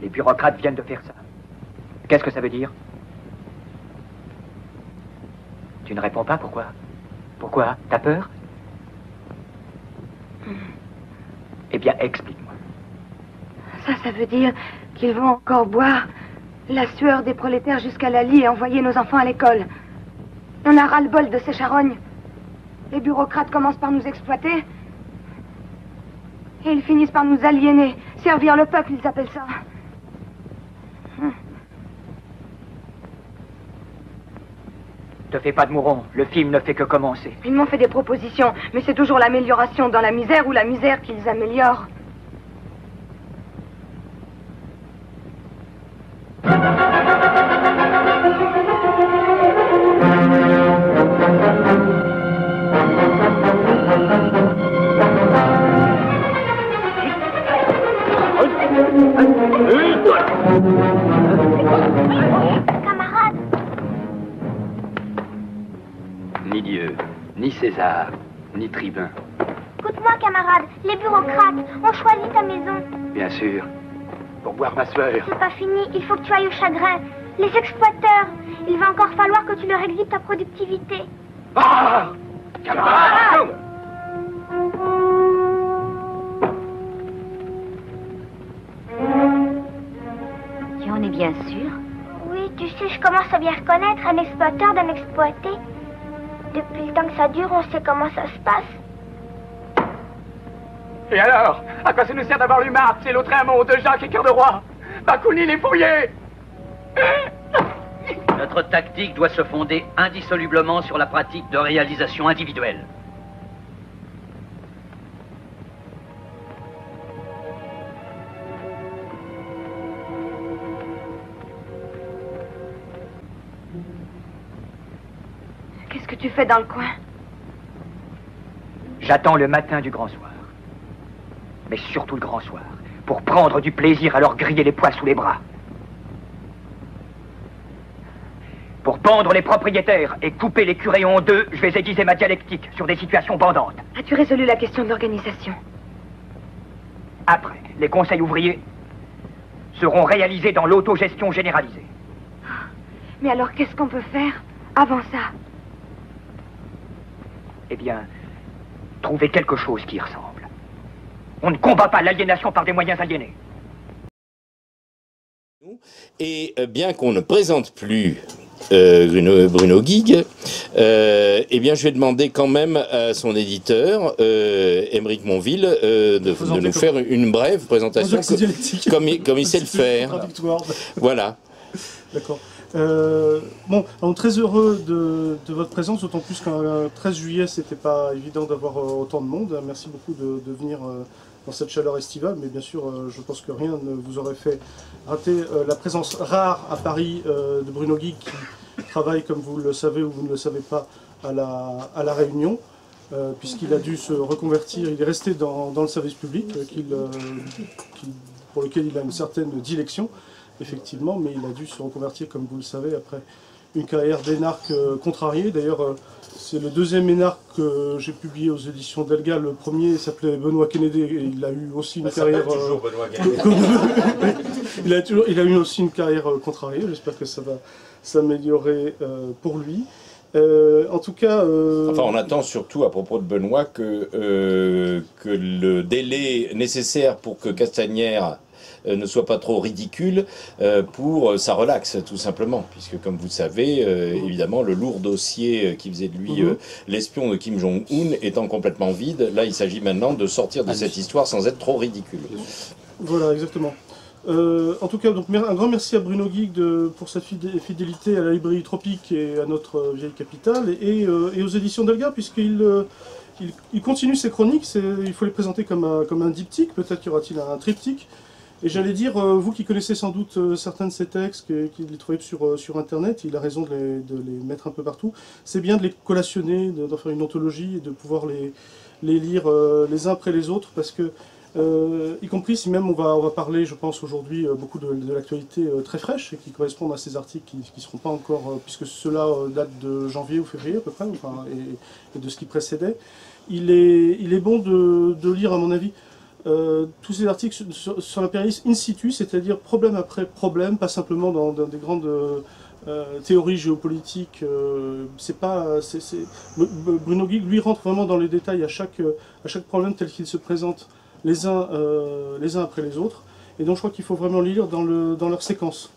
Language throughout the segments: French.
Les bureaucrates viennent de faire ça. Qu'est-ce que ça veut dire? Tu ne réponds pas, pourquoi? Pourquoi? T'as peur? Eh bien, explique-moi. Ça veut dire qu'ils vont encore boire la sueur des prolétaires jusqu'à la lie et envoyer nos enfants à l'école. On a ras-le-bol de ces charognes. Les bureaucrates commencent par nous exploiter. Et ils finissent par nous aliéner. Servir le peuple, ils appellent ça. Te fais pas de mouron, le film ne fait que commencer. Ils m'ont fait des propositions, mais c'est toujours l'amélioration dans la misère ou la misère qu'ils améliorent. Camarade! Ni Dieu, ni César, ni tribun. Écoute-moi, camarade, les bureaucrates ont choisi ta maison. Bien sûr, pour boire ma sueur. C'est pas fini, il faut que tu ailles au chagrin. Les exploiteurs, il va encore falloir que tu leur exhibes ta productivité. Ah! Camarade! Tu en es bien sûr? Oui, tu sais, je commence à bien reconnaître un exploiteur d'un exploité. Depuis le temps que ça dure, on sait comment ça se passe. Et alors? À quoi ça nous sert d'avoir lu Marx et l'autre Raymond de Jacques et Cœur de Roi? Bakounine est fouillé! Notre tactique doit se fonder indissolublement sur la pratique de réalisation individuelle. Qu'est-ce que tu fais dans le coin? J'attends le matin du grand soir. Mais surtout le grand soir, pour prendre du plaisir à leur griller les pois sous les bras. Pour pendre les propriétaires et couper les curés en deux, je vais aiguiser ma dialectique sur des situations bandantes. As-tu résolu la question de l'organisation? Après, les conseils ouvriers seront réalisés dans l'autogestion généralisée. Mais alors, qu'est-ce qu'on peut faire avant ça? Eh bien, trouver quelque chose qui y ressemble. On ne combat pas l'aliénation par des moyens aliénés. Et bien qu'on ne présente plus Bruno Guigues, eh bien je vais demander quand même à son éditeur, Aymeric Monville, de nous faire une brève présentation comme il sait le faire. Voilà. D'accord. Bon, alors, très heureux de votre présence, d'autant plus qu'un 13 juillet, c'était pas évident d'avoir autant de monde. Merci beaucoup de venir dans cette chaleur estivale, mais bien sûr, je pense que rien ne vous aurait fait rater la présence rare à Paris de Bruno Guigues, qui travaille, comme vous le savez ou vous ne le savez pas, à la Réunion, puisqu'il a dû se reconvertir. Il est resté dans le service public, pour lequel il a une certaine dilection, effectivement, mais il a dû se reconvertir, comme vous le savez, après une carrière d'énarque contrariée. D'ailleurs, c'est le deuxième énarque que j'ai publié aux éditions Delga. Le premier s'appelait Benoît Kennedy et il a eu aussi une carrière... il a eu aussi une carrière contrariée. J'espère que ça va s'améliorer pour lui. En tout cas... Enfin, on attend surtout, à propos de Benoît, que le délai nécessaire pour que Castagnère ne soit pas trop ridicule, pour ça relaxe tout simplement, puisque comme vous le savez, évidemment, le lourd dossier qui faisait de lui l'espion de Kim Jong-un étant complètement vide, là il s'agit maintenant de sortir de cette histoire sans être trop ridicule. Voilà, exactement. En tout cas, donc, un grand merci à Bruno Guigues pour sa fidélité à la librairie Tropique et à notre vieille capitale, et aux éditions Delga, puisqu'il continue ses chroniques. Il faut les présenter comme un diptyque, peut-être y aura-t-il un triptyque. Et j'allais dire, vous qui connaissez sans doute certains de ces textes, qui les trouvez sur Internet, il a raison de les mettre un peu partout, c'est bien de les collationner, d'en faire une anthologie, et de pouvoir les lire les uns après les autres, parce que, y compris si même on va parler, je pense aujourd'hui, beaucoup de l'actualité très fraîche, et qui correspondent à ces articles qui ne seront pas encore, puisque ceux-là datent de janvier ou février à peu près, enfin, et de ce qui précédait, il est bon de lire, à mon avis, tous ces articles sur l'impérialisme in situ, c'est-à-dire problème après problème, pas simplement dans des grandes théories géopolitiques. Bruno Guig, lui, rentre vraiment dans les détails à chaque problème tel qu'il se présente les uns après les autres. Et donc je crois qu'il faut vraiment les lire dans leur séquence.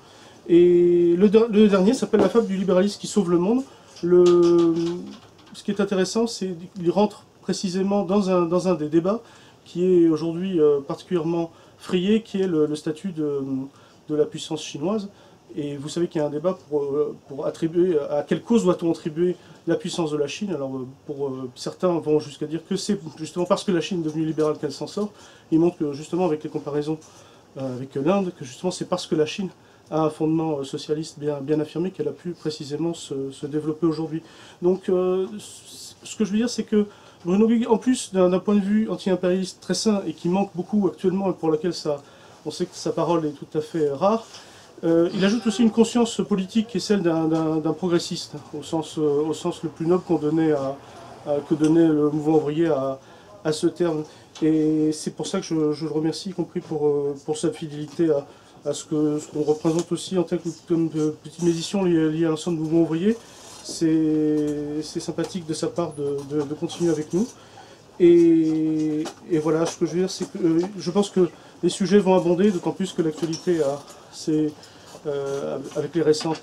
Et le dernier s'appelle La fable du libéralisme qui sauve le monde. Ce qui est intéressant, c'est qu'il rentre précisément dans un des débats qui est aujourd'hui particulièrement frayé, qui est le statut de la puissance chinoise. Et vous savez qu'il y a un débat pour attribuer, à quelle cause doit-on attribuer la puissance de la Chine. Alors certains vont jusqu'à dire que c'est justement parce que la Chine est devenue libérale qu'elle s'en sort. Ils montrent que justement avec les comparaisons avec l'Inde, que justement c'est parce que la Chine a un fondement socialiste bien affirmé qu'elle a pu précisément se développer aujourd'hui. Donc ce que je veux dire, c'est que Bruno Guig, en plus d'un point de vue anti-impérialiste très sain et qui manque beaucoup actuellement et pour laquelle on sait que sa parole est tout à fait rare, il ajoute aussi une conscience politique qui est celle d'un progressiste, au sens le plus noble que donnait le mouvement ouvrier à ce terme. Et c'est pour ça que je le remercie, y compris pour sa fidélité à ce qu'on représente aussi en tant que comme petite édition liée à l'ensemble du mouvement ouvrier. C'est sympathique de sa part de continuer avec nous. Et voilà, ce que je veux dire, c'est que je pense que les sujets vont abonder, d'autant plus que l'actualité avec les récents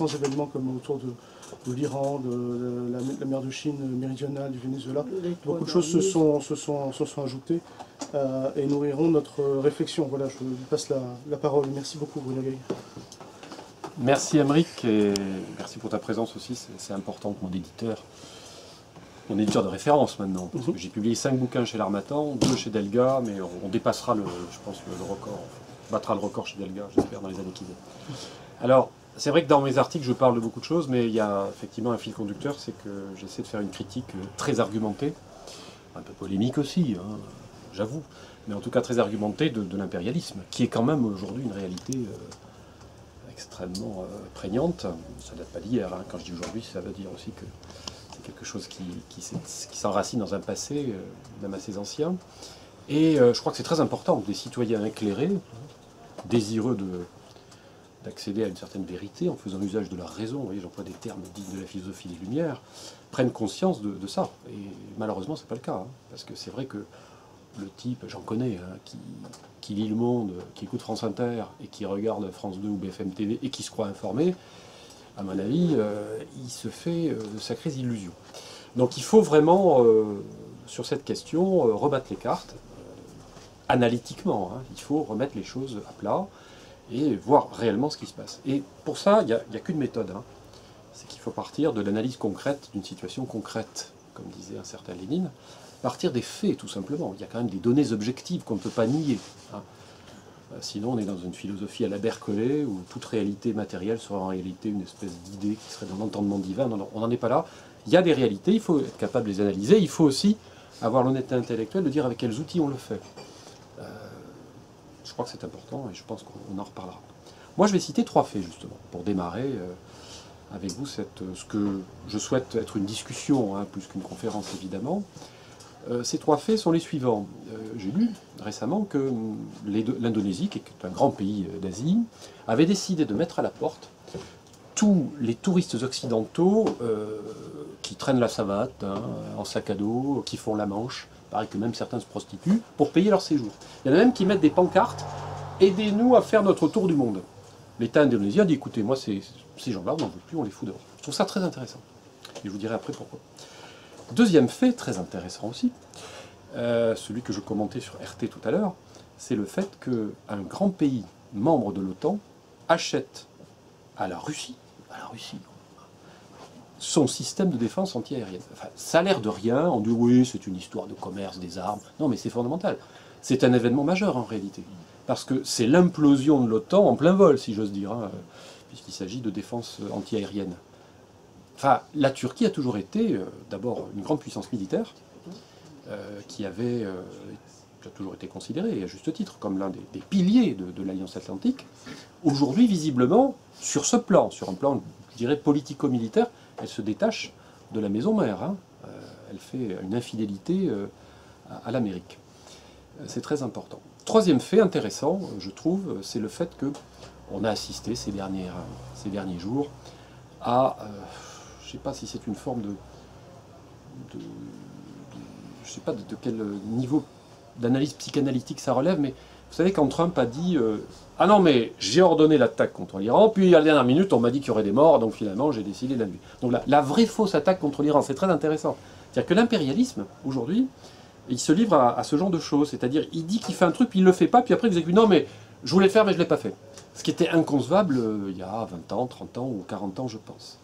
événements comme autour de l'Iran, de la mer de Chine méridionale, du Venezuela, beaucoup de choses se sont ajoutées et nourriront notre réflexion. Voilà, je vous passe la parole. Merci beaucoup, Bruno Guig. Merci Aymeric et merci pour ta présence aussi, c'est important pour mon éditeur de référence maintenant. Parce que j'ai publié 5 bouquins chez l'Harmattan, 2 chez Delga, mais on dépassera je pense le record, on battra le record chez Delga, j'espère, dans les années qui viennent. Alors, c'est vrai que dans mes articles je parle de beaucoup de choses, mais il y a effectivement un fil conducteur, c'est que j'essaie de faire une critique très argumentée, un peu polémique aussi, hein, j'avoue, mais en tout cas très argumentée de l'impérialisme, qui est quand même aujourd'hui une réalité extrêmement prégnante. Ça ne date pas d'hier, hein. Quand je dis aujourd'hui, ça veut dire aussi que c'est quelque chose qui s'enracine dans un passé, même assez ancien. Et je crois que c'est très important que des citoyens éclairés, désireux d'accéder à une certaine vérité en faisant usage de leur raison, vous voyez, j'emploie des termes dignes de la philosophie des Lumières, prennent conscience de ça. Et malheureusement, c'est pas le cas, hein, parce que c'est vrai que le type, j'en connais, hein, qui lit Le Monde, qui écoute France Inter et qui regarde France 2 ou BFM TV et qui se croit informé, à mon avis, il se fait de sacrées illusions. Donc il faut vraiment, sur cette question, rebattre les cartes, analytiquement. Hein, il faut remettre les choses à plat et voir réellement ce qui se passe. Et pour ça, il n'y a qu'une méthode. Hein, c'est qu'il faut partir de l'analyse concrète d'une situation concrète, comme disait un certain Lénine. Partir des faits, tout simplement. Il y a quand même des données objectives qu'on ne peut pas nier. Hein. Sinon, on est dans une philosophie à la Berkeley, où toute réalité matérielle serait en réalité une espèce d'idée qui serait dans l'entendement divin. Non, on n'en est pas là. Il y a des réalités, il faut être capable de les analyser. Il faut aussi avoir l'honnêteté intellectuelle de dire avec quels outils on le fait. Je crois que c'est important et je pense qu'on en reparlera. Moi, je vais citer 3 faits, justement, pour démarrer avec vous ce que je souhaite être une discussion, hein, plus qu'une conférence, évidemment. Ces 3 faits sont les suivants. J'ai lu récemment que l'Indonésie, qui est un grand pays d'Asie, avait décidé de mettre à la porte tous les touristes occidentaux qui traînent la savate, hein, en sac à dos, qui font la Manche, pareil que même certains se prostituent, pour payer leur séjour. Il y en a même qui mettent des pancartes « Aidez-nous à faire notre tour du monde ». L'État indonésien dit « Écoutez, moi, ces gens-là, on n'en veut plus, on les fout dehors ». Je trouve ça très intéressant. Et je vous dirai après pourquoi. Deuxième fait, très intéressant aussi, celui que je commentais sur RT tout à l'heure, c'est le fait qu'un grand pays membre de l'OTAN achète à la Russie, son système de défense antiaérienne. Enfin, ça a l'air de rien, on dit oui, c'est une histoire de commerce, des armes. Non, mais c'est fondamental. C'est un événement majeur en réalité. Parce que c'est l'implosion de l'OTAN en plein vol, si j'ose dire, hein, puisqu'il s'agit de défense antiaérienne. Enfin, la Turquie a toujours été, d'abord, une grande puissance militaire, qui a toujours été considérée, à juste titre, comme l'un des piliers de l'Alliance Atlantique. Aujourd'hui, visiblement, sur ce plan, sur un plan, je dirais, politico-militaire, elle se détache de la maison mère. Hein. Elle fait une infidélité à l'Amérique. C'est très important. Troisième fait intéressant, je trouve, c'est le fait qu'on a assisté ces derniers jours à, je ne sais pas si c'est une forme je ne sais pas de quel niveau d'analyse psychanalytique ça relève, mais vous savez, quand Trump a dit ah non, mais j'ai ordonné l'attaque contre l'Iran, puis à la dernière minute, on m'a dit qu'il y aurait des morts, donc finalement, j'ai décidé d'annuler. Donc la vraie fausse attaque contre l'Iran, c'est très intéressant. C'est-à-dire que l'impérialisme, aujourd'hui, il se livre à ce genre de choses. C'est-à-dire, il dit qu'il fait un truc, puis il ne le fait pas, puis après, il vous dit non, mais je voulais le faire, mais je ne l'ai pas fait. Ce qui était inconcevable il y a 20 ans, 30 ans ou 40 ans, je pense.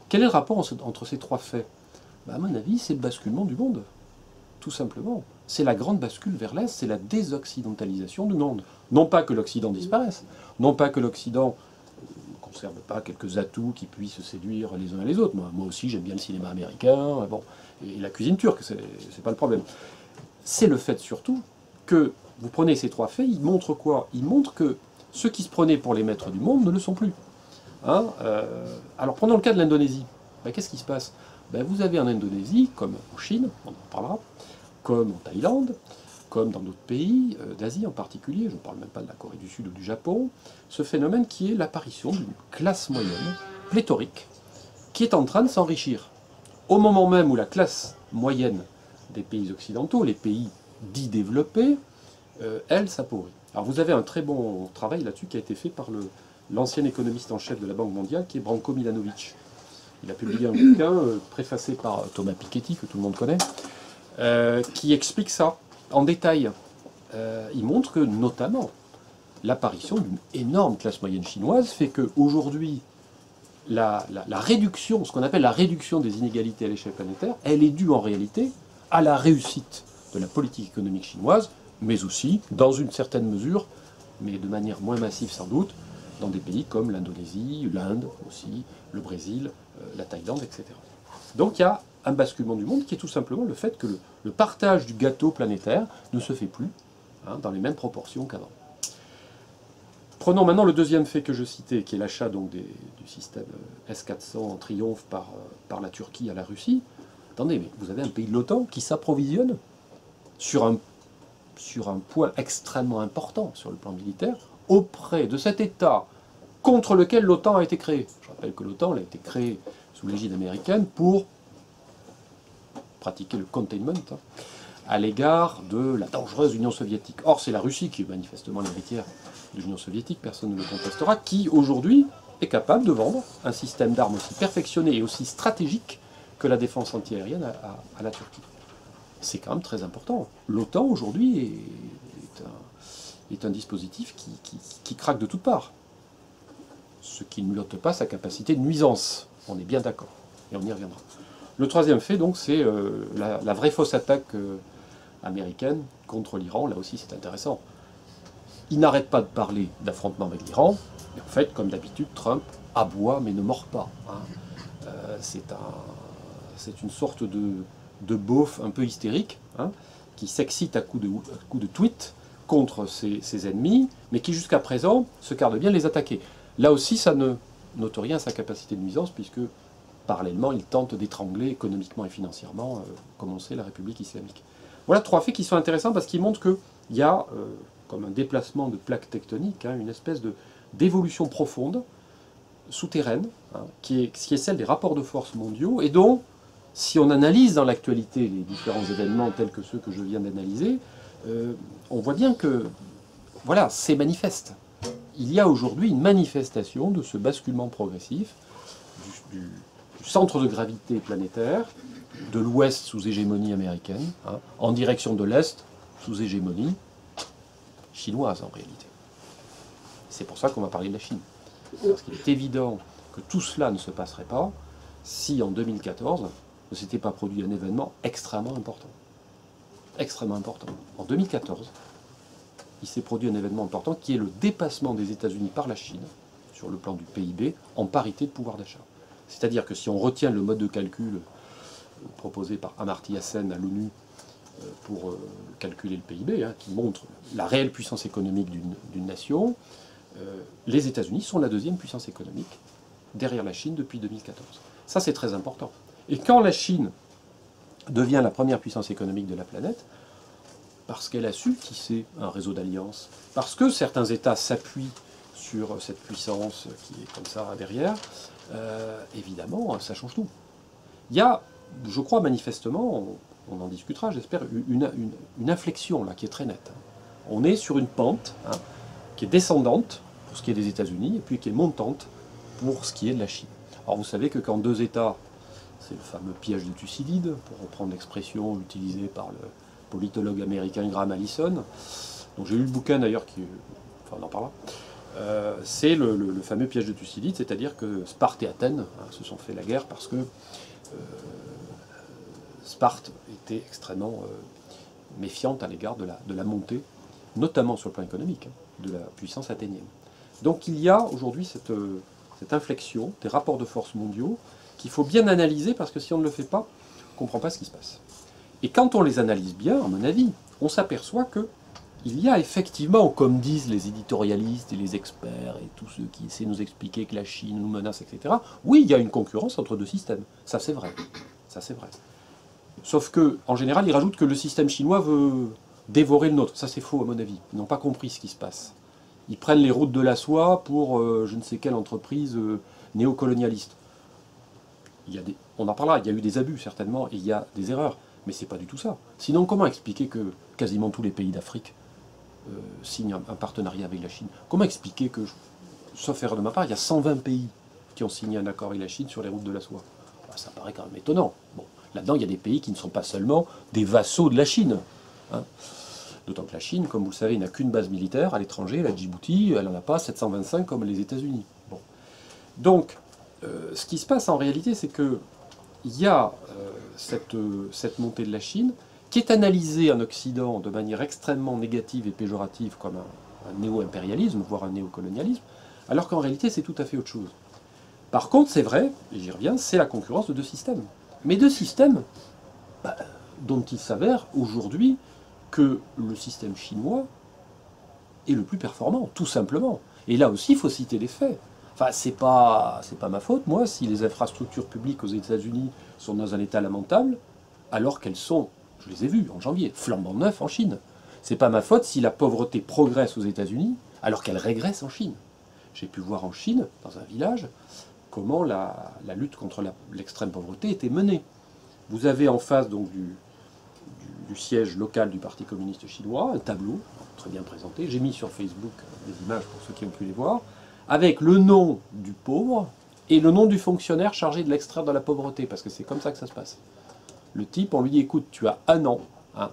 Quel est le rapport entre ces trois faits? À mon avis, c'est le basculement du monde. Tout simplement. C'est la grande bascule vers l'Est, c'est la désoccidentalisation du monde. Non pas que l'Occident disparaisse, non pas que l'Occident ne conserve pas quelques atouts qui puissent séduire les uns et les autres. Moi aussi, j'aime bien le cinéma américain, bon, et la cuisine turque, c'est pas le problème. C'est le fait surtout que vous prenez ces trois faits, ils montrent quoi? Ils montrent que ceux qui se prenaient pour les maîtres du monde ne le sont plus. Hein, alors prenons le cas de l'Indonésie. Qu'est-ce qui se passe? Vous avez en Indonésie, comme en Chine, on en parlera, comme en Thaïlande, comme dans d'autres pays, d'Asie en particulier, je ne parle même pas de la Corée du Sud ou du Japon, ce phénomène qui est l'apparition d'une classe moyenne, pléthorique, qui est en train de s'enrichir. Au moment même où la classe moyenne des pays occidentaux, les pays dits développés, elle s'appauvrit. Alors vous avez un très bon travail là-dessus qui a été fait par l'ancien économiste en chef de la Banque mondiale, qui est Branko Milanovic. Il a publié un bouquin préfacé par Thomas Piketty, que tout le monde connaît, qui explique ça en détail. Il montre que, notamment, l'apparition d'une énorme classe moyenne chinoise fait qu'aujourd'hui, la réduction, ce qu'on appelle la réduction des inégalités à l'échelle planétaire, elle est due en réalité à la réussite de la politique économique chinoise, mais aussi, dans une certaine mesure, mais de manière moins massive sans doute, dans des pays comme l'Indonésie, l'Inde aussi, le Brésil, la Thaïlande, etc. Donc il y a un basculement du monde qui est tout simplement le fait que le partage du gâteau planétaire ne se fait plus dans les mêmes proportions qu'avant. Prenons maintenant le deuxième fait que je citais, qui est l'achat donc du système S-400 en triomphe par la Turquie à la Russie. Attendez, mais vous avez un pays de l'OTAN qui s'approvisionne sur un point extrêmement important sur le plan militaire, auprès de cet État contre lequel l'OTAN a été créée. Je rappelle que l'OTAN a été créée sous l'égide américaine pour pratiquer le containment à l'égard de la dangereuse Union soviétique. Or, c'est la Russie qui est manifestement l'héritière de l'Union soviétique, personne ne le contestera, qui aujourd'hui est capable de vendre un système d'armes aussi perfectionné et aussi stratégique que la défense antiaérienne à la Turquie. C'est quand même très important. L'OTAN aujourd'hui est un dispositif qui craque de toutes parts. Ce qui ne note pas sa capacité de nuisance. On est bien d'accord. Et on y reviendra. Le troisième fait, donc, c'est la vraie fausse attaque américaine contre l'Iran. Là aussi, c'est intéressant. Il n'arrête pas de parler d'affrontement avec l'Iran. Mais en fait, comme d'habitude, Trump aboie mais ne mord pas. C'est une sorte de beauf un peu hystérique, qui s'excite à coups de tweets contre ses ennemis, mais qui jusqu'à présent se garde bien de les attaquer. Là aussi, ça ne note rien à sa capacité de nuisance, puisque parallèlement, il tente d'étrangler économiquement et financièrement, comme on sait, la République islamique. Voilà trois faits qui sont intéressants parce qu'ils montrent qu'il y a, comme un déplacement de plaques tectoniques, une espèce d'évolution profonde, souterraine, qui est celle des rapports de force mondiaux, et dont, si on analyse dans l'actualité les différents événements tels que ceux que je viens d'analyser, on voit bien que, voilà, c'est manifeste. Il y a aujourd'hui une manifestation de ce basculement progressif du centre de gravité planétaire, de l'Ouest sous hégémonie américaine, en direction de l'Est sous hégémonie chinoise en réalité. C'est pour ça qu'on va parler de la Chine. Parce qu'il est évident que tout cela ne se passerait pas si en 2014 ne s'était pas produit un événement extrêmement important. Extrêmement important. En 2014, il s'est produit un événement important qui est le dépassement des États-Unis par la Chine sur le plan du PIB en parité de pouvoir d'achat. C'est-à-dire que si on retient le mode de calcul proposé par Amartya Sen à l'ONU pour calculer le PIB, qui montre la réelle puissance économique d'une nation, les États-Unis sont la deuxième puissance économique derrière la Chine depuis 2014. Ça, c'est très important. Et quand la Chine devient la première puissance économique de la planète, parce qu'elle a su tisser un réseau d'alliances, parce que certains États s'appuient sur cette puissance qui est comme ça derrière, évidemment, ça change tout. Il y a, je crois manifestement, on en discutera, j'espère, une inflexion là qui est très nette. On est sur une pente qui est descendante pour ce qui est des États-Unis, et puis qui est montante pour ce qui est de la Chine. Alors vous savez que quand deux États, c'est le fameux piège de Thucydide, pour reprendre l'expression utilisée par le politologue américain Graham Allison, dont j'ai lu le bouquin d'ailleurs, enfin on en parlera, c'est le fameux piège de Thucydide, c'est-à-dire que Sparte et Athènes se sont fait la guerre parce que Sparte était extrêmement méfiante à l'égard de la montée, notamment sur le plan économique, de la puissance athénienne. Donc il y a aujourd'hui cette inflexion des rapports de force mondiaux qu'il faut bien analyser, parce que si on ne le fait pas, on ne comprend pas ce qui se passe. Et quand on les analyse bien, à mon avis, on s'aperçoit qu'il y a effectivement, comme disent les éditorialistes et les experts et tous ceux qui essaient de nous expliquer que la Chine nous menace, etc., oui, il y a une concurrence entre deux systèmes. Ça c'est vrai. Ça c'est vrai. Sauf que, en général, ils rajoutent que le système chinois veut dévorer le nôtre. Ça c'est faux à mon avis. Ils n'ont pas compris ce qui se passe. Ils prennent les routes de la soie pour je ne sais quelle entreprise néocolonialiste. On en parlera, il y a eu des abus certainement, et il y a des erreurs. Mais c'est pas du tout ça. Sinon, comment expliquer que quasiment tous les pays d'Afrique signent un partenariat avec la Chine? Comment expliquer que, sauf erreur de ma part, il y a 120 pays qui ont signé un accord avec la Chine sur les routes de la soie? Ça paraît quand même étonnant. Bon, là-dedans, il y a des pays qui ne sont pas seulement des vassaux de la Chine. D'autant que la Chine, comme vous le savez, n'a qu'une base militaire à l'étranger, la Djibouti, elle n'en a pas 725 comme les États-Unis. Bon. Donc, ce qui se passe en réalité, c'est que il y a cette montée de la Chine qui est analysée en Occident de manière extrêmement négative et péjorative comme un néo-impérialisme, voire un néocolonialisme, alors qu'en réalité c'est tout à fait autre chose. Par contre, c'est vrai, et j'y reviens, c'est la concurrence de deux systèmes. Mais deux systèmes dont il s'avère aujourd'hui que le système chinois est le plus performant, tout simplement. Et là aussi, il faut citer les faits. Enfin, c'est pas ma faute, moi, si les infrastructures publiques aux États-Unis sont dans un état lamentable, alors qu'elles sont, je les ai vues en janvier, flambant neufs en Chine. C'est pas ma faute si la pauvreté progresse aux États-Unis, alors qu'elle régresse en Chine. J'ai pu voir en Chine, dans un village, comment la lutte contre l'extrême pauvreté était menée. Vous avez en face donc du siège local du Parti communiste chinois un tableau, très bien présenté. J'ai mis sur Facebook des images pour ceux qui ont pu les voir, avec le nom du pauvre et le nom du fonctionnaire chargé de l'extraire de la pauvreté, parce que c'est comme ça que ça se passe. Le type, on lui dit, écoute, tu as 1 an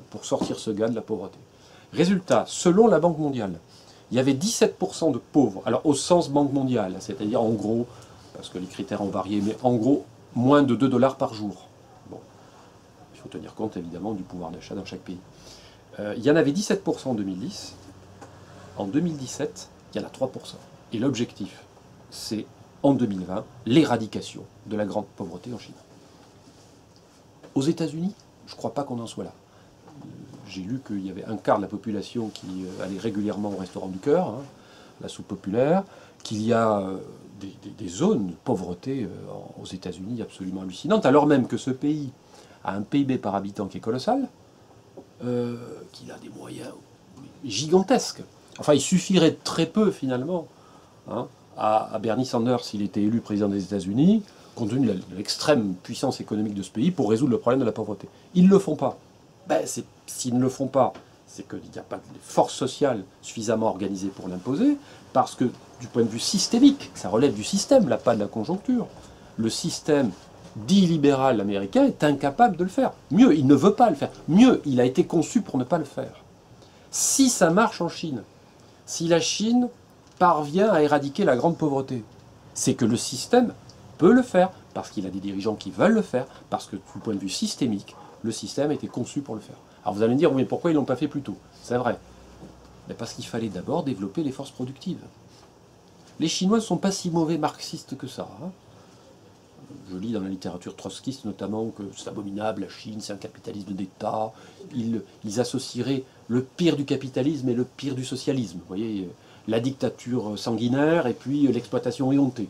pour sortir ce gars de la pauvreté. Résultat, selon la Banque mondiale, il y avait 17% de pauvres, alors au sens Banque mondiale, c'est-à-dire en gros, parce que les critères ont varié, mais en gros, moins de 2 $ par jour. Bon, il faut tenir compte évidemment du pouvoir d'achat dans chaque pays. Il y en avait 17% en 2010, en 2017, il y en a 3%. Et l'objectif, c'est, en 2020, l'éradication de la grande pauvreté en Chine. Aux États-Unis, je ne crois pas qu'on en soit là. J'ai lu qu'il y avait un quart de la population qui allait régulièrement au restaurant du cœur, la soupe populaire, qu'il y a des zones de pauvreté aux États-Unis absolument hallucinantes, alors même que ce pays a un PIB par habitant qui est colossal, qu'il a des moyens gigantesques. Enfin, il suffirait de très peu, finalement, à Bernie Sanders, s'il était élu président des États-Unis, compte tenu de l'extrême puissance économique de ce pays, pour résoudre le problème de la pauvreté. Ils ne le font pas. S'ils ne le font pas, c'est qu'il n'y a pas de force sociale suffisamment organisée pour l'imposer, parce que, du point de vue systémique, ça relève du système, là, pas de la conjoncture. Le système dit libéral américain est incapable de le faire. Mieux, il ne veut pas le faire. Mieux, il a été conçu pour ne pas le faire. Si ça marche en Chine, si la Chine parvient à éradiquer la grande pauvreté, c'est que le système peut le faire, parce qu'il a des dirigeants qui veulent le faire, parce que, du point de vue systémique, le système a été conçu pour le faire. Alors vous allez me dire, mais pourquoi ils ne l'ont pas fait plus tôt? C'est vrai. Mais parce qu'il fallait d'abord développer les forces productives. Les Chinois ne sont pas si mauvais marxistes que ça. Je lis dans la littérature trotskiste notamment que c'est abominable, la Chine, c'est un capitalisme d'État. Ils associeraient le pire du capitalisme et le pire du socialisme. Vous voyez, la dictature sanguinaire et puis l'exploitation éhontée.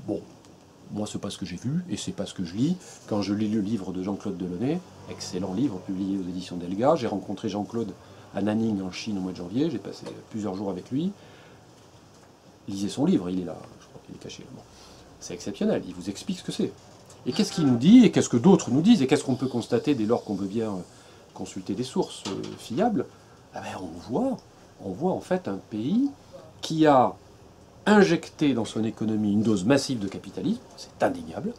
Bon, Moi, c'est pas ce que j'ai vu et c'est pas ce que je lis. Quand je lis le livre de Jean-Claude Delaunay, excellent livre publié aux éditions Delga, j'ai rencontré Jean-Claude à Nanning en Chine au mois de janvier, j'ai passé plusieurs jours avec lui. Lisez son livre, il est là, je crois qu'il est caché. Bon. C'est exceptionnel, il vous explique ce que c'est. Et qu'est-ce qu'il nous dit, et qu'est-ce que d'autres nous disent, et qu'est-ce qu'on peut constater dès lors qu'on veut bien consulter des sources fiables. Ah ben, on voit en fait un pays qui a injecté dans son économie une dose massive de capitalisme, c'est indéniable,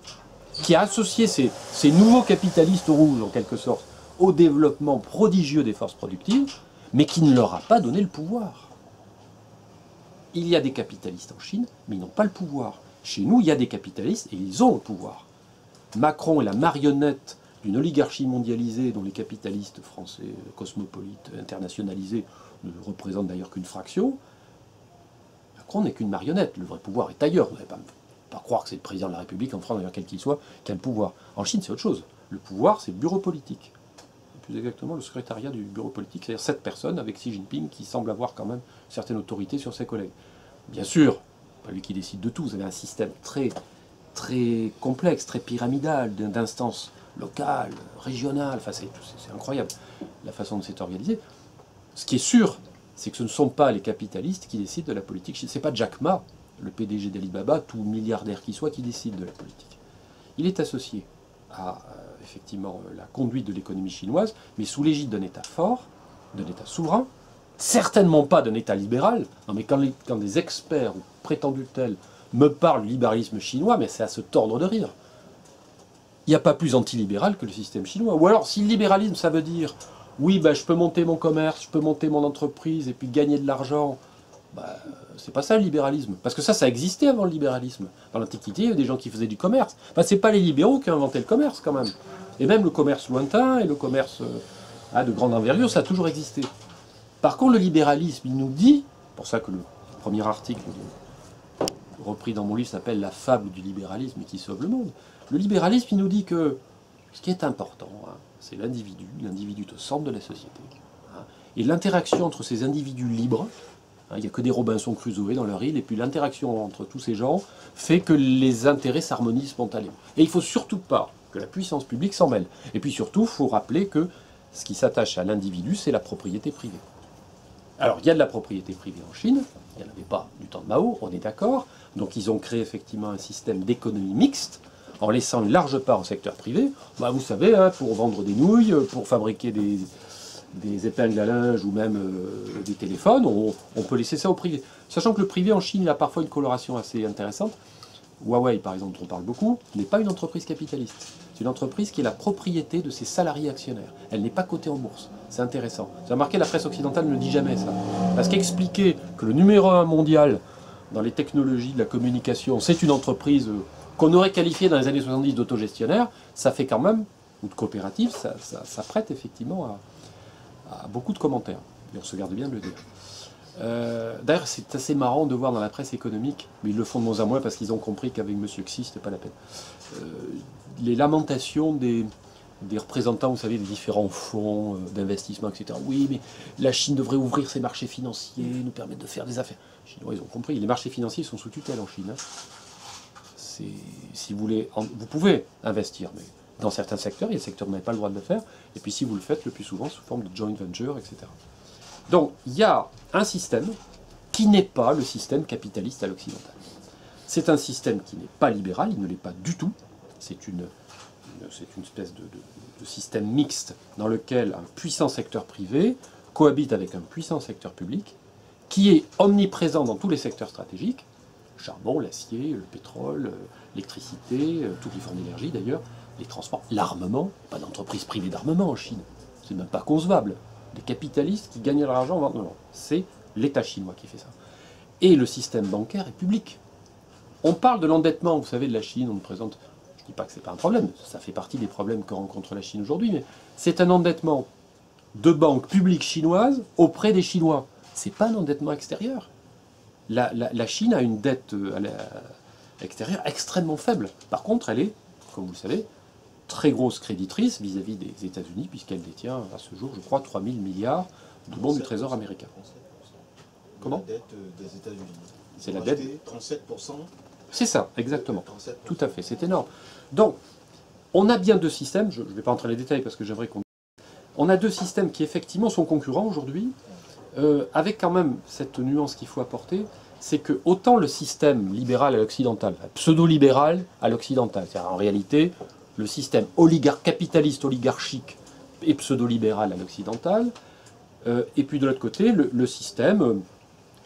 qui a associé ces nouveaux capitalistes rouges, en quelque sorte, au développement prodigieux des forces productives, mais qui ne leur a pas donné le pouvoir. Il y a des capitalistes en Chine, mais ils n'ont pas le pouvoir. Chez nous, il y a des capitalistes et ils ont le pouvoir. Macron est la marionnette d'une oligarchie mondialisée dont les capitalistes français, cosmopolites, internationalisés, ne représentent d'ailleurs qu'une fraction. Macron n'est qu'une marionnette, le vrai pouvoir est ailleurs. Vous n'allez pas croire que c'est le président de la République, en France d'ailleurs quel qu'il soit, qui a le pouvoir. En Chine, c'est autre chose. Le pouvoir, c'est le bureau politique. Plus exactement, le secrétariat du bureau politique, c'est-à-dire 7 personnes avec Xi Jinping qui semble avoir quand même une certaine autorité sur ses collègues. Bien sûr, pas lui qui décide de tout, vous avez un système très complexe, très pyramidal, d'instances locales, régionales, enfin c'est incroyable la façon dont c'est organisé. Ce qui est sûr, c'est que ce ne sont pas les capitalistes qui décident de la politique. Ce n'est pas Jack Ma, le PDG d'Alibaba, tout milliardaire qu'il soit, qui décide de la politique. Il est associé à effectivement la conduite de l'économie chinoise, mais sous l'égide d'un État fort, d'un État souverain, certainement pas d'un État libéral. Non, mais quand des experts ou prétendus tels me parlent du libéralisme chinois, mais c'est à se tordre de rire. Il n'y a pas plus antilibéral que le système chinois. Ou alors, si le libéralisme, ça veut dire, oui, ben, je peux monter mon commerce, je peux monter mon entreprise et puis gagner de l'argent, c'est pas ça le libéralisme. Parce que ça existait avant le libéralisme. Dans l'Antiquité, il y avait des gens qui faisaient du commerce. Enfin, c'est pas les libéraux qui ont inventé le commerce, quand même. Et même le commerce lointain et le commerce de grande envergure, ça a toujours existé. Par contre, le libéralisme, il nous dit, pour ça que le premier article repris dans mon livre s'appelle « La fable du libéralisme qui sauve le monde ». Le libéralisme, il nous dit que ce qui est important, c'est l'individu est au centre de la société. Et l'interaction entre ces individus libres, il n'y a que des Robinson Crusoe dans leur île, et puis l'interaction entre tous ces gens fait que les intérêts s'harmonisent spontanément. Et il ne faut surtout pas que la puissance publique s'en mêle. Et puis surtout, il faut rappeler que ce qui s'attache à l'individu, c'est la propriété privée. Alors, il y a de la propriété privée en Chine, il n'y en avait pas du temps de Mao, on est d'accord. Donc ils ont créé effectivement un système d'économie mixte, en laissant une large part au secteur privé. Vous savez, pour vendre des nouilles, pour fabriquer des épingles à linge ou même des téléphones, on peut laisser ça au privé. Sachant que le privé en Chine, il a parfois une coloration assez intéressante. Huawei, par exemple, dont on parle beaucoup, n'est pas une entreprise capitaliste. C'est une entreprise qui est la propriété de ses salariés actionnaires. Elle n'est pas cotée en bourse. C'est intéressant. Vous avez remarqué, la presse occidentale ne dit jamais ça. Parce qu'expliquer que le numéro 1 mondial dans les technologies de la communication, c'est une entreprise qu'on aurait qualifiée dans les années 70 d'autogestionnaire, ça fait quand même, ou de coopérative, ça prête effectivement à beaucoup de commentaires. Et on se garde bien de le dire. D'ailleurs, c'est assez marrant de voir dans la presse économique, mais ils le font de moins en moins parce qu'ils ont compris qu'avec M. Xi, c'était pas la peine. Les lamentations des représentants, vous savez, des différents fonds d'investissement, etc. Oui, mais la Chine devrait ouvrir ses marchés financiers, nous permettre de faire des affaires. Les Chinois, ils ont compris. Les marchés financiers sont sous tutelle en Chine. Si vous voulez, vous pouvez investir, mais dans certains secteurs, il y a des secteurs où vous n'avez pas le droit de le faire. Et puis si vous le faites, le plus souvent sous forme de joint venture, etc. Donc, il y a un système qui n'est pas le système capitaliste à l'occidental. C'est un système qui n'est pas libéral, il ne l'est pas du tout. C'est une espèce de système mixte dans lequel un puissant secteur privé cohabite avec un puissant secteur public qui est omniprésent dans tous les secteurs stratégiques, le charbon, l'acier, le pétrole, l'électricité, toutes les formes d'énergie d'ailleurs, les transports, l'armement, pas d'entreprise privée d'armement en Chine, c'est même pas concevable. Les capitalistes qui gagnent de l'argent, non, c'est l'État chinois qui fait ça. Et le système bancaire est public. On parle de l'endettement, vous savez, de la Chine, on le présente, je ne dis pas que ce n'est pas un problème, ça fait partie des problèmes que rencontre la Chine aujourd'hui, mais c'est un endettement de banques publiques chinoises auprès des Chinois. Ce n'est pas un endettement extérieur. La Chine a une dette extérieure extrêmement faible. Par contre, elle est, comme vous le savez, très grosse créditrice vis-à-vis des États-Unis, puisqu'elle détient à ce jour, je crois, 3 000 milliards de bons du Trésor américain. Comment ? La dette des États-Unis. C'est la dette. 37% C'est ça, exactement. Tout à fait, c'est énorme. Donc, on a bien deux systèmes, je ne vais pas entrer dans les détails parce que j'aimerais qu'on... On a deux systèmes qui effectivement sont concurrents aujourd'hui, avec quand même cette nuance qu'il faut apporter, c'est que autant le système libéral à l'occidental, pseudo-libéral à l'occidental, c'est-à-dire en réalité le système capitaliste oligarchique et pseudo-libéral à l'occidental, et puis de l'autre côté le système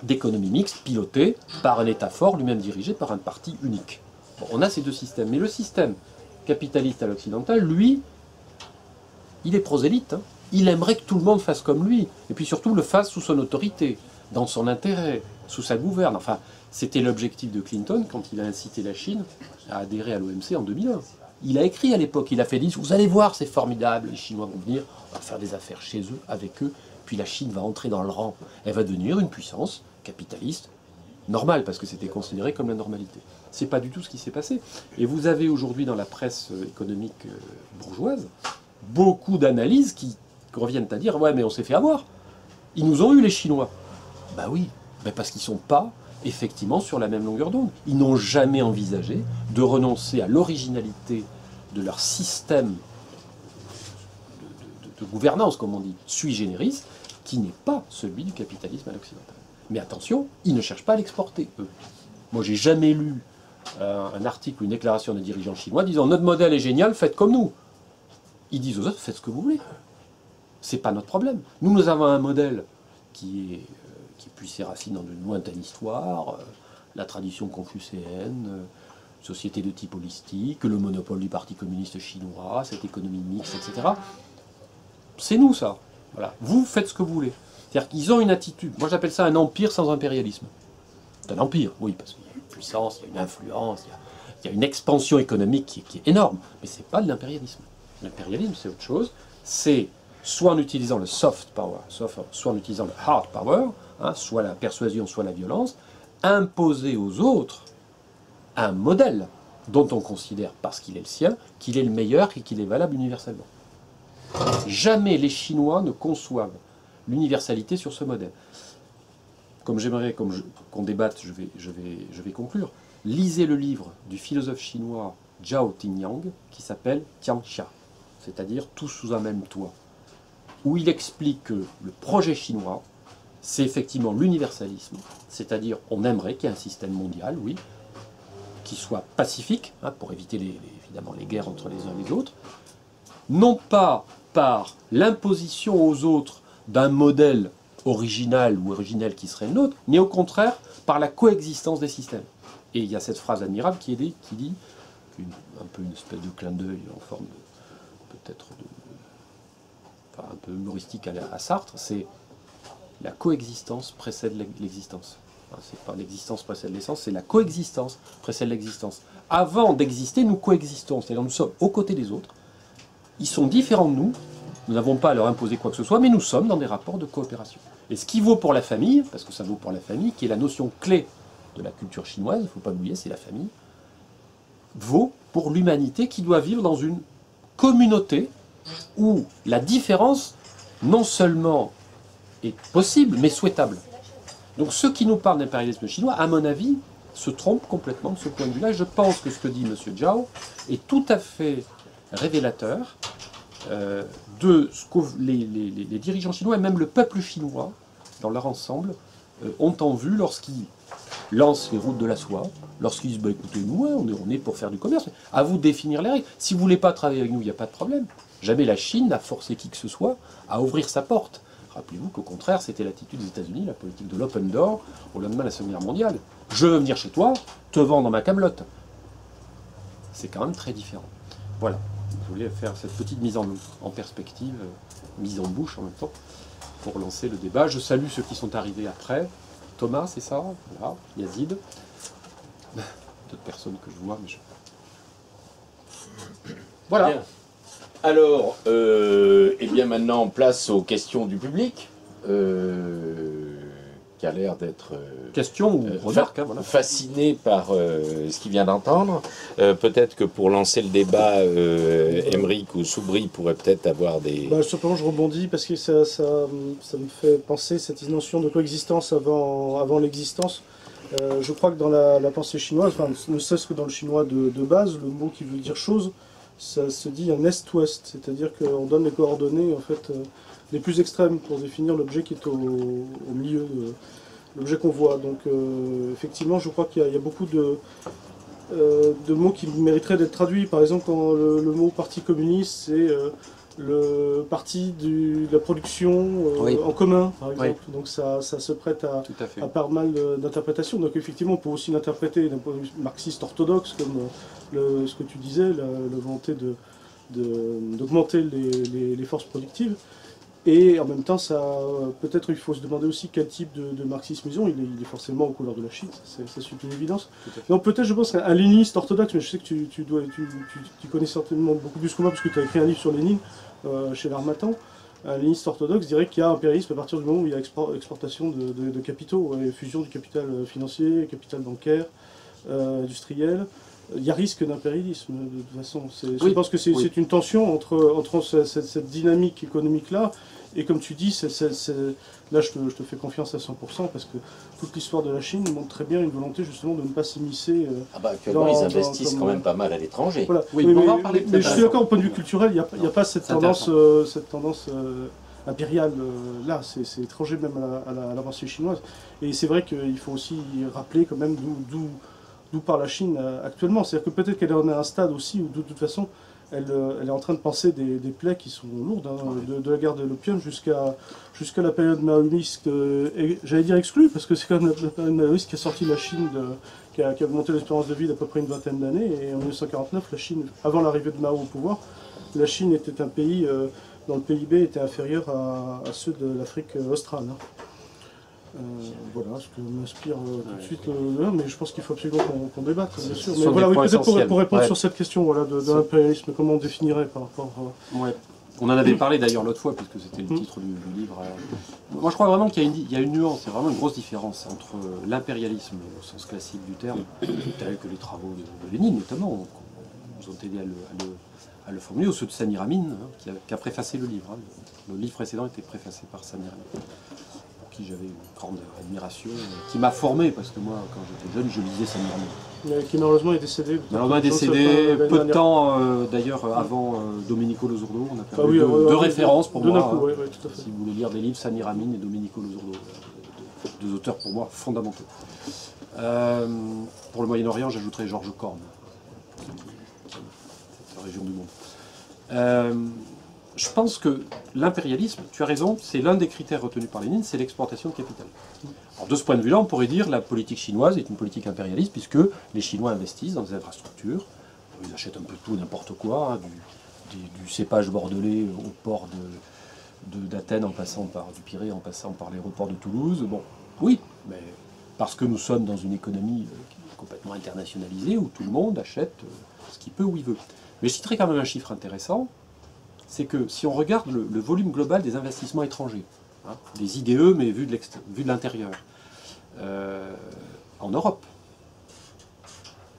d'économie mixte piloté par un État fort, lui-même dirigé par un parti unique. Bon, on a ces deux systèmes, mais le système capitaliste à l'occidental, lui, il est prosélyte, hein. Il aimerait que tout le monde fasse comme lui, et puis surtout le fasse sous son autorité, dans son intérêt, sous sa gouverne. Enfin, c'était l'objectif de Clinton quand il a incité la Chine à adhérer à l'OMC en 2001. Il a écrit à l'époque, il a fait dire, vous allez voir, c'est formidable, les Chinois vont venir, on va faire des affaires chez eux, avec eux, puis la Chine va entrer dans le rang, elle va devenir une puissance capitaliste normale, parce que c'était considéré comme la normalité. C'est pas du tout ce qui s'est passé. Et vous avez aujourd'hui dans la presse économique bourgeoise beaucoup d'analyses qui reviennent à dire « ouais, mais on s'est fait avoir. Ils nous ont eu, les Chinois. » Bah oui, mais parce qu'ils ne sont pas effectivement sur la même longueur d'onde. Ils n'ont jamais envisagé de renoncer à l'originalité de leur système de gouvernance, comme on dit, sui generis, qui n'est pas celui du capitalisme à l'occidental. Mais attention, ils ne cherchent pas à l'exporter, eux. Moi, j'ai jamais lu un article ou une déclaration de dirigeants chinois disant « notre modèle est génial, faites comme nous ». Ils disent aux autres « faites ce que vous voulez ». C'est pas notre problème. Nous avons un modèle qui puise ses racines dans une lointaine histoire, la tradition confucéenne, société de type holistique, le monopole du Parti communiste chinois, cette économie mixte, etc. C'est nous, ça. Voilà. Vous faites ce que vous voulez. C'est-à-dire qu'ils ont une attitude, moi j'appelle ça un empire sans impérialisme. C'est un empire, oui, parce qu'il y a une puissance, il y a une influence, il y a une expansion économique qui est énorme, mais c'est pas de l'impérialisme. L'impérialisme, c'est autre chose. C'est soit en utilisant le soft power, soit en utilisant le hard power, hein, soit la persuasion, soit la violence, imposer aux autres un modèle dont on considère, parce qu'il est le sien, qu'il est le meilleur et qu'il est valable universellement. Jamais les Chinois ne conçoivent l'universalité sur ce modèle. Comme j'aimerais qu'on débatte, je vais conclure. Lisez le livre du philosophe chinois Zhao Tingyang qui s'appelle Tianxia, c'est-à-dire « Tous sous un même toit », où il explique que le projet chinois, c'est effectivement l'universalisme, c'est-à-dire on aimerait qu'il y ait un système mondial, oui, qui soit pacifique, hein, pour éviter évidemment les guerres entre les uns et les autres, non pas par l'imposition aux autres d'un modèle original ou originel qui serait le nôtre, mais au contraire par la coexistence des systèmes. Et il y a cette phrase admirable qui dit, un peu une espèce de clin d'œil en forme de, peut-être un peu humoristique à Sartre, c'est la coexistence précède l'existence. C'est pas l'existence précède l'essence, c'est la coexistence précède l'existence. Avant d'exister, nous coexistons, c'est-à-dire nous sommes aux côtés des autres. Ils sont différents de nous, nous n'avons pas à leur imposer quoi que ce soit, mais nous sommes dans des rapports de coopération. Et ce qui vaut pour la famille, parce que ça vaut pour la famille, qui est la notion clé de la culture chinoise, il ne faut pas l'oublier, c'est la famille, vaut pour l'humanité qui doit vivre dans une communauté où la différence, non seulement est possible, mais souhaitable. Donc ceux qui nous parlent d'impérialisme chinois, à mon avis, se trompent complètement de ce point de vue-là. Je pense que ce que dit M. Zhao est tout à fait révélateur de ce que les dirigeants chinois et même le peuple chinois, dans leur ensemble, ont en vue lorsqu'ils lancent les routes de la soie, lorsqu'ils disent bah, « écoutez, nous, on est pour faire du commerce, à vous de définir les règles. Si vous ne voulez pas travailler avec nous, il n'y a pas de problème. » Jamais la Chine n'a forcé qui que ce soit à ouvrir sa porte. Rappelez-vous qu'au contraire, c'était l'attitude des États-Unis, la politique de l'open door, au lendemain de la Seconde Guerre mondiale. Je veux venir chez toi, te vendre ma camelote. C'est quand même très différent. Voilà, je voulais faire cette petite mise en perspective, mise en bouche en même temps, pour lancer le débat. Je salue ceux qui sont arrivés après. Thomas, c'est ça? Voilà, Yazid. D'autres personnes que je vois, mais Voilà. Bien. Alors, eh bien maintenant, place aux questions du public, qui a l'air d'être question ou remarque, voilà. Fasciné par ce qu'il vient d'entendre. Peut-être que pour lancer le débat, Émeric ou Soubry pourraient peut-être avoir des... Simplement, je rebondis parce que ça me fait penser cette notion de coexistence avant l'existence. Je crois que dans la pensée chinoise, enfin, ne serait-ce que dans le chinois de base, le mot qui veut dire chose, ça se dit un est-ouest, c'est-à-dire qu'on donne les coordonnées en fait, les plus extrêmes pour définir l'objet qui est au milieu, l'objet qu'on voit. Donc effectivement, je crois qu'il y a beaucoup de mots qui mériteraient d'être traduits. Par exemple, quand le mot parti communiste, c'est le parti de la production en commun, par exemple. Oui. Donc ça se prête à pas mal d'interprétations. Donc effectivement, on peut aussi l'interpréter d'un point de vue marxiste orthodoxe, comme ce que tu disais, la volonté d'augmenter les forces productives. Et en même temps, peut-être il faut se demander aussi quel type de marxisme ils ont. Il est forcément aux couleurs de la Chine, c'est une évidence. Donc peut-être, je pense, un léniniste orthodoxe, mais je sais que tu connais certainement beaucoup plus que moi, parce que tu as écrit un livre sur Lénine chez l'Harmattan. Un léniniste orthodoxe dirait qu'il y a impérialisme à partir du moment où il y a exportation de capitaux, fusion du capital financier, capital bancaire, industriel. Il y a risque d'impérialisme, de toute façon. Je pense que c'est une tension entre cette dynamique économique-là, et comme tu dis, là je te fais confiance à 100%, parce que toute l'histoire de la Chine montre très bien une volonté justement de ne pas s'immiscer. Actuellement, ils investissent quand même pas mal à l'étranger. Voilà. Oui, mais je suis d'accord, au point de vue culturel, il n'y a pas cette tendance impériale là, c'est étranger même à la pensée chinoise. Et c'est vrai qu'il faut aussi rappeler quand même d'où part la Chine actuellement. C'est-à-dire que peut-être qu'elle en est à un stade aussi où de toute façon elle est en train de penser des plaies qui sont lourdes, de la guerre de l'opium jusqu'à la période maoïste, j'allais dire exclue, parce que c'est quand même la période maoïste qui a sorti la Chine, qui a augmenté l'espérance de vie d'à peu près une vingtaine d'années. Et en 1949, la Chine, avant l'arrivée de Mao au pouvoir, la Chine était un pays dont le PIB était inférieur à ceux de l'Afrique australe. Voilà ce que m'inspire tout de suite, mais je pense qu'il faut absolument qu'on débatte, bien sûr. Mais voilà, peut-être pour répondre sur cette question de l'impérialisme, comment on définirait par rapport... On en avait parlé d'ailleurs l'autre fois, puisque c'était le titre du livre. Moi je crois vraiment qu'il y a une nuance, il y a vraiment une grosse différence entre l'impérialisme au sens classique du terme, tel que les travaux de Lénine notamment, nous ont aidé à le formuler, ou ceux de Samir Amin, qui a préfacé le livre. Le livre précédent était préfacé par Samir Amin, j'avais une grande admiration, qui m'a formé, parce que moi, quand j'étais jeune, je lisais Samir Amin. Qui malheureusement est décédé. Malheureusement est décédé, peu de temps d'ailleurs avant Domenico Losurdo. On a perdu deux références pour moi. Tout à fait. Si vous voulez lire des livres, Samir Amin et Domenico Losurdo, deux auteurs pour moi fondamentaux. Pour le Moyen-Orient, j'ajouterais Georges Korn, cette région du monde. Je pense que l'impérialisme, tu as raison, c'est l'un des critères retenus par Lénine, c'est l'exportation de capital. Alors de ce point de vue-là, on pourrait dire que la politique chinoise est une politique impérialiste, puisque les Chinois investissent dans des infrastructures, ils achètent un peu tout, n'importe quoi, du cépage bordelais au port d'Athènes, en passant par du Pirée, en passant par l'aéroport de Toulouse. Bon, oui, mais parce que nous sommes dans une économie complètement internationalisée, où tout le monde achète ce qu'il peut où il veut. Mais je citerai quand même un chiffre intéressant, c'est que si on regarde le volume global des investissements étrangers, les IDE, mais vu de l'intérieur, en Europe,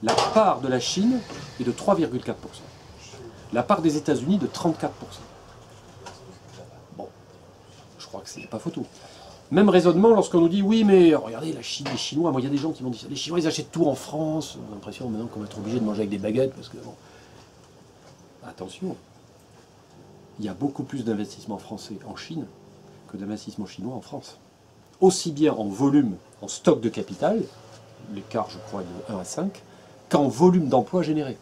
la part de la Chine est de 3,4%. La part des États-Unis de 34%. Bon, je crois que c'est pas photo. Même raisonnement lorsqu'on nous dit, oui, mais regardez, la Chine, les Chinois, moi il y a des gens qui m'ont dit ça, les Chinois ils achètent tout en France, on a l'impression maintenant qu'on va être obligé de manger avec des baguettes, parce que bon. Attention. Il y a beaucoup plus d'investissements français en Chine que d'investissements chinois en France. Aussi bien en volume, en stock de capital, l'écart je crois est de 1 à 5, qu'en volume d'emplois générés.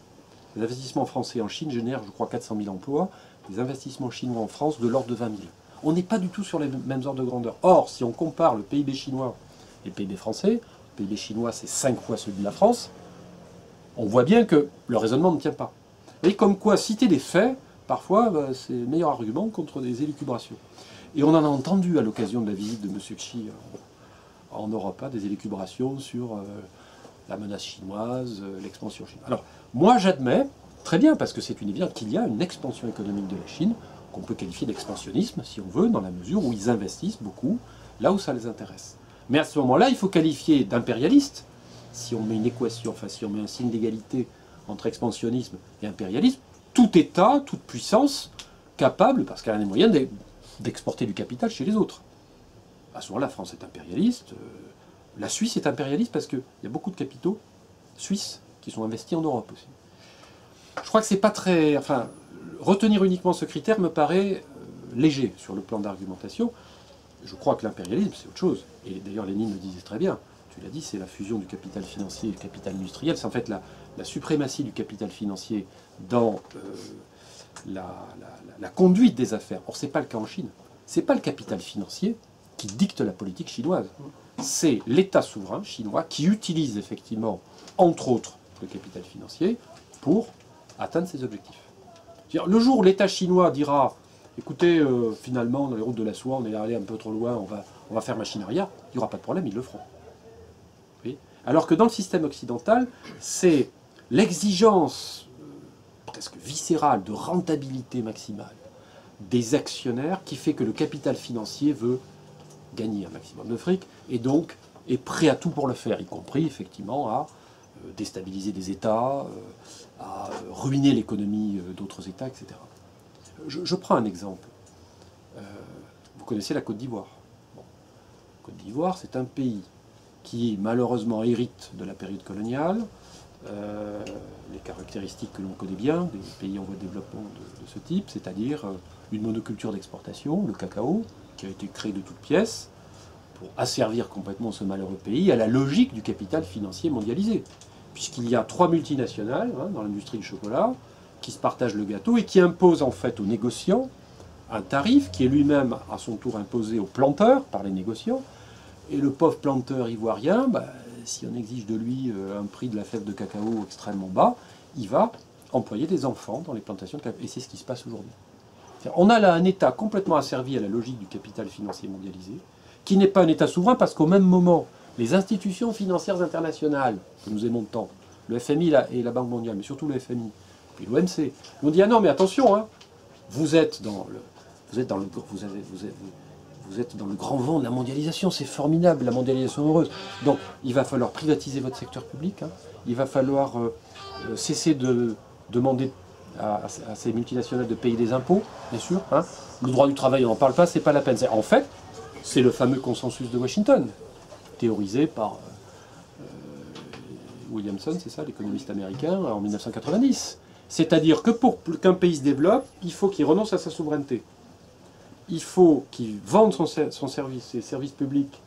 Les investissements français en Chine génèrent je crois 400 000 emplois, les investissements chinois en France de l'ordre de 20 000. On n'est pas du tout sur les mêmes ordres de grandeur. Or, si on compare le PIB chinois et le PIB français, le PIB chinois c'est 5 fois celui de la France, on voit bien que le raisonnement ne tient pas. Et comme quoi, citer des faits, parfois, c'est le meilleur argument contre des élucubrations. Et on en a entendu à l'occasion de la visite de M. Xi en Europe, des élucubrations sur la menace chinoise, l'expansion chinoise. Alors, moi j'admets, très bien, parce que c'est une évidence, qu'il y a une expansion économique de la Chine, qu'on peut qualifier d'expansionnisme, si on veut, dans la mesure où ils investissent beaucoup, là où ça les intéresse. Mais à ce moment-là, il faut qualifier d'impérialiste, si on met une équation, enfin si on met un signe d'égalité entre expansionnisme et impérialisme, tout État, toute puissance capable, parce qu'elle a les moyens d'exporter du capital chez les autres. À ce moment-là, la France est impérialiste, la Suisse est impérialiste parce qu'il y a beaucoup de capitaux suisses qui sont investis en Europe aussi. Je crois que c'est pas très... Enfin, retenir uniquement ce critère me paraît léger sur le plan d'argumentation. Je crois que l'impérialisme, c'est autre chose. Et d'ailleurs, Lénine le disait très bien. Tu l'as dit, c'est la fusion du capital financier et du capital industriel. C'est en fait la suprématie du capital financier dans la conduite des affaires. Or, ce n'est pas le cas en Chine. Ce n'est pas le capital financier qui dicte la politique chinoise. C'est l'État souverain chinois qui utilise effectivement, entre autres, le capital financier pour atteindre ses objectifs. Le jour où l'État chinois dira « Écoutez, finalement, dans les routes de la soie, on est allé un peu trop loin, on va faire machine arrière », il n'y aura pas de problème, ils le feront. Oui. Alors que dans le système occidental, c'est l'exigence presque viscérale de rentabilité maximale des actionnaires qui fait que le capital financier veut gagner un maximum de fric et donc est prêt à tout pour le faire, y compris effectivement à déstabiliser des États, à ruiner l'économie d'autres États, etc. Je prends un exemple. Vous connaissez la Côte d'Ivoire. Bon. Côte d'Ivoire, c'est un pays qui malheureusement hérite de la période coloniale, les caractéristiques que l'on connaît bien, des pays en voie de développement de ce type, c'est-à-dire une monoculture d'exportation, le cacao, qui a été créé de toutes pièces, pour asservir complètement ce malheureux pays à la logique du capital financier mondialisé. Puisqu'il y a 3 multinationales dans l'industrie du chocolat qui se partagent le gâteau et qui imposent en fait aux négociants un tarif qui est lui-même à son tour imposé aux planteurs par les négociants. Et le pauvre planteur ivoirien, si on exige de lui un prix de la fève de cacao extrêmement bas, il va employer des enfants dans les plantations de cacao. Et c'est ce qui se passe aujourd'hui. On a là un État complètement asservi à la logique du capital financier mondialisé, qui n'est pas un État souverain parce qu'au même moment, les institutions financières internationales que nous aimons tant, le FMI et la Banque mondiale, mais surtout le FMI, puis l'OMC, nous dit ah non mais attention, vous êtes dans le grand vent de la mondialisation, c'est formidable, la mondialisation heureuse. Donc il va falloir privatiser votre secteur public, il va falloir cesser de demander à ces multinationales de payer des impôts, bien sûr. Le droit du travail, on n'en parle pas, c'est pas la peine. En fait, c'est le fameux consensus de Washington, théorisé par Williamson, c'est ça, l'économiste américain, en 1990. C'est-à-dire que pour qu'un pays se développe, il faut qu'il renonce à sa souveraineté. Il faut qu'il vende ses services publics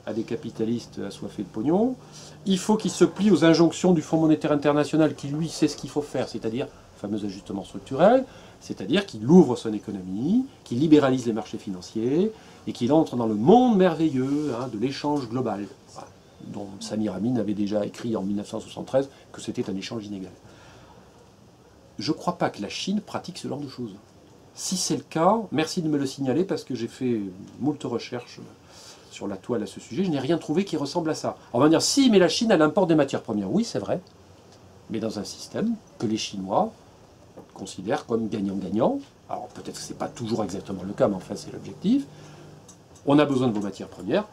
à des capitalistes assoiffés de pognon. Il faut qu'il se plie aux injonctions du Fonds monétaire international qui, lui, sait ce qu'il faut faire, c'est-à-dire le fameux ajustement structurel, c'est-à-dire qu'il ouvre son économie, qu'il libéralise les marchés financiers et qu'il entre dans le monde merveilleux de l'échange global, dont Samir Amin avait déjà écrit en 1973 que c'était un échange inégal. Je ne crois pas que la Chine pratique ce genre de choses. Si c'est le cas, merci de me le signaler parce que j'ai fait moult recherches sur la toile à ce sujet, je n'ai rien trouvé qui ressemble à ça. On va dire, si, mais la Chine, elle importe des matières premières. Oui, c'est vrai, mais dans un système que les Chinois considèrent comme gagnant-gagnant. Alors peut-être que ce n'est pas toujours exactement le cas, mais enfin c'est l'objectif. On a besoin de vos matières premières,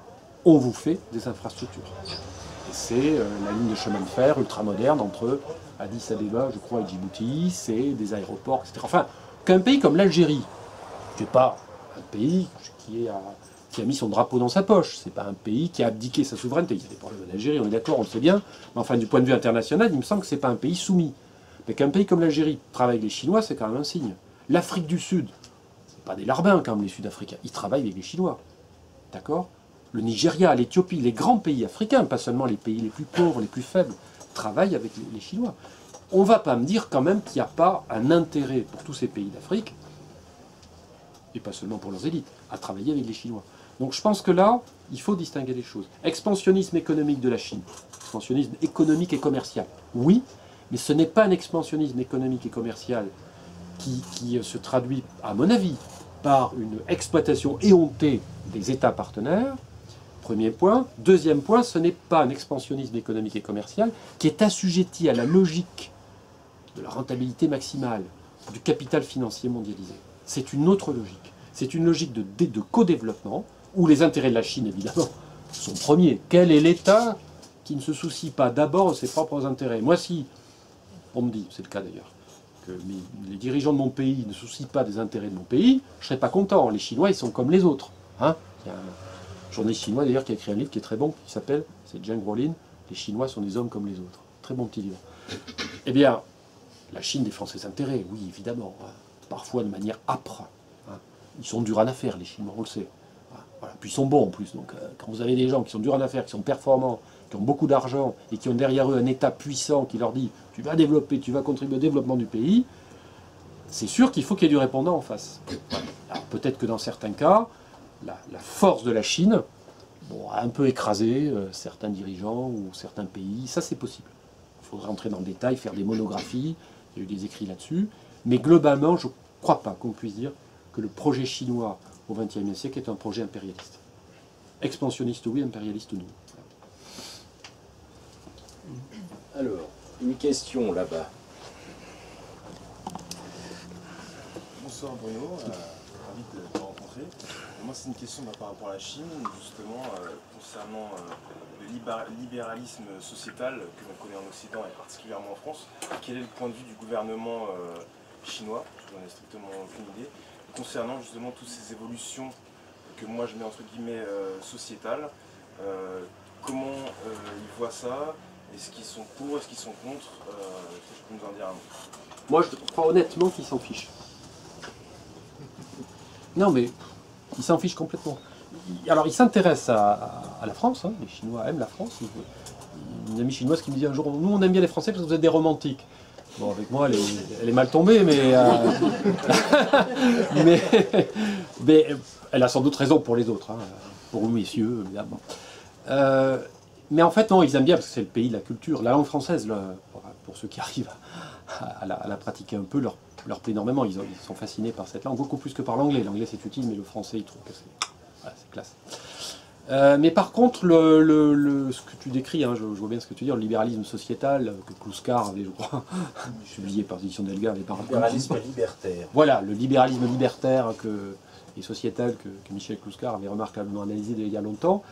on vous fait des infrastructures. Et c'est la ligne de chemin de fer ultramoderne entre Addis Abeba, je crois, et Djibouti, c'est des aéroports, etc. Enfin, qu'un pays comme l'Algérie, qui n'est pas un pays qui a mis son drapeau dans sa poche, c'est pas un pays qui a abdiqué sa souveraineté. Il y a des problèmes en Algérie, on est d'accord, on le sait bien, mais enfin, du point de vue international, il me semble que c'est pas un pays soumis. Mais qu'un pays comme l'Algérie travaille avec les Chinois, c'est quand même un signe. L'Afrique du Sud, c'est pas des larbins quand même, les Sud-Africains, ils travaillent avec les Chinois. D'accord ? Le Nigeria, l'Éthiopie, les grands pays africains, pas seulement les pays les plus pauvres, les plus faibles, travaillent avec les Chinois. On ne va pas me dire quand même qu'il n'y a pas un intérêt pour tous ces pays d'Afrique, et pas seulement pour leurs élites, à travailler avec les Chinois. Donc je pense que là, il faut distinguer les choses. Expansionnisme économique de la Chine, expansionnisme économique et commercial, oui, mais ce n'est pas un expansionnisme économique et commercial qui se traduit, à mon avis, par une exploitation éhontée des États partenaires. Premier point. Deuxième point, ce n'est pas un expansionnisme économique et commercial qui est assujetti à la logique de la rentabilité maximale du capital financier mondialisé. C'est une autre logique. C'est une logique de co-développement où les intérêts de la Chine, évidemment, sont premiers. Quel est l'État qui ne se soucie pas d'abord de ses propres intérêts? Moi, si on me dit, c'est le cas d'ailleurs, que les dirigeants de mon pays ne se soucient pas des intérêts de mon pays, je ne serais pas content. Les Chinois, ils sont comme les autres. journaliste chinois d'ailleurs qui a écrit un livre qui est très bon, qui s'appelle, c'est Zheng Guolin, Les Chinois sont des hommes comme les autres. Très bon petit livre. Eh bien, la Chine défend ses intérêts, oui, évidemment, hein, parfois de manière âpre. Hein. Ils sont durs en affaires, les Chinois, on le sait. Voilà. Puis ils sont bons en plus. Donc, quand vous avez des gens qui sont durs en affaires, qui sont performants, qui ont beaucoup d'argent et qui ont derrière eux un État puissant qui leur dit tu vas développer, tu vas contribuer au développement du pays, c'est sûr qu'il faut qu'il y ait du répondant en face. Alors peut-être que dans certains cas, la force de la Chine a un peu écrasé certains dirigeants ou certains pays. Ça, c'est possible. Il faudrait rentrer dans le détail, faire des monographies. Il y a eu des écrits là-dessus. Mais globalement, je ne crois pas qu'on puisse dire que le projet chinois au XXe siècle est un projet impérialiste. Expansionniste, oui, impérialiste, non. Alors, une question là-bas. Bonsoir Bruno, ravi de te rencontrer. Moi c'est une question par rapport à la Chine, justement concernant le libéralisme sociétal que l'on connaît en Occident et particulièrement en France. Quel est le point de vue du gouvernement chinois? Je n'en ai strictement aucune idée. Concernant justement toutes ces évolutions que moi je mets entre guillemets sociétales, comment ils voient ça? Est-ce qu'ils sont pour, est-ce qu'ils sont contre? Est-ce que je peux nous en dire un mot? Moi, je crois honnêtement qu'ils s'en fichent. Non, mais ils s'en fichent complètement. Alors, ils s'intéressent à la France. Hein. Les Chinois aiment la France. Une amie chinoise qui me dit un jour, nous, on aime bien les Français parce que vous êtes des romantiques. Bon, avec moi, elle est mal tombée, mais, mais elle a sans doute raison pour les autres. Hein. Pour nous, messieurs, évidemment. Mais en fait, non, ils aiment bien parce que c'est le pays de la culture. La langue française, pour ceux qui arrivent à la pratiquer un peu, leur plaît énormément. Ils sont fascinés par cette langue, beaucoup plus que par l'anglais. L'anglais, c'est utile, mais le français, ils trouvent que c'est classe. Mais par contre, ce que tu décris, hein, je vois bien ce que tu dis, le libéralisme sociétal, que Kluskar avait, je crois, publié par l'édition d'Elgar, mais par libéralisme libertaire. Voilà, le libéralisme libertaire et sociétal que Michel Kluskar avait remarquablement analysé il y a longtemps,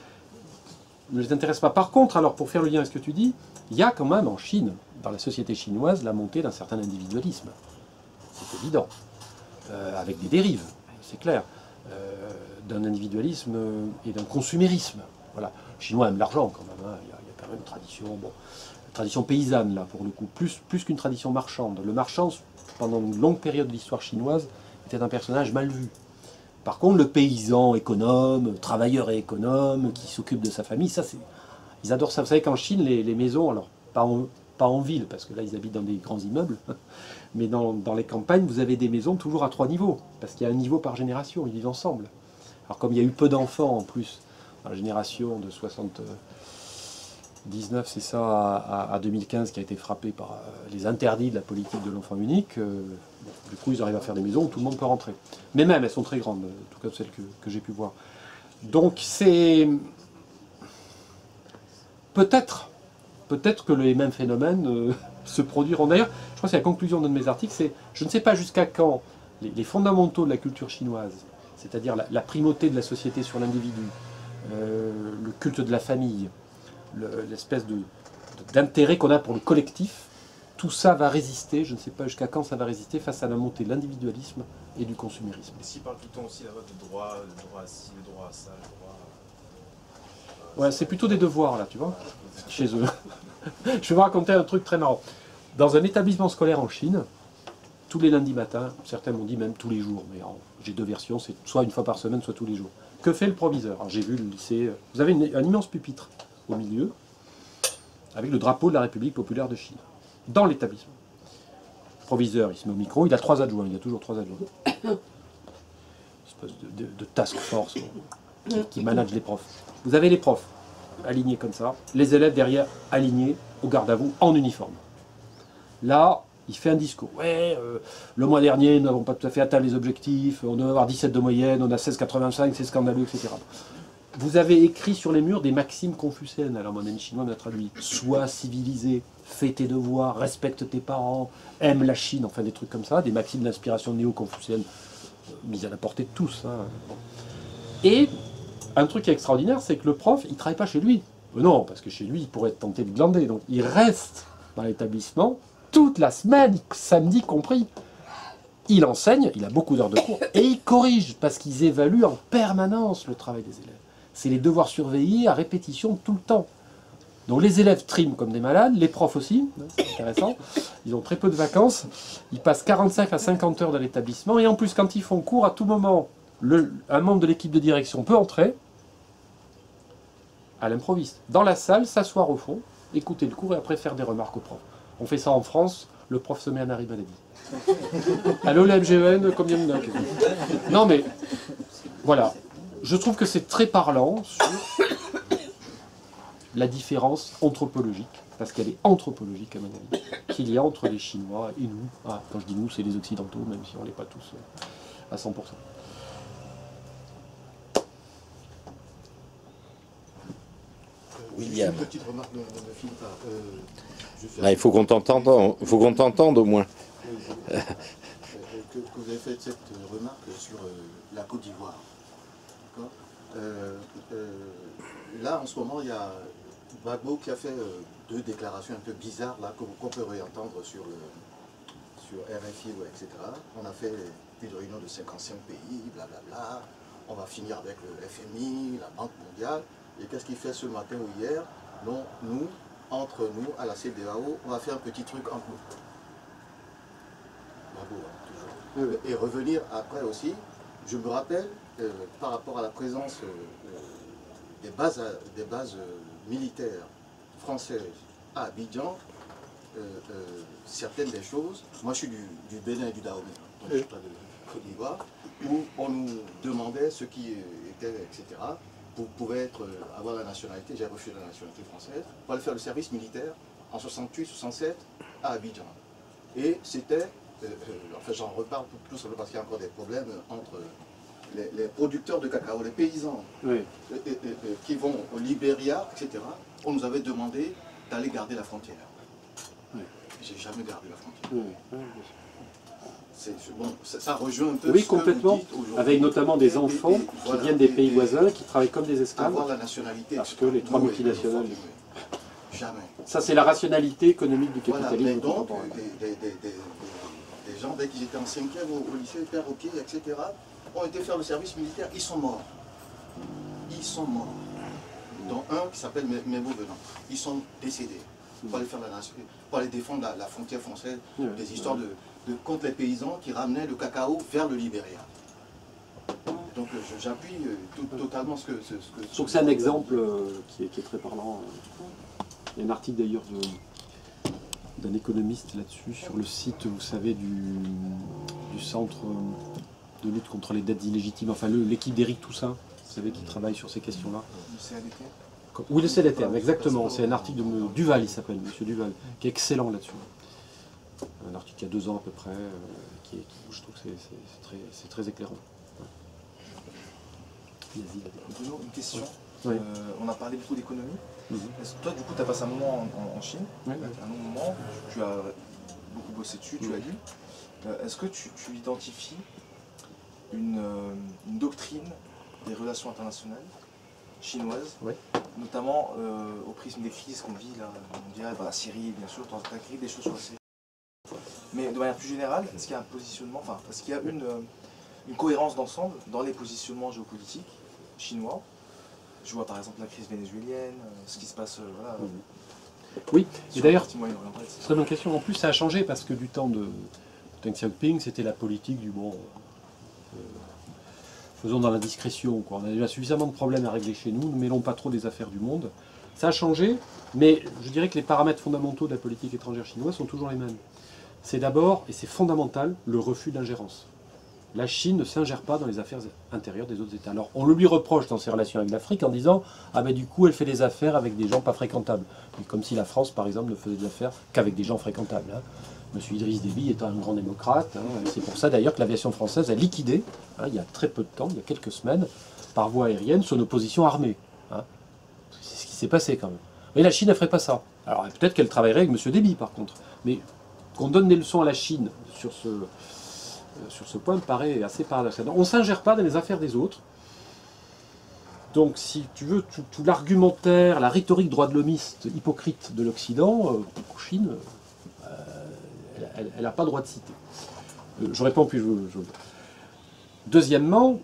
ne les intéresse pas. Par contre, alors pour faire le lien avec ce que tu dis, il y a quand même en Chine, dans la société chinoise, la montée d'un certain individualisme. C'est évident. Avec des dérives, c'est clair. D'un individualisme et d'un consumérisme. Voilà. Les Chinois aiment l'argent quand même. Hein. Il y a quand même une tradition paysanne, là, pour le coup, plus qu'une tradition marchande. Le marchand, pendant une longue période de l'histoire chinoise, était un personnage mal vu. Par contre, le paysan économe, travailleur et économe, qui s'occupe de sa famille, ça, ils adorent ça. Vous savez qu'en Chine, les maisons, alors pas en ville, parce que là, ils habitent dans des grands immeubles, mais dans les campagnes, vous avez des maisons toujours à 3 niveaux, parce qu'il y a un niveau par génération, ils vivent ensemble. Alors comme il y a eu peu d'enfants en plus, dans la génération de 79, c'est ça, à 2015, qui a été frappée par les interdits de la politique de l'enfant unique, du coup ils arrivent à faire des maisons où tout le monde peut rentrer. Mais même, elles sont très grandes, en tout cas celles que j'ai pu voir. Donc c'est... Peut-être que les mêmes phénomènes se produiront. D'ailleurs, je crois que c'est la conclusion d'un de mes articles, c'est je ne sais pas jusqu'à quand les fondamentaux de la culture chinoise, c'est-à-dire la primauté de la société sur l'individu, le culte de la famille, l'espèce d'intérêt qu'on a pour le collectif, tout ça va résister, je ne sais pas jusqu'à quand ça va résister face à la montée de l'individualisme et du consumérisme. Et s'ils parlent tout le temps aussi là-bas de droit à ci, le droit à ça, le droit à... Ouais, c'est plutôt des devoirs là, tu vois, chez eux. Je vais vous raconter un truc très marrant. Dans un établissement scolaire en Chine, tous les lundis matins, certains m'ont dit même tous les jours, mais j'ai 2 versions, c'est soit une fois par semaine, soit tous les jours. Que fait le proviseur? Alors j'ai vu le lycée, vous avez un immense pupitre au milieu, avec le drapeau de la République populaire de Chine, dans l'établissement. Le proviseur, il se met au micro, il a 3 adjoints, il y a toujours 3 adjoints. Une espèce de task force qui manage les profs. Vous avez les profs alignés comme ça, les élèves derrière alignés au garde à vous en uniforme. Là, il fait un discours. Ouais, le mois dernier, nous n'avons pas tout à fait atteint les objectifs, on doit avoir 17 de moyenne, on a 16,85, c'est scandaleux, etc. Vous avez écrit sur les murs des maximes confucéennes. Alors mon ami chinois m'a traduit. Sois civilisé, fais tes devoirs, respecte tes parents, aime la Chine, enfin des trucs comme ça, des maximes d'inspiration néo-confucéenne mises à la portée de tous. Hein. Et un truc qui est extraordinaire, c'est que le prof, il ne travaille pas chez lui. Non, parce que chez lui, il pourrait être tenté de glander. Donc il reste dans l'établissement toute la semaine, samedi compris. Il enseigne, il a beaucoup d'heures de cours, et il corrige, parce qu'ils évaluent en permanence le travail des élèves. c'est les devoirs surveillés à répétition tout le temps. Donc les élèves triment comme des malades, les profs aussi, c'est intéressant, ils ont très peu de vacances, ils passent 45 à 50 heures dans l'établissement, et en plus quand ils font cours, à tout moment, un membre de l'équipe de direction peut entrer à l'improviste, dans la salle, s'asseoir au fond, écouter le cours et après faire des remarques au prof. On fait ça en France, le prof se met un arrêt maladie. Allô, la MGN, combien de notes? Non mais, voilà. Je trouve que c'est très parlant sur la différence anthropologique, parce qu'elle est anthropologique à mon avis, qu'il y a entre les Chinois et nous. Ah, quand je dis nous, c'est les Occidentaux, même si on ne l'est pas tous à 100%. William. Une petite remarque de Philippe. Là, il faut qu'on t'entende au moins. Que vous avez fait cette remarque sur la Côte d'Ivoire. D'accord. Là, en ce moment, il y a Gbagbo qui a fait 2 déclarations un peu bizarres là qu'on peut réentendre sur RFI, etc. On a fait une réunion de 55 pays, blablabla. On va finir avec le FMI, la Banque mondiale. Et qu'est-ce qu'il fait ce matin ou hier? Non, nous, entre nous, à la CEDEAO, on va faire un petit truc entre nous. Bravo, toujours. Et revenir après aussi, je me rappelle, par rapport à la présence des bases militaires françaises à Abidjan, certaines des choses, moi je suis du Bénin et du Dahomey, donc je ne suis pas de Côte d'Ivoire, où on nous demandait ce qui était, etc. Vous pouvez avoir la nationalité, j'ai refusé la nationalité française, pour aller faire le service militaire en 68-67 à Abidjan. Et c'était, enfin j'en reparle plus parce qu'il y a encore des problèmes entre les producteurs de cacao, les paysans qui vont au Libéria, etc. On nous avait demandé d'aller garder la frontière. J'ai jamais gardé la frontière. Bon, ça rejoint un peu oui, ce complètement, que vous dites avec notamment des enfants qui viennent des pays voisins, qui travaillent comme des esclaves. Avoir la nationalité. Parce que les 3 multinationales... Jamais. Ça, c'est la rationalité économique du capitalisme. Voilà, donc, des gens, dès qu'ils étaient en 5e au lycée, perroquet, etc., ont été faire le service militaire, ils sont morts. Ils sont morts. Dont un qui s'appelle Memo Venant. Ils sont décédés. Pour aller faire pour aller défendre la frontière française, des histoires contre les paysans qui ramenaient le cacao vers le Libéria. Donc j'appuie totalement ce que... Je trouve que c'est un exemple qui est très parlant. Il y a un article d'ailleurs d'un économiste là-dessus, sur le site, vous savez, du centre de lutte contre les dettes illégitimes, enfin l'équipe d'Éric Toussaint, vous savez, qui travaille sur ces questions-là. Le CADT? Oui, le CADT, exactement. C'est un article de Duval, il s'appelle, M. Duval, qui est excellent là-dessus. Un article qui a 2 ans à peu près, je trouve que c'est très éclairant. Bruno, une question. Oui. On a parlé beaucoup d'économie. Est-ce que toi, du coup, tu as passé un moment en Chine, un long moment, tu as beaucoup bossé dessus, tu as lu. Est-ce que tu identifies une doctrine des relations internationales chinoises, notamment au prisme des crises qu'on vit là, mondiale, la Syrie, bien sûr, tu as écrit des choses sur la Syrie. Mais de manière plus générale, est-ce qu'il y a un positionnement, enfin, est-ce qu'il y a une cohérence d'ensemble dans les positionnements géopolitiques chinois? Je vois par exemple la crise vénézuélienne, ce qui se passe, voilà. Oui, et d'ailleurs, c'est très bonne question. En plus, ça a changé parce que du temps de Deng Xiaoping, c'était la politique du bon. Faisons dans la discrétion, quoi. On a déjà suffisamment de problèmes à régler chez nous, ne mêlons pas trop des affaires du monde. Ça a changé, mais je dirais que les paramètres fondamentaux de la politique étrangère chinoise sont toujours les mêmes. C'est d'abord, et c'est fondamental, le refus d'ingérence. La Chine ne s'ingère pas dans les affaires intérieures des autres États. Alors, on le lui reproche dans ses relations avec l'Afrique en disant « Ah ben du coup, elle fait des affaires avec des gens pas fréquentables. » Comme si la France, par exemple, ne faisait des affaires qu'avec des gens fréquentables. M. Idriss Déby est un grand démocrate. C'est pour ça d'ailleurs que l'aviation française a liquidé, il y a très peu de temps, il y a quelques semaines, par voie aérienne, son opposition armée. C'est ce qui s'est passé quand même. Mais la Chine ne ferait pas ça. Alors peut-être qu'elle travaillerait avec M. Déby par contre. Mais qu'on donne des leçons à la Chine sur ce point me paraît assez paradoxal. On ne s'ingère pas dans les affaires des autres. Donc si tu veux, tout l'argumentaire, la rhétorique droit de l'homiste hypocrite de l'Occident, en Chine, elle n'a pas droit de citer. Je réponds puis je... Deuxièmement,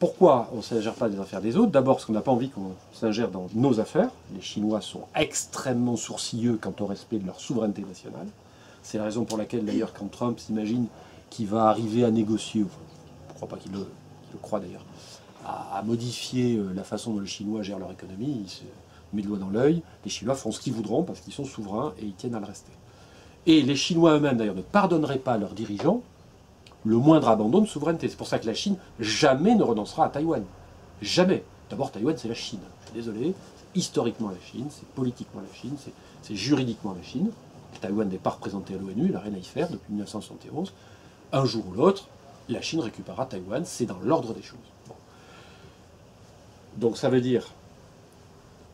pourquoi on ne s'ingère pas des affaires des autres? D'abord parce qu'on n'a pas envie qu'on s'ingère dans nos affaires. Les Chinois sont extrêmement sourcilleux quant au respect de leur souveraineté nationale. C'est la raison pour laquelle, d'ailleurs, quand Trump s'imagine qu'il va arriver à négocier, enfin, je ne crois pas qu'il le croit d'ailleurs, à modifier la façon dont les Chinois gèrent leur économie, il se met le doigt dans l'œil. Les Chinois font ce qu'ils voudront parce qu'ils sont souverains et ils tiennent à le rester. Et les Chinois eux-mêmes, d'ailleurs, ne pardonneraient pas à leurs dirigeants le moindre abandon de souveraineté. C'est pour ça que la Chine jamais ne renoncera à Taïwan. Jamais. D'abord, Taïwan, c'est la Chine. Je suis désolé. Historiquement la Chine, c'est politiquement la Chine, c'est juridiquement la Chine. Taïwan n'est pas représenté à l'ONU, il n'a rien à y faire depuis 1971. Un jour ou l'autre, la Chine récupérera Taïwan, c'est dans l'ordre des choses. Bon. Donc ça veut dire,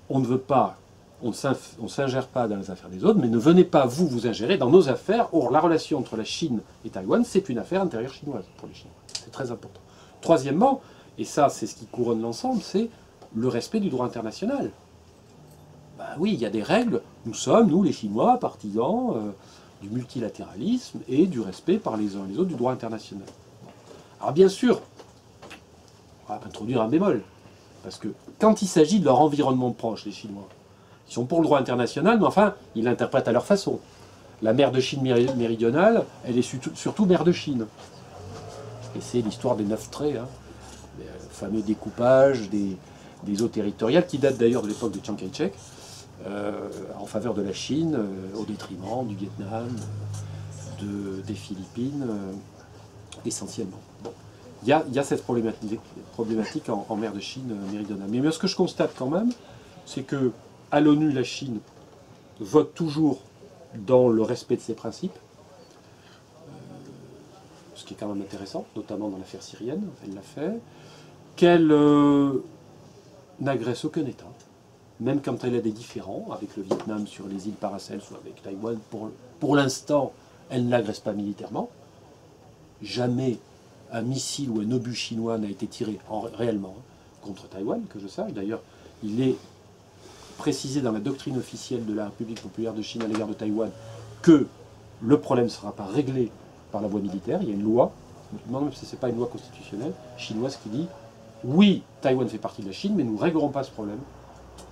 on ne veut pas, on ne s'ingère pas dans les affaires des autres, mais ne venez pas vous ingérer dans nos affaires. Or, la relation entre la Chine et Taïwan, c'est une affaire intérieure chinoise pour les Chinois. C'est très important. Troisièmement, et ça c'est ce qui couronne l'ensemble, c'est le respect du droit international. Ben oui, il y a des règles. Nous sommes, nous les Chinois, partisans du multilatéralisme et du respect par les uns et les autres du droit international. Alors bien sûr, on va introduire un bémol, parce que quand il s'agit de leur environnement proche, les Chinois, ils sont pour le droit international, mais enfin, ils l'interprètent à leur façon. La mer de Chine méridionale, elle est surtout mer de Chine. Et c'est l'histoire des 9 traits, hein, le fameux découpage des eaux territoriales, qui date d'ailleurs de l'époque de Chiang Kai-shek, en faveur de la Chine, au détriment du Vietnam, des Philippines, essentiellement. Bon. Il y a cette problématique en mer de Chine méridionale. Mais ce que je constate quand même, c'est que à l'ONU, la Chine vote toujours dans le respect de ses principes, ce qui est quand même intéressant, notamment dans l'affaire syrienne, elle l'a fait, qu'elle n'agresse aucun État, même quand elle a des différends avec le Vietnam sur les îles Paracels ou avec Taïwan. Pour l'instant, elle ne l'agresse pas militairement. Jamais un missile ou un obus chinois n'a été tiré réellement contre Taïwan, que je sache. D'ailleurs, il est précisé dans la doctrine officielle de la République populaire de Chine à l'égard de Taïwan que le problème ne sera pas réglé par la voie militaire. Il y a une loi, je me demande même si ce n'est pas une loi constitutionnelle chinoise qui dit « Oui, Taïwan fait partie de la Chine, mais nous ne réglerons pas ce problème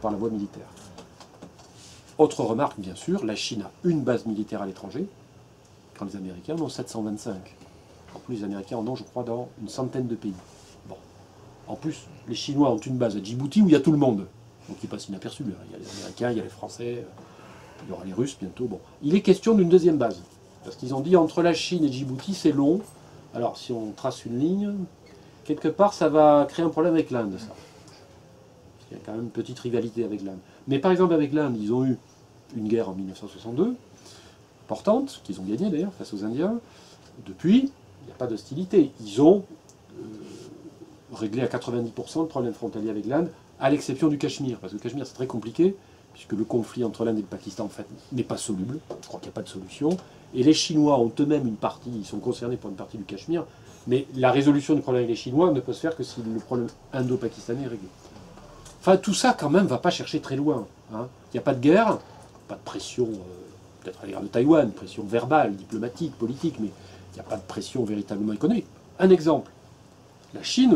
par la voie militaire. » Autre remarque, bien sûr, la Chine a une base militaire à l'étranger, quand les Américains en ont 725. En plus, les Américains en ont, je crois, dans une centaine de pays. Bon. En plus, les Chinois ont une base à Djibouti où il y a tout le monde. Donc il passe inaperçu. Il y a les Américains, il y a les Français, il y aura les Russes bientôt. Bon. Il est question d'une deuxième base. Parce qu'ils ont dit entre la Chine et Djibouti, c'est long. Alors si on trace une ligne, quelque part, ça va créer un problème avec l'Inde, ça. Il y a quand même une petite rivalité avec l'Inde. Mais par exemple, avec l'Inde, ils ont eu une guerre en 1962, importante, qu'ils ont gagnée d'ailleurs, face aux Indiens. Depuis, il n'y a pas d'hostilité. Ils ont réglé à 90% le problème frontalier avec l'Inde, à l'exception du Cachemire. Parce que le Cachemire, c'est très compliqué, puisque le conflit entre l'Inde et le Pakistan, en fait, n'est pas soluble. Je crois qu'il n'y a pas de solution. Et les Chinois ont eux-mêmes une partie, ils sont concernés par une partie du Cachemire, mais la résolution du problème avec les Chinois ne peut se faire que si le problème indo-pakistanais est réglé. Enfin, tout ça, quand même, ne va pas chercher très loin. Hein. Il n'y a pas de guerre, pas de pression, peut-être à l'égard de Taïwan, pression verbale, diplomatique, politique, mais il n'y a pas de pression véritablement économique. Un exemple, la Chine,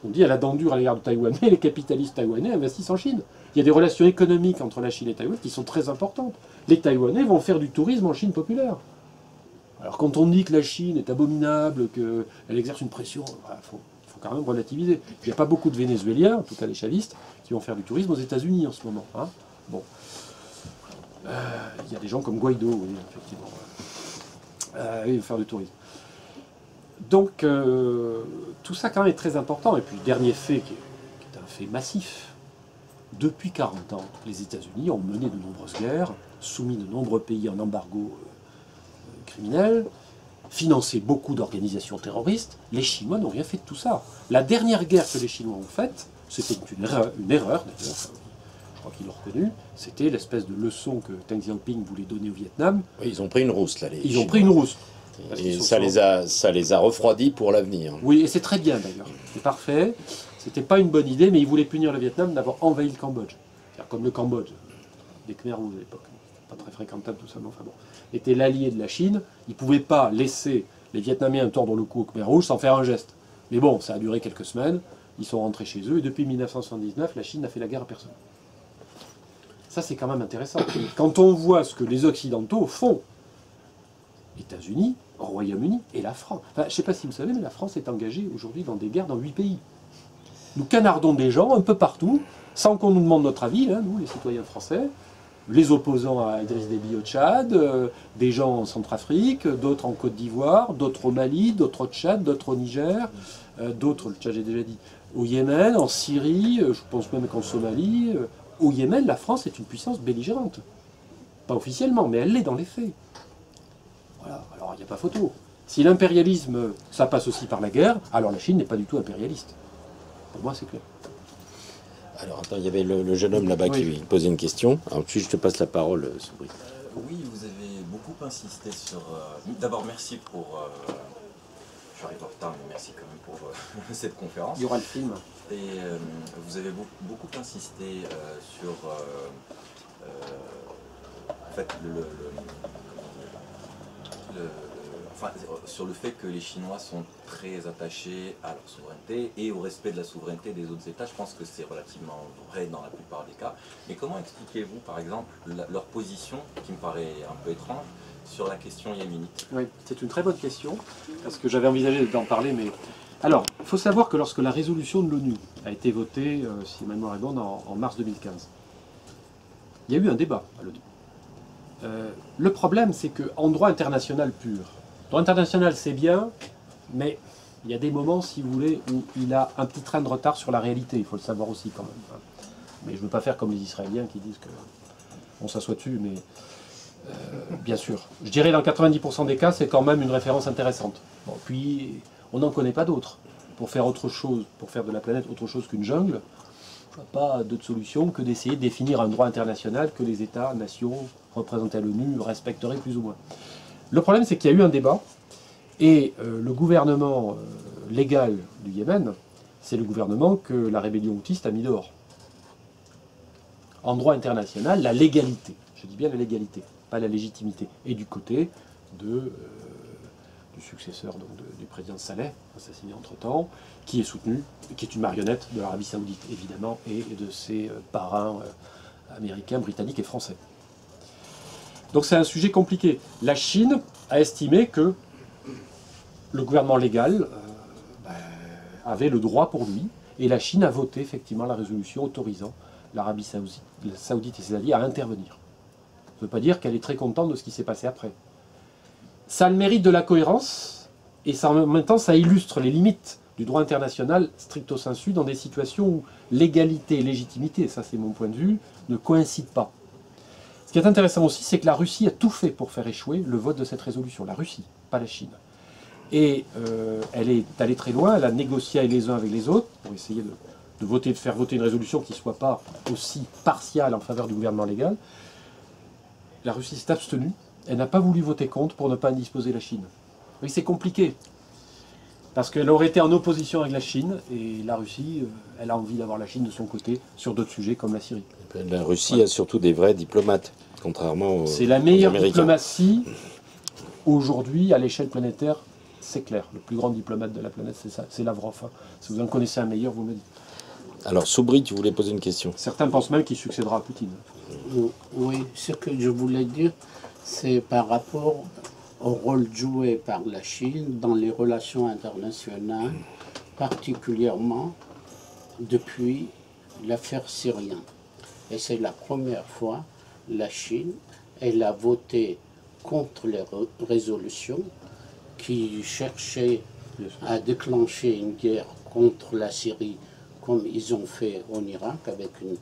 on dit, elle a dent dure à l'égard de Taïwan, mais les capitalistes taïwanais investissent en Chine. Il y a des relations économiques entre la Chine et Taïwan qui sont très importantes. Les Taïwanais vont faire du tourisme en Chine populaire. Alors quand on dit que la Chine est abominable, qu'elle exerce une pression, il faut quand même relativiser. Il n'y a pas beaucoup de Vénézuéliens, en tout cas les chavistes, qui vont faire du tourisme aux États-Unis en ce moment. Hein. Bon. Il y a des gens comme Guaido, oui, effectivement. Ils vont faire du tourisme. Donc, tout ça quand même est très important. Et puis, le dernier fait, qui est un fait massif, depuis 40 ans, les États-Unis ont mené de nombreuses guerres, soumis de nombreux pays en embargo criminel, financé beaucoup d'organisations terroristes. Les Chinois n'ont rien fait de tout ça. La dernière guerre que les Chinois ont faite, c'était une erreur d'ailleurs, je crois qu'ils l'ont reconnu, c'était l'espèce de leçon que Deng Xiaoping voulait donner au Vietnam. Oui, ils ont pris une rousse, là, les Ils ont pris une rousse. Et ça les a refroidis pour l'avenir. Oui, et c'est très bien d'ailleurs. C'est parfait. C'était pas une bonne idée, mais ils voulaient punir le Vietnam d'avoir envahi le Cambodge. C'est-à-dire comme le Cambodge, des Khmer Rouges à l'époque, pas très fréquentable tout ça, mais enfin bon, était l'allié de la Chine. Ils ne pouvaient pas laisser les Vietnamiens tordre le cou aux Khmer Rouges sans faire un geste. Mais bon, ça a duré quelques semaines. ils sont rentrés chez eux, et depuis 1979, la Chine n'a fait la guerre à personne. Ça, c'est quand même intéressant. Quand on voit ce que les Occidentaux font, États-Unis, Royaume-Uni et la France. Enfin, je ne sais pas si vous savez, mais la France est engagée aujourd'hui dans des guerres dans 8 pays. Nous canardons des gens un peu partout, sans qu'on nous demande notre avis, hein, nous, les citoyens français, les opposants à Idriss Déby au Tchad, des gens en Centrafrique, d'autres en Côte d'Ivoire, d'autres au Mali, d'autres au Tchad, d'autres au Niger, d'autres, le Tchad j'ai déjà dit, au Yémen, en Syrie, je pense même qu'en Somalie. Au Yémen, la France est une puissance belligérante. Pas officiellement, mais elle l'est dans les faits. Voilà, alors il n'y a pas photo. Si l'impérialisme, ça passe aussi par la guerre, alors la Chine n'est pas du tout impérialiste. Pour moi, c'est clair. Alors, attends, il y avait le jeune homme là-bas qui posait une question. Alors, puis je te passe la parole, Soubry. Oui, vous avez beaucoup insisté sur... D'abord, merci pour... je arrive en retard, mais merci quand même pour cette conférence. Il y aura le film. Et vous avez beaucoup insisté sur... en fait, sur le fait que les Chinois sont très attachés à leur souveraineté et au respect de la souveraineté des autres États. Je pense que c'est relativement vrai dans la plupart des cas. Mais comment expliquez-vous, par exemple, leur position, qui me paraît un peu étrange, sur la question yéménite? Oui, c'est une très bonne question, parce que j'avais envisagé d'en parler, mais... Alors, il faut savoir que lorsque la résolution de l'ONU a été votée, si ma mémoire est bonne, en mars 2015, il y a eu un débat à l'ONU. Le problème, c'est qu'en droit international pur, droit international c'est bien, mais il y a des moments, si vous voulez, où il a un petit train de retard sur la réalité, il faut le savoir aussi quand même. Mais je ne veux pas faire comme les Israéliens qui disent qu'on s'assoit dessus, mais bien sûr. Je dirais dans 90% des cas, c'est quand même une référence intéressante. Bon, puis, on n'en connaît pas d'autres. Pour faire autre chose, pour faire de la planète autre chose qu'une jungle, je ne vois pas d'autre solution que d'essayer de définir un droit international que les États, nations, représentés à l'ONU, respecteraient plus ou moins. Le problème, c'est qu'il y a eu un débat, et le gouvernement légal du Yémen, c'est le gouvernement que la rébellion houtiste a mis dehors. En droit international, la légalité, je dis bien la légalité, pas la légitimité, est du côté du successeur donc, du président Saleh, assassiné entre-temps, qui est soutenu, qui est une marionnette de l'Arabie Saoudite, évidemment, et de ses parrains américains, britanniques et français. Donc c'est un sujet compliqué. La Chine a estimé que le gouvernement légal avait le droit pour lui, et la Chine a voté effectivement la résolution autorisant l'Arabie Saoudite et ses alliés à intervenir. Ça ne veut pas dire qu'elle est très contente de ce qui s'est passé après. Ça a le mérite de la cohérence, et ça, en même temps ça illustre les limites du droit international stricto sensu dans des situations où légalité et légitimité, ça c'est mon point de vue, ne coïncident pas. Ce qui est intéressant aussi, c'est que la Russie a tout fait pour faire échouer le vote de cette résolution. La Russie, pas la Chine. Et elle est allée très loin, elle a négocié les uns avec les autres pour essayer de faire voter une résolution qui ne soit pas aussi partiale en faveur du gouvernement légal. La Russie s'est abstenue, elle n'a pas voulu voter contre pour ne pas indisposer la Chine. Oui, c'est compliqué, parce qu'elle aurait été en opposition avec la Chine, et la Russie, elle a envie d'avoir la Chine de son côté sur d'autres sujets comme la Syrie. La Russie a surtout des vrais diplomates, contrairement aux C'est la meilleure Américains. diplomatie aujourd'hui à l'échelle planétaire, c'est clair. Le plus grand diplomate de la planète, c'est ça, c'est Lavrov. Si vous en connaissez un meilleur, vous me dites. Alors, Soubry, tu voulais poser une question. Certains pensent même qu'il succédera à Poutine. Oui, ce que je voulais dire, c'est par rapport au rôle joué par la Chine dans les relations internationales, particulièrement depuis l'affaire syrienne. Et c'est la première fois la Chine, elle a voté contre les résolutions qui cherchaient à déclencher une guerre contre la Syrie, comme ils ont fait en Irak avec une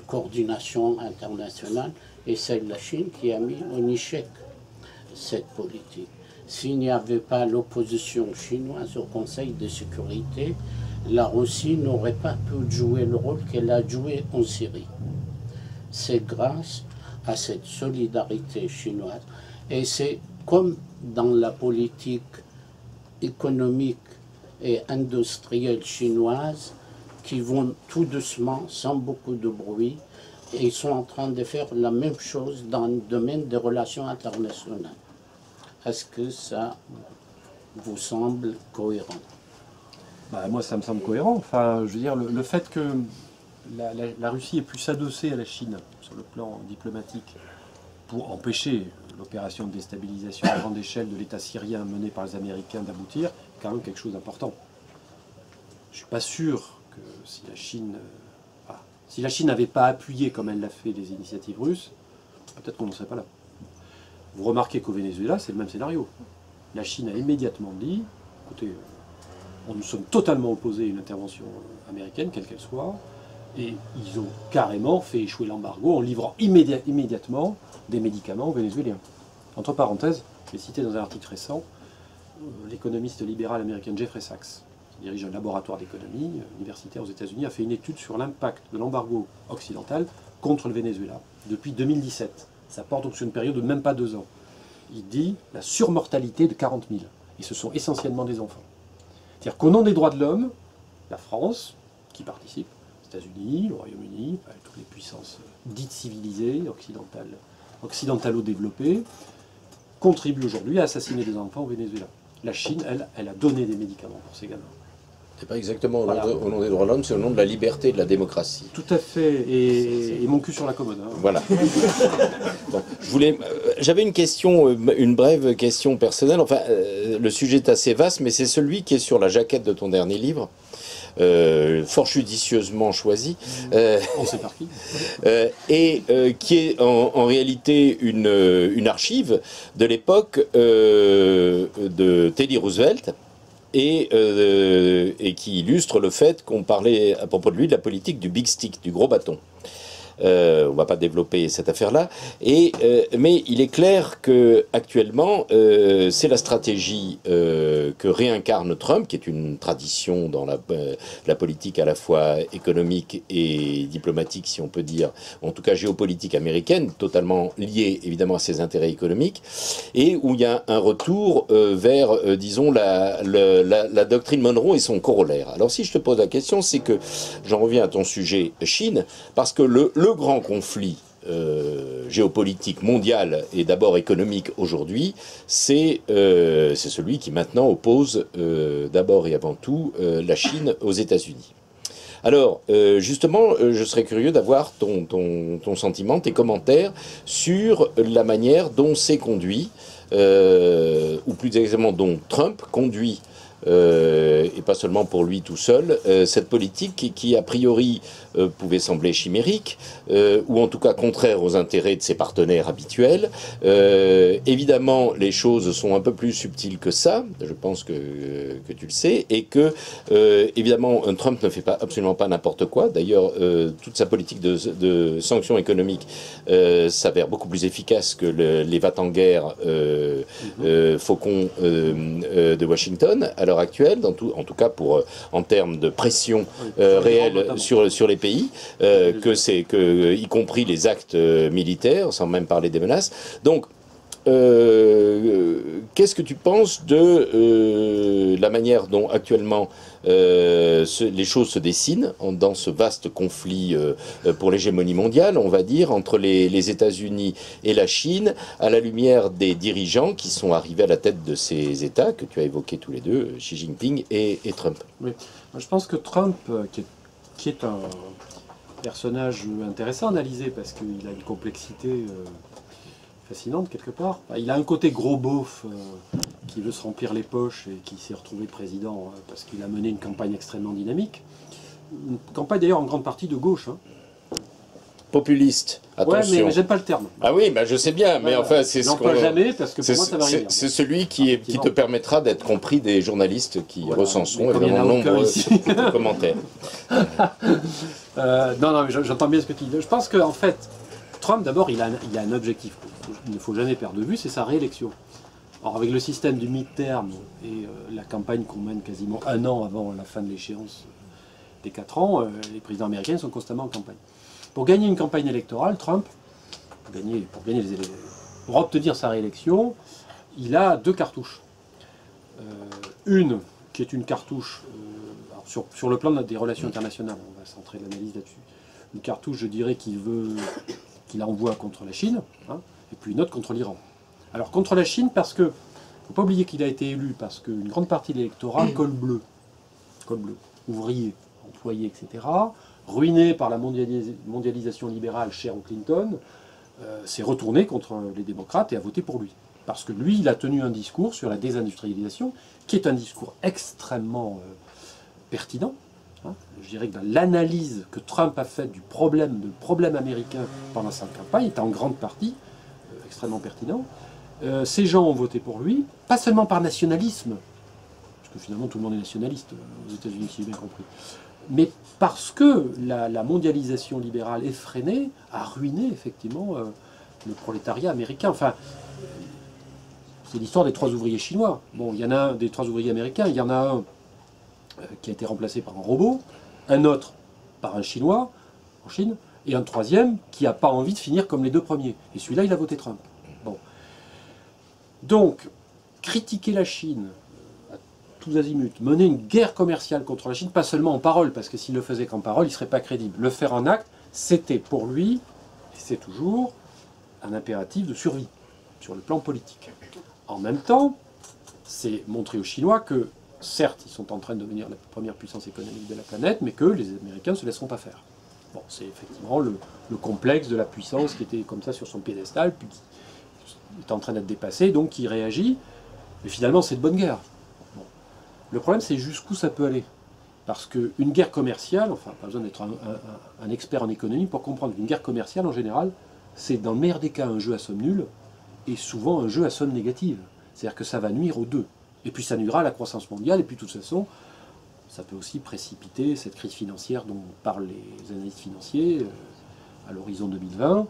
coordination internationale, et c'est la Chine qui a mis en échec cette politique. S'il n'y avait pas l'opposition chinoise au Conseil de sécurité, la Russie n'aurait pas pu jouer le rôle qu'elle a joué en Syrie. C'est grâce à cette solidarité chinoise, et c'est comme dans la politique économique et industrielle chinoise qui vont tout doucement, sans beaucoup de bruit, et ils sont en train de faire la même chose dans le domaine des relations internationales. Est-ce que ça vous semble cohérent? Moi, ça me semble cohérent. Enfin, je veux dire, le fait que la Russie ait pu s'adosser à la Chine sur le plan diplomatique pour empêcher l'opération de déstabilisation à grande échelle de l'État syrien menée par les Américains d'aboutir, c'est quand même quelque chose d'important. Je ne suis pas sûr que si la Chine n'avait pas appuyé comme elle l'a fait des initiatives russes, peut-être qu'on n'en serait pas là. Vous remarquez qu'au Venezuela, c'est le même scénario. La Chine a immédiatement dit, écoutez, nous sommes totalement opposés à une intervention américaine, quelle qu'elle soit, et ils ont carrément fait échouer l'embargo en livrant immédiatement des médicaments aux Vénézuéliens. Entre parenthèses, je vais citer dans un article récent l'économiste libéral américain Jeffrey Sachs, qui dirige un laboratoire d'économie universitaire aux États-Unis, a fait une étude sur l'impact de l'embargo occidental contre le Venezuela depuis 2017. Ça porte donc sur une période de même pas 2 ans. Il dit la surmortalité de 40 000. Et ce sont essentiellement des enfants. C'est-à-dire qu'au nom des droits de l'homme, la France, qui participe, les États-Unis, le Royaume-Uni, toutes les puissances dites civilisées, occidentalo-développées, contribuent aujourd'hui à assassiner des enfants au Venezuela. La Chine, elle a donné des médicaments pour ces gamins. C'est pas exactement au nom des droits de l'homme, c'est au nom de la liberté et de la démocratie. Tout à fait, et mon cul sur la commode. Hein. Voilà. Bon, j'avais une question, une brève question personnelle. Enfin, le sujet est assez vaste, mais c'est celui qui est sur la jaquette de ton dernier livre. Fort judicieusement choisi. On sait par qui. Qui est en réalité une archive de l'époque de Teddy Roosevelt. Et qui illustre le fait qu'on parlait à propos de lui de la politique du big stick, du gros bâton. On ne va pas développer cette affaire-là. Mais il est clair que actuellement, c'est la stratégie que réincarne Trump, qui est une tradition dans la politique à la fois économique et diplomatique, si on peut dire, en tout cas géopolitique américaine, totalement liée évidemment à ses intérêts économiques, et où il y a un retour vers, disons, la doctrine Monroe et son corollaire. Alors si je te pose la question, c'est que j'en reviens à ton sujet Chine, parce que le grand conflit géopolitique mondial et d'abord économique aujourd'hui, c'est celui qui maintenant oppose d'abord et avant tout la Chine aux États-Unis. Alors, justement, je serais curieux d'avoir ton sentiment, tes commentaires sur la manière dont c'est conduit, ou plus exactement dont Trump conduit, et pas seulement pour lui tout seul, cette politique qui a priori pouvait sembler chimérique, ou en tout cas contraire aux intérêts de ses partenaires habituels. Évidemment, les choses sont un peu plus subtiles que ça, je pense que tu le sais, et que, évidemment, Trump ne fait absolument pas n'importe quoi. D'ailleurs, toute sa politique de sanctions économiques s'avère beaucoup plus efficace que les va-t-en-guerre faucons de Washington à l'heure actuelle, en tout cas en termes de pression réelle sur les pays, y compris les actes militaires, sans même parler des menaces. Donc, qu'est-ce que tu penses de la manière dont actuellement les choses se dessinent dans ce vaste conflit pour l'hégémonie mondiale, on va dire, entre les États-Unis et la Chine, à la lumière des dirigeants qui sont arrivés à la tête de ces États, que tu as évoqués tous les deux, Xi Jinping et Trump? Oui. Je pense que Trump, qui est un personnage intéressant à analyser, parce qu'il a une complexité fascinante quelque part. Il a un côté gros beauf qui veut se remplir les poches et qui s'est retrouvé président parce qu'il a mené une campagne extrêmement dynamique. Une campagne d'ailleurs en grande partie de gauche. Hein. Populiste, attention. Ouais, mais j'aime pas le terme. Ah oui, bah je sais bien, mais enfin c'est ce qu'on... jamais, parce que pour moi ça va rien dire. C'est celui qui te permettra d'être compris des journalistes qui recenseront évidemment nombreux commentaires. Non, mais j'entends bien ce que tu dis. Je pense qu'en fait, Trump, d'abord, il a un objectif qu'il ne faut jamais perdre de vue, c'est sa réélection. Alors, avec le système du mid-term et la campagne qu'on mène quasiment 1 an avant la fin de l'échéance des 4 ans, les présidents américains sont constamment en campagne. Pour gagner une campagne électorale, Trump, pour obtenir sa réélection, il a 2 cartouches. Une qui est une cartouche sur le plan des relations internationales, on va centrer l'analyse là-dessus. Une cartouche, je dirais, qu'il envoie contre la Chine, hein, et puis une autre contre l'Iran. Alors contre la Chine, parce que, il ne faut pas oublier qu'il a été élu parce qu'une grande partie de l'électorat col bleu. col bleu, ouvrier, employé, etc., ruiné par la mondialisation libérale chère au Clinton, s'est retourné contre les démocrates et a voté pour lui. Parce que lui, il a tenu un discours sur la désindustrialisation, qui est un discours extrêmement pertinent. Hein. Je dirais que l'analyse que Trump a faite du problème américain pendant sa campagne est en grande partie extrêmement pertinent. Ces gens ont voté pour lui, pas seulement par nationalisme, parce que finalement tout le monde est nationaliste aux États-Unis, si j'ai bien compris, mais parce que la mondialisation libérale effrénée a ruiné effectivement le prolétariat américain. Enfin, c'est l'histoire des 3 ouvriers chinois. Bon, il y en a un des 3 ouvriers américains, il y en a un qui a été remplacé par un robot, un autre par un Chinois en Chine, et un troisième qui n'a pas envie de finir comme les 2 premiers. Et celui-là, il a voté Trump. Bon. Donc, critiquer la Chine à tous azimuts, mener une guerre commerciale contre la Chine, pas seulement en parole, parce que s'il le faisait qu'en parole, il ne serait pas crédible. Le faire en acte, c'était pour lui, et c'est toujours, un impératif de survie, sur le plan politique. En même temps, c'est montrer aux Chinois que, certes, ils sont en train de devenir la première puissance économique de la planète, mais que les Américains ne se laisseront pas faire. Bon, c'est effectivement le complexe de la puissance qui était comme ça sur son piédestal, puis qui est en train d'être dépassé, donc qui réagit. Mais finalement, c'est de bonne guerre. Bon. Le problème, c'est jusqu'où ça peut aller. Parce qu'une guerre commerciale, enfin, pas besoin d'être un expert en économie pour comprendre qu'une guerre commerciale, en général, c'est dans le meilleur des cas un jeu à somme nulle, et souvent un jeu à somme négative. C'est-à-dire que ça va nuire aux deux. Et puis ça nuira à la croissance mondiale, et puis de toute façon, ça peut aussi précipiter cette crise financière dont parlent les analystes financiers à l'horizon 2020.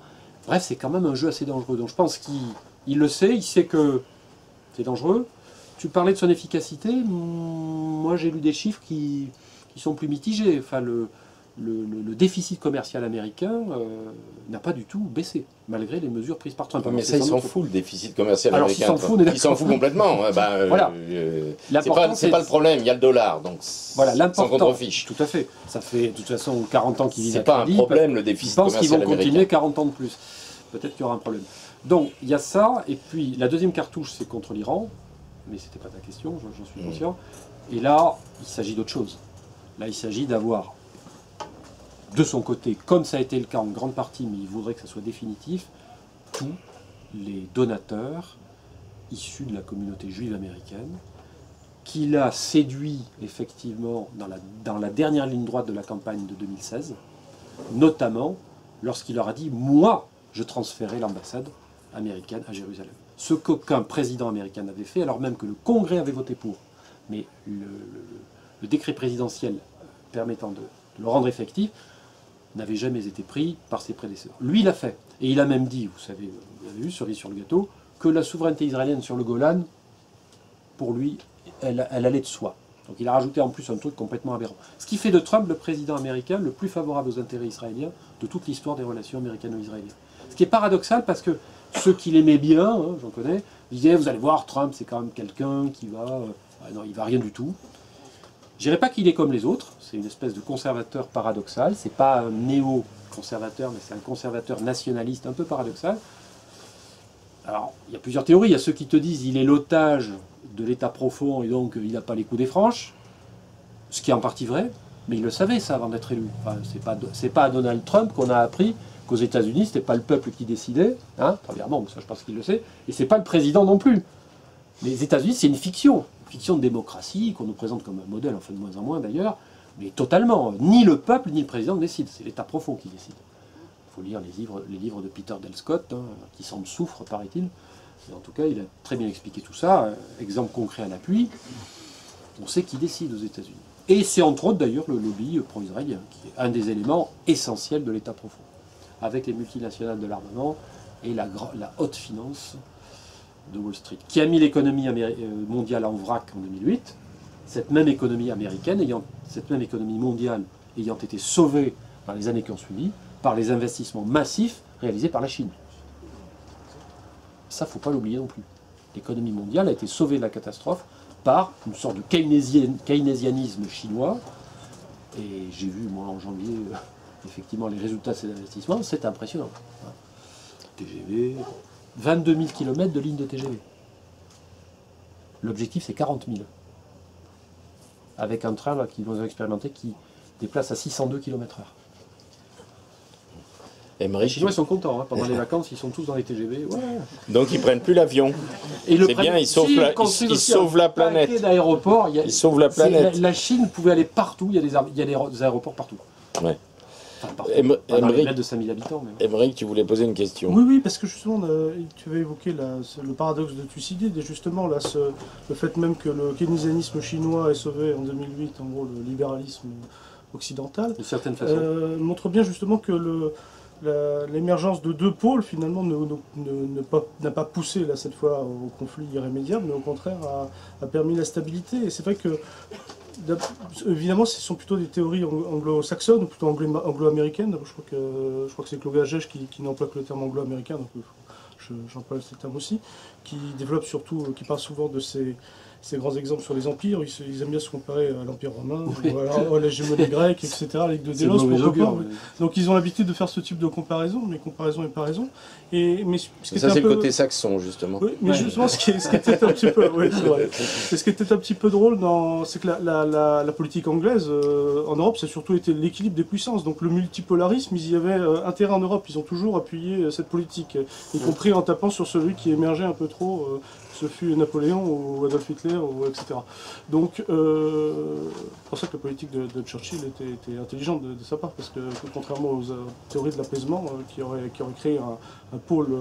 Bref, c'est quand même un jeu assez dangereux. Donc je pense qu'il le sait, il sait que c'est dangereux. Tu parlais de son efficacité, moi j'ai lu des chiffres qui sont plus mitigés. Enfin, le déficit commercial américain n'a pas du tout baissé, malgré les mesures prises par Trump. Mais ça, il s'en fout, le déficit commercial américain. Il s'en fout complètement. Voilà. C'est pas le problème, il y a le dollar, donc voilà, sans contrefiche. Tout à fait. Ça fait de toute façon 40 ans qu'ils vivent à C'est pas crédit, un problème, le déficit commercial américain. Je pense qu'ils vont continuer 40 ans de plus. Peut-être qu'il y aura un problème. Donc, il y a ça, et puis la deuxième cartouche, c'est contre l'Iran, mais c'était pas ta question, j'en suis conscient. Et là, il s'agit d'autre chose. Là, il s'agit d'avoir de son côté, comme ça a été le cas en grande partie, mais il voudrait que ça soit définitif, tous les donateurs issus de la communauté juive américaine, qu'il a séduit effectivement dans la dernière ligne droite de la campagne de 2016, notamment lorsqu'il leur a dit « Moi, je transférais l'ambassade américaine à Jérusalem ». Ce qu'aucun président américain n'avait fait, alors même que le Congrès avait voté pour. Mais le décret présidentiel permettant de le rendre effectif n'avait jamais été pris par ses prédécesseurs. Lui, il l'a fait. Et il a même dit, vous savez, vous l'avez vu, cerise sur le gâteau, que la souveraineté israélienne sur le Golan, pour lui, elle allait de soi. Donc il a rajouté en plus un truc complètement aberrant. Ce qui fait de Trump le président américain le plus favorable aux intérêts israéliens de toute l'histoire des relations américano-israéliennes. Ce qui est paradoxal parce que ceux qui l'aimaient bien, hein, j'en connais, disaient, vous allez voir, Trump c'est quand même quelqu'un qui va... non, il va rien du tout. Je dirais pas qu'il est comme les autres, c'est une espèce de conservateur paradoxal, c'est pas un néo-conservateur, mais c'est un conservateur nationaliste un peu paradoxal. Alors, il y a plusieurs théories, il y a ceux qui te disent il est l'otage de l'État profond et donc il n'a pas les coups des franches, ce qui est en partie vrai, mais il le savait ça avant d'être élu. Enfin, c'est pas à Donald Trump qu'on a appris qu'aux États-Unis, c'était pas le peuple qui décidait, hein, premièrement, ça je pense qu'il le sait, et c'est pas le président non plus. Les États-Unis, c'est une fiction de démocratie qu'on nous présente comme un modèle, enfin de moins en moins d'ailleurs, mais totalement. Ni le peuple ni le président ne décident, c'est l'État profond qui décide. Il faut lire les livres de Peter Dale Scott, hein, qui semble souffre, paraît-il. En tout cas, il a très bien expliqué tout ça. Exemple concret à l'appui, on sait qui décide aux États-Unis. Et c'est entre autres d'ailleurs le lobby pro-israélien, qui est un des éléments essentiels de l'État profond, avec les multinationales de l'armement et la haute finance de Wall Street, qui a mis l'économie mondiale en vrac en 2008, cette même économie américaine, cette même économie mondiale ayant été sauvée dans les années qui ont suivi, par les investissements massifs réalisés par la Chine. Ça, il ne faut pas l'oublier non plus. L'économie mondiale a été sauvée de la catastrophe par une sorte de keynésianisme chinois, et j'ai vu, moi, en janvier, effectivement, les résultats de ces investissements, c'est impressionnant. TGV... 22 000 km de lignes de TGV. L'objectif, c'est 40 000. avec un train là, qu'ils ont expérimenté qui déplace à 602 km/h. Les Chinois sont contents, hein. Pendant les vacances, ils sont tous dans les TGV. Ouais. Donc ils prennent plus l'avion. C'est bien, ils sauvent la planète. Ils sauvent la planète. La Chine pouvait aller partout, il y a des aéroports partout. Ouais. Dans les bleds de 5000 habitants. Émeric, tu voulais poser une question. Oui, parce que justement, tu avais évoqué le paradoxe de Thucydide, et justement, là, le fait même que le keynésianisme chinois ait sauvé en 2008, en gros, le libéralisme occidental, d'une certaine façon, montre bien justement que l'émergence de deux pôles, finalement, n'a pas poussé, là, cette fois, au conflit irrémédiable, mais au contraire, a permis la stabilité. Et c'est vrai que, évidemment, ce sont plutôt des théories anglo-saxonnes, ou plutôt anglo-américaines. Je crois que c'est Claude Gagèche qui n'emploie que le terme anglo-américain, donc j'emploie ce terme aussi, qui développe surtout, qui parle souvent de ces grands exemples sur les empires. Ils aiment bien se comparer à l'Empire romain, ou à l'hégémonie grecque, etc., la Ligue de Délos, pourquoi pas. Donc ils ont l'habitude de faire ce type de comparaison, mais comparaison et pas raison. Ça, c'est le côté saxon, justement. Oui, mais justement, ce qui était un petit peu... Oui, c'est vrai. Et ce qui était un petit peu drôle, c'est que la politique anglaise, en Europe, ça a surtout été l'équilibre des puissances. Donc le multipolarisme, ils y avaient intérêt en Europe. Ils ont toujours appuyé cette politique, y compris en tapant sur celui qui émergeait un peu trop... ce fut Napoléon ou Adolf Hitler, etc. Donc, c'est pour ça que la politique de Churchill était intelligente de sa part, parce que contrairement aux théories de l'apaisement qui auraient créé un pôle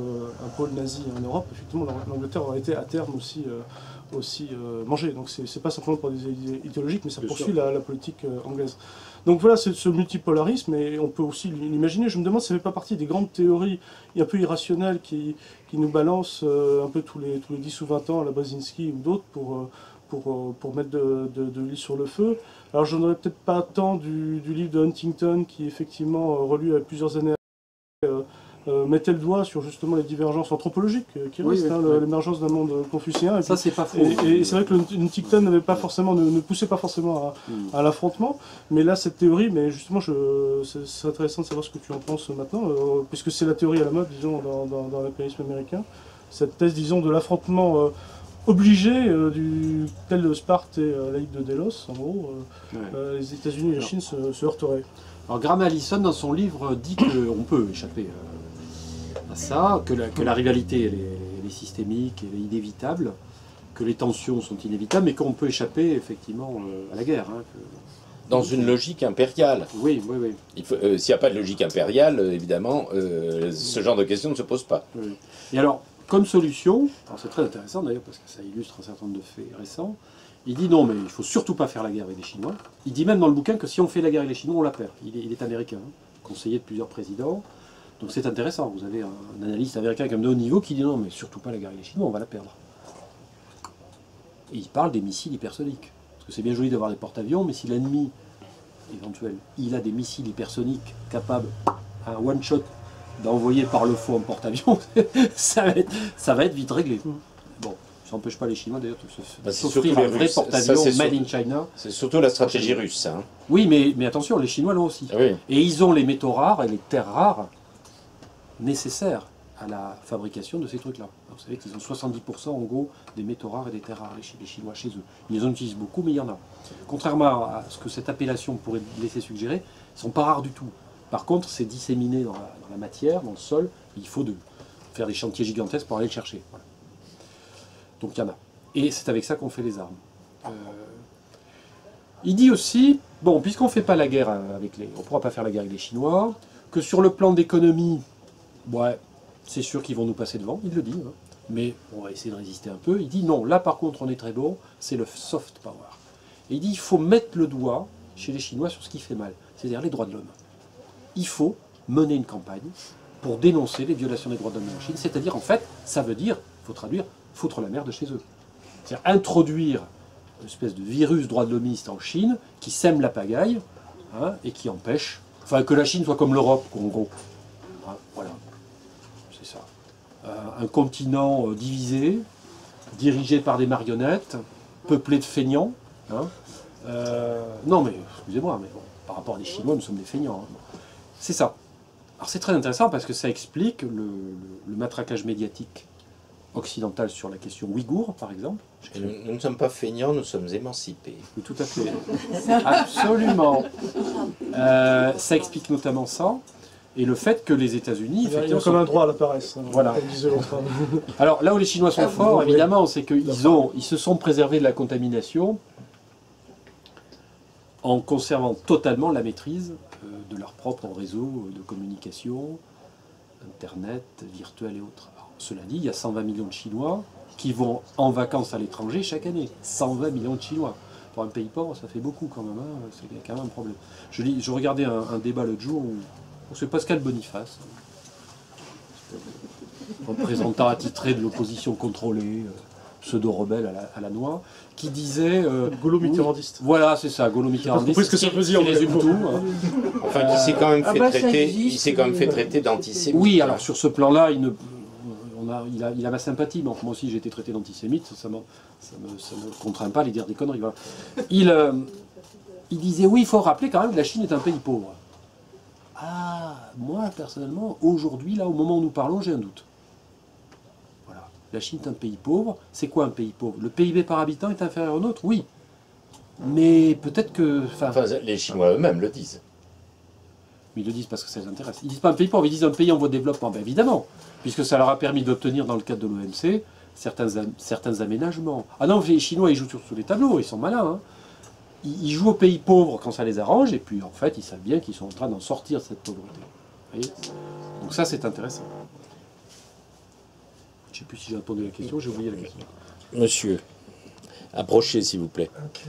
nazi en Europe, effectivement, l'Angleterre aurait été à terme aussi mangée. Donc, c'est pas simplement pour des idées idéologiques, mais ça poursuit la politique anglaise. Donc voilà, c'est ce multipolarisme, et on peut aussi l'imaginer. Je me demande si ça ne fait pas partie des grandes théories un peu irrationnelles qui nous balancent un peu tous les 10 ou 20 ans à la Brzezinski ou d'autres pour mettre de l'huile sur le feu. Alors je n'aurais peut-être pas tant du livre de Huntington qui effectivement, relu à plusieurs années mettait le doigt sur justement les divergences anthropologiques qui restent, l'émergence d'un monde confucéen. Ça, c'est pas faux. Et c'est vrai que Huntington ne poussait pas forcément à l'affrontement, mais là, cette théorie, mais justement, c'est intéressant de savoir ce que tu en penses maintenant, puisque c'est la théorie à la mode, disons, dans l'impérialisme américain, cette thèse, disons, de l'affrontement obligé, tel de Sparte et la Ligue de Délos, en gros, les États-Unis et la Chine se heurteraient. Alors Graham Allison, dans son livre, dit qu'on peut échapper à ça, que la rivalité elle est systémique, elle est inévitable, que les tensions sont inévitables, mais qu'on peut échapper effectivement à la guerre. Hein, dans une logique impériale. Oui. S'il n'y a pas de logique impériale, évidemment, ce genre de questions ne se pose pas. Oui. Et alors, comme solution, c'est très intéressant d'ailleurs parce que ça illustre un certain nombre de faits récents, il dit non, mais il ne faut surtout pas faire la guerre avec les Chinois. Il dit même dans le bouquin que si on fait la guerre avec les Chinois, on la perd. Il est américain, hein, conseiller de plusieurs présidents. Donc c'est intéressant. Vous avez un analyste américain comme de haut niveau qui dit non, mais surtout pas la guerre avec les Chinois, on va la perdre. Et il parle des missiles hypersoniques. Parce que c'est bien joli d'avoir des porte-avions, mais si l'ennemi éventuel, il a des missiles hypersoniques capables, un one-shot, d'envoyer par le faux en porte-avions, ça va être vite réglé. Bon. Ça n'empêche pas les Chinois d'ailleurs de s'offrir un vrai porte-avions made in China. C'est surtout la stratégie russe, ça. Hein. Oui, mais attention, les Chinois l'ont aussi. Oui. Et ils ont les métaux rares et les terres rares nécessaires à la fabrication de ces trucs-là. Vous savez qu'ils ont 70% en gros des métaux rares et des terres rares, les Chinois, chez eux. Ils en utilisent beaucoup, mais il y en a. Contrairement à ce que cette appellation pourrait laisser suggérer, ils ne sont pas rares du tout. Par contre, c'est disséminé dans la matière, dans le sol. Il faut faire des chantiers gigantesques pour aller le chercher. Voilà. Donc il y en a. Et c'est avec ça qu'on fait les armes. Il dit aussi, bon, puisqu'on ne fait pas la guerre on ne pourra pas faire la guerre avec les Chinois, que sur le plan d'économie, ouais, c'est sûr qu'ils vont nous passer devant, il le dit, hein, mais on va essayer de résister un peu. Il dit non, là par contre on est très bon, c'est le soft power. Et il dit il faut mettre le doigt chez les Chinois sur ce qui fait mal, c'est-à-dire les droits de l'homme. Il faut mener une campagne pour dénoncer les violations des droits de l'homme en Chine, c'est-à-dire en fait, ça veut dire, il faut traduire, foutre la merde chez eux. C'est-à-dire introduire une espèce de virus droit de l'hommiste en Chine qui sème la pagaille, hein, et qui empêche, enfin que la Chine soit comme l'Europe, en gros. Hein, voilà, c'est ça. Un continent divisé, dirigé par des marionnettes, peuplé de feignants. Hein. Non mais, excusez-moi, mais bon, par rapport à des Chinois, nous sommes des feignants. Hein. C'est ça. Alors c'est très intéressant parce que ça explique le matraquage médiatique occidentale sur la question ouïghour, par exemple. Nous ne sommes pas feignants, nous sommes émancipés. Oui, tout à fait. Absolument. Ça explique notamment ça. Et le fait que les États-Unis... Il y a comme un droit à la paresse. Voilà. Comme disait l'autre. Alors là où les Chinois sont forts, évidemment, c'est qu'ils se sont préservés de la contamination en conservant totalement la maîtrise de leur propre réseau de communication, Internet, virtuel et autres. Alors, cela dit, il y a 120 millions de Chinois qui vont en vacances à l'étranger chaque année. 120 millions de Chinois. Pour un pays pauvre, ça fait beaucoup quand même. Hein. C'est quand même un problème. Je regardais un débat l'autre jour où c'est Pascal Boniface, représentant attitré de l'opposition contrôlée, pseudo-rebelle à la noix, qui disait... Gaulo-mitterrandiste. Oui, voilà, c'est ça, Gaulo-mitterrandiste. Vous compris ce que ça veut dire, qui résume tout. Hein. Enfin, qui s'est quand même fait traiter d'antisémite. Oui, alors sur ce plan-là, il a ma sympathie, mais moi aussi j'ai été traité d'antisémite, ça ne me contraint pas à lui dire des conneries. Voilà. Il disait, oui, il faut rappeler quand même que la Chine est un pays pauvre. Ah, moi, personnellement, aujourd'hui, là, au moment où nous parlons, j'ai un doute. Voilà. La Chine est un pays pauvre. C'est quoi un pays pauvre? Le PIB par habitant est inférieur au nôtre? Oui. Mais peut-être que... Enfin, les Chinois eux-mêmes le disent. Mais ils le disent parce que ça les intéresse. Ils disent pas un pays pauvre, ils disent un pays en voie de développement. Bien évidemment, puisque ça leur a permis d'obtenir, dans le cadre de l'OMC, certains aménagements. Ah non, les Chinois, ils jouent sur tous les tableaux, ils sont malins, hein. Ils jouent aux pays pauvres quand ça les arrange, et puis en fait, ils savent bien qu'ils sont en train d'en sortir de cette pauvreté. Vous voyez? Donc ça, c'est intéressant. Je ne sais plus si j'ai répondu à la question, j'ai oublié la question. Monsieur, approchez s'il vous plaît. Ok.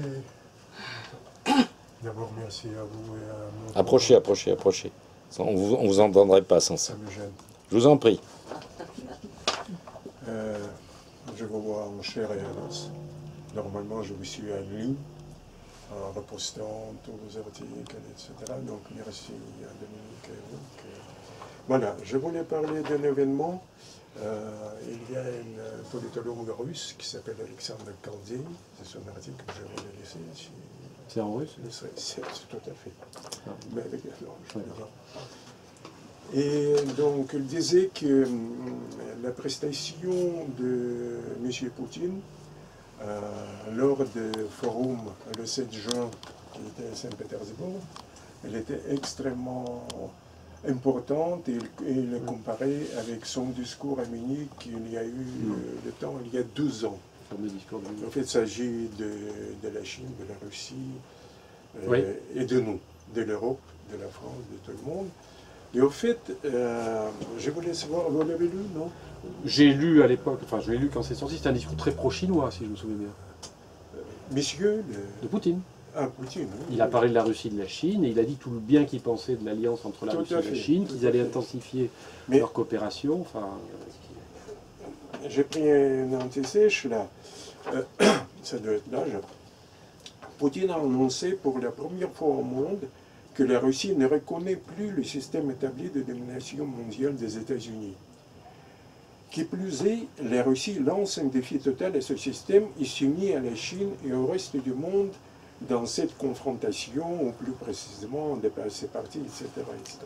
D'abord, merci à vous et à mon... Approchez. On vous entendrait pas sans ça. Ça me gêne. Je vous en prie. Je vous vois en chair et en os. Normalement, je vous suis à lui, en repostant tous vos articles, etc. Donc, merci à Dominique et vous. Voilà, je voulais parler d'un événement. Il y a un politologue russe qui s'appelle Alexandre Kaldey. C'est son article que je voulais laisser. C'est en russe? C'est tout à fait. Mais avec, alors, je vais dire. Et donc, il disait que la prestation de M. Poutine lors du forum le 7 juin qui était à Saint-Pétersbourg, elle était extrêmement importante et il le comparait avec son discours à Munich qu'il y a eu le temps, il y a 12 ans. En fait, il s'agit de la Chine, de la Russie et de nous, de l'Europe, de la France, de tout le monde. Et au fait, je voulais savoir, vous l'avez lu, non? J'ai lu à l'époque, enfin je l'ai lu quand c'est sorti, c'était un discours très pro-chinois, si je me souviens bien. Monsieur de Poutine. Ah, Poutine, oui. Il a parlé de la Russie et de la Chine, et il a dit tout le bien qu'il pensait de l'alliance entre la Russie et la Chine, qu'ils allaient intensifier leur coopération. Enfin, j'ai pris un anti-sèche là, ça doit être là. Poutine a annoncé pour la première fois au monde que la Russie ne reconnaît plus le système établi de domination mondiale des États-Unis. Qui plus est, la Russie lance un défi total à ce système et s'unit à la Chine et au reste du monde dans cette confrontation, ou plus précisément de ces partis, etc., etc.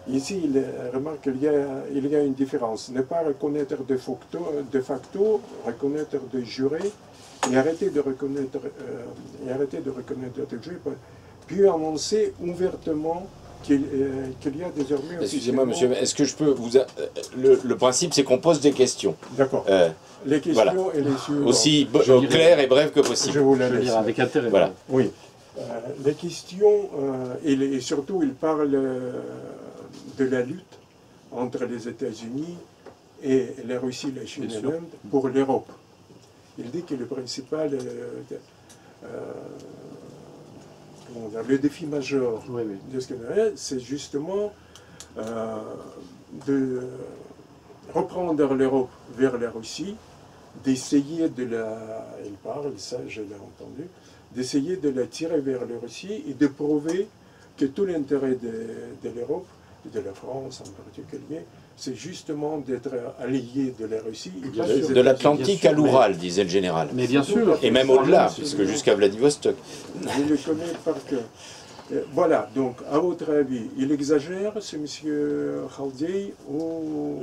Ici, il remarque qu'il y a une différence. Ne pas reconnaître de facto, reconnaître de juré, et arrêter de reconnaître de juré, puis annoncer ouvertement qu'il y a désormais... Excusez-moi, monsieur, est-ce que je peux vous... Le principe, c'est qu'on pose des questions. D'accord. Les questions voilà. et les suivantes. Aussi claires et brèves que possible. Je vous la laisse. lire avec intérêt. Voilà. Oui. Les questions, et surtout, il parle de la lutte entre les États-Unis et la Russie, la Chine et l'Inde pour l'Europe. Il dit que le principal... le défi majeur de ce que c'est justement de reprendre l'Europe vers la Russie, d'essayer de la... Il parle, ça je l'ai entendu, d'essayer de la tirer vers la Russie et de prouver que tout l'intérêt de l'Europe, de la France en particulier, c'est justement d'être allié de la Russie. De l'Atlantique à l'Oural, disait le général. Mais bien sûr. Et même au-delà, puisque jusqu'à Vladivostok. Je le connais par cœur. Voilà, donc, à votre avis, il exagère, ce monsieur Kaldey, ou...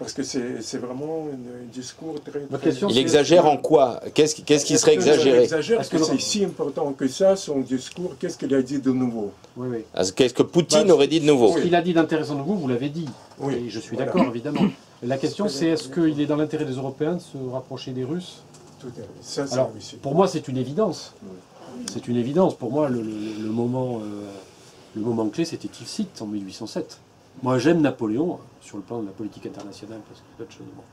Parce que c'est vraiment un discours très... Il exagère en quoi? Qu'est-ce qui serait exagéré? Est-ce que c'est si important que ça, son discours? Qu'est-ce qu'il a dit de nouveau? Oui, oui. Qu'est-ce que Poutine aurait dit de nouveau? Ce qu'il a dit d'intéressant de nouveau, vous l'avez dit. Oui. Et je suis d'accord, évidemment. La question, c'est est-ce qu'il est dans l'intérêt des Européens de se rapprocher des Russes? Tout à fait. Ça, Alors, pour moi, c'est une évidence. C'est une évidence. Pour moi, le moment clé, c'était Tilsit, en 1807. Moi, j'aime Napoléon sur le plan de la politique internationale, parce que c'est d'autres choses. Bon.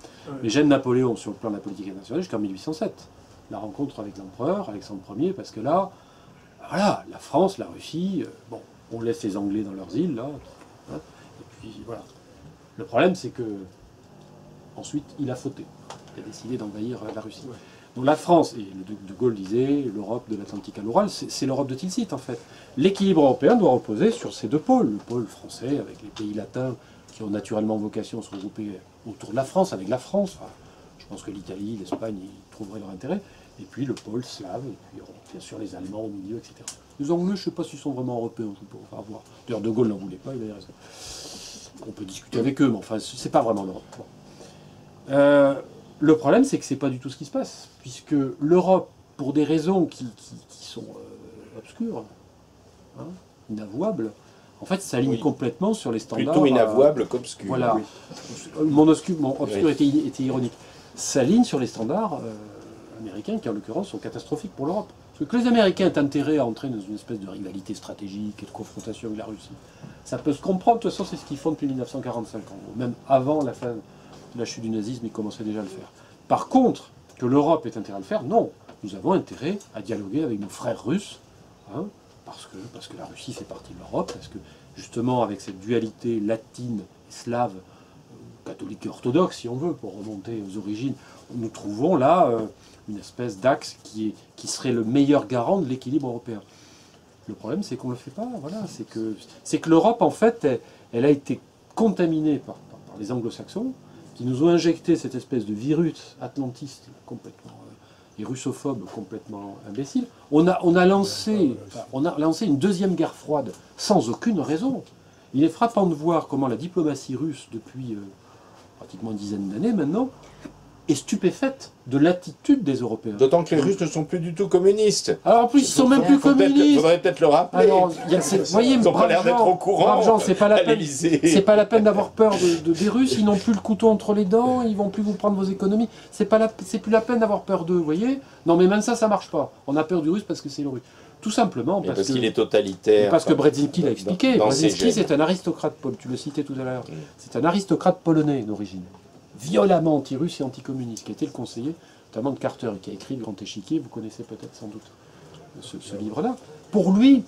Mais j'aime Napoléon sur le plan de la politique internationale jusqu'en 1807. La rencontre avec l'empereur, Alexandre Ier, parce que là, voilà, la France, la Russie, bon, on laisse les Anglais dans leurs îles, là. Hein, et puis, voilà. Le problème, c'est que ensuite, il a fauté. Il a décidé d'envahir la Russie. Ouais. Donc la France, et le duc de Gaulle disait, l'Europe de l'Atlantique à l'Oural, c'est l'Europe de Tilsit en fait. L'équilibre européen doit reposer sur ces deux pôles. Le pôle français, avec les pays latins qui ont naturellement vocation à se regrouper autour de la France, avec la France. Enfin, je pense que l'Italie, l'Espagne y trouveraient leur intérêt. Et puis le pôle slave, et puis bien sûr les Allemands au milieu, etc. Les Anglais, je ne sais pas s'ils sont vraiment européens, on va voir. D'ailleurs, de Gaulle n'en voulait pas, il avait raison. On peut discuter avec eux, mais enfin, c'est pas vraiment l'Europe. Bon. Le problème, c'est que c'est pas du tout ce qui se passe, puisque l'Europe, pour des raisons qui sont obscures, hein, inavouables, en fait, s'aligne complètement sur les standards... Plutôt inavouable qu'obscur. Voilà. Oui. Mon obscur était ironique. S'aligne sur les standards américains, qui en l'occurrence sont catastrophiques pour l'Europe. Parce que les Américains ont intérêt à entrer dans une espèce de rivalité stratégique et de confrontation avec la Russie. Ça peut se comprendre, de toute façon, c'est ce qu'ils font depuis 1945, même avant la fin de la chute du nazisme, ils commençaient déjà à le faire. Par contre, que l'Europe ait intérêt à le faire, non. Nous avons intérêt à dialoguer avec nos frères russes, hein, parce que la Russie fait partie de l'Europe, parce que justement, avec cette dualité latine et slave, catholique et orthodoxe, si on veut, pour remonter aux origines, nous trouvons là une espèce d'axe qui serait le meilleur garant de l'équilibre européen. Le problème, c'est qu'on ne le fait pas. Voilà, c'est que l'Europe, en fait, elle a été contaminée par les anglo-saxons, qui nous ont injecté cette espèce de virus atlantiste complètement et russophobe complètement imbécile. On a lancé une deuxième guerre froide sans aucune raison. Il est frappant de voir comment la diplomatie russe, depuis pratiquement une dizaine d'années maintenant, est stupéfaite de l'attitude des Européens. D'autant que les Russes ne sont plus du tout communistes. Alors en plus, ils sont même plus communistes. Il faudrait peut-être le rappeler. Alors, voyez, ils n'ont pas l'air d'être au courant. C'est pas la peine d'avoir peur des Russes. Ils n'ont plus le couteau entre les dents. Ils vont plus vous prendre vos économies. C'est plus la peine d'avoir peur d'eux, vous voyez. Non, mais même ça marche pas. On a peur du Russe parce que c'est le Russe. Tout simplement parce qu'il est totalitaire. Parce que Brzezinski l'a expliqué. Brzezinski, c'est un aristocrate, tu le citais tout à l'heure. C'est un aristocrate polonais d'origine, violemment anti-russe et anticommuniste, qui a été le conseiller, notamment de Carter, et qui a écrit Le Grand Échiquier. Vous connaissez peut-être sans doute ce livre-là. Pour lui,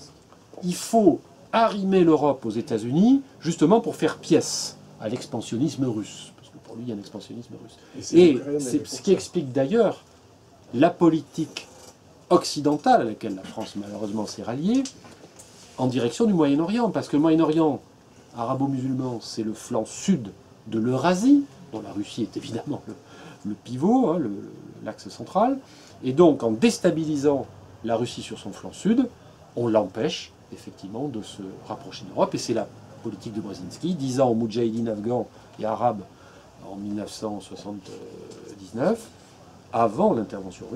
il faut arrimer l'Europe aux États-Unis, justement pour faire pièce à l'expansionnisme russe. Parce que pour lui, il y a un expansionnisme russe. Et c'est ce qui explique d'ailleurs la politique occidentale à laquelle la France malheureusement s'est ralliée en direction du Moyen-Orient, parce que le Moyen-Orient arabo-musulman, c'est le flanc sud de l'Eurasie, dont la Russie est évidemment le pivot, hein, l'axe central, et donc en déstabilisant la Russie sur son flanc sud, on l'empêche effectivement de se rapprocher de l'Europe, et c'est la politique de Brzezinski, disant aux moudjahidines afghans et arabes en 1979, avant l'intervention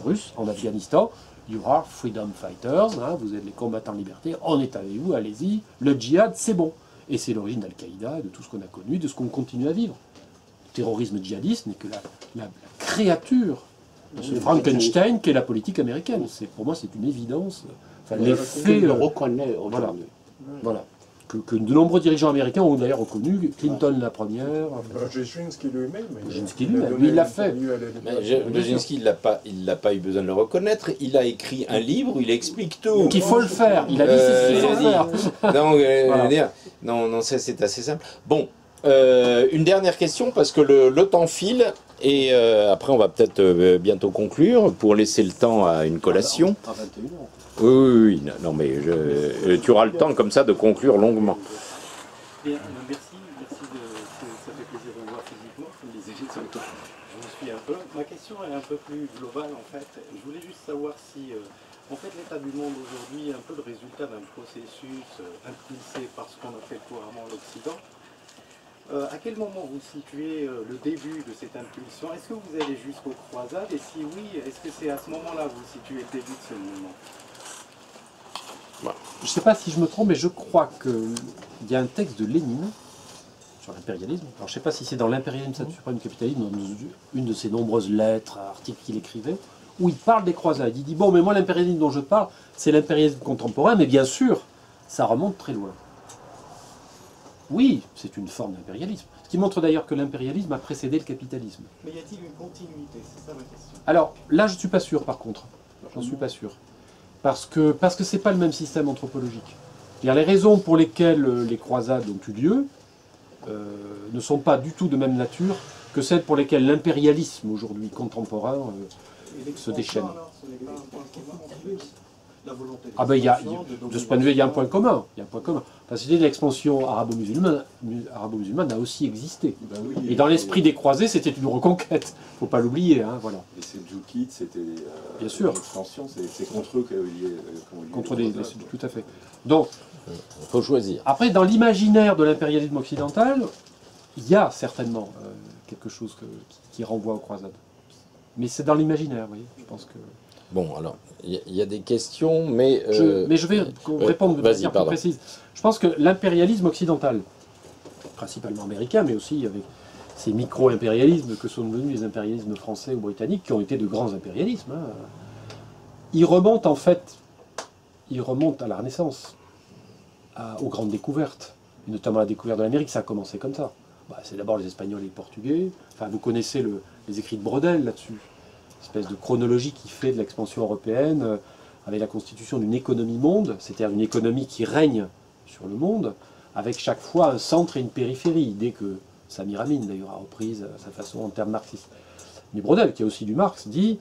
russe en Afghanistan, you are freedom fighters, hein, vous êtes les combattants de liberté, on est avec vous, allez-y, le djihad c'est bon. Et c'est l'origine d'Al-Qaïda, de tout ce qu'on a connu, de ce qu'on continue à vivre. Le terrorisme djihadiste n'est que la créature de ce Frankenstein qu'est la politique américaine. Pour moi, c'est une évidence. Enfin, les faits le reconnaît aujourd'hui. Voilà. Que de nombreux dirigeants américains ont d'ailleurs reconnu, Clinton la première. Brzezinski lui-même. Lui, il l'a fait. Brzezinski, il n'a pas eu besoin de le reconnaître. Il a écrit un livre où il explique tout. Qu'il faut le faire. Il a dit c'est ce qu'il faut faire. Donc, non, ça c'est assez simple. Bon, une dernière question, parce que le temps file, et après on va peut-être bientôt conclure, pour laisser le temps à une collation. À 21h. Oui, non, mais tu auras le temps comme ça de conclure longuement. Bien, merci, ça fait plaisir de vous voir physiquement, comme disait Gilles, je vous suis un peu. Ma question est un peu plus globale en fait. Je voulais juste savoir si, en fait, l'état du monde aujourd'hui est un peu le résultat d'un processus impulsé par ce qu'on appelle couramment l'Occident. À quel moment vous situez le début de cette impulsion? Est-ce que vous allez jusqu'aux croisades? Et si oui, est-ce que c'est à ce moment-là que vous situez le début de ce mouvement? Je ne sais pas si je me trompe, mais je crois qu'il y a un texte de Lénine sur l'impérialisme. Alors je ne sais pas si c'est dans l'impérialisme, statut suprême du capitalisme, dans une de ses nombreuses lettres, articles qu'il écrivait, où il parle des croisades. Il dit, bon, mais moi l'impérialisme dont je parle, c'est l'impérialisme contemporain, mais bien sûr, ça remonte très loin. Oui, c'est une forme d'impérialisme. Ce qui montre d'ailleurs que l'impérialisme a précédé le capitalisme. Mais y a-t-il une continuité? C'est ça ma question. Alors, là, je ne suis pas sûr, par contre. J'en suis pas sûr. Parce que ce n'est pas le même système anthropologique. Les raisons pour lesquelles les croisades ont eu lieu ne sont pas du tout de même nature que celles pour lesquelles l'impérialisme, aujourd'hui, contemporain, se déchaîne. Ah ben, de ce point de vue, il y a un point commun. Parce que l'expansion arabo-musulmane a aussi existé. Et dans l'esprit des croisés, c'était une reconquête. Il ne faut pas l'oublier. Hein, voilà. Les Seljoukides, c'était bien sûr. L'expansion, c'est contre eux qu'il y a contre les tout à fait. Donc, il faut choisir. Après, dans l'imaginaire de l'impérialisme occidental, il y a certainement quelque chose qui renvoie aux croisades. Mais c'est dans l'imaginaire, vous voyez. Je pense que... Bon, alors, il y a des questions, mais... je vais répondre de manière plus précise. Je pense que l'impérialisme occidental, principalement américain, mais aussi avec ces micro-impérialismes que sont devenus les impérialismes français ou britanniques, qui ont été de grands impérialismes, hein, ils remontent en fait, à la Renaissance, aux grandes découvertes, et notamment la découverte de l'Amérique. Ça a commencé comme ça. C'est d'abord les Espagnols et les Portugais. Enfin, vous connaissez les écrits de Brodel là-dessus. Espèce de chronologie qui fait de l'expansion européenne avec la constitution d'une économie monde, c'est-à-dire une économie qui règne sur le monde, avec chaque fois un centre et une périphérie, idée que Samir Amin d'ailleurs a reprise à sa façon en termes marxistes. Mais Brodel, qui est aussi du Marx, dit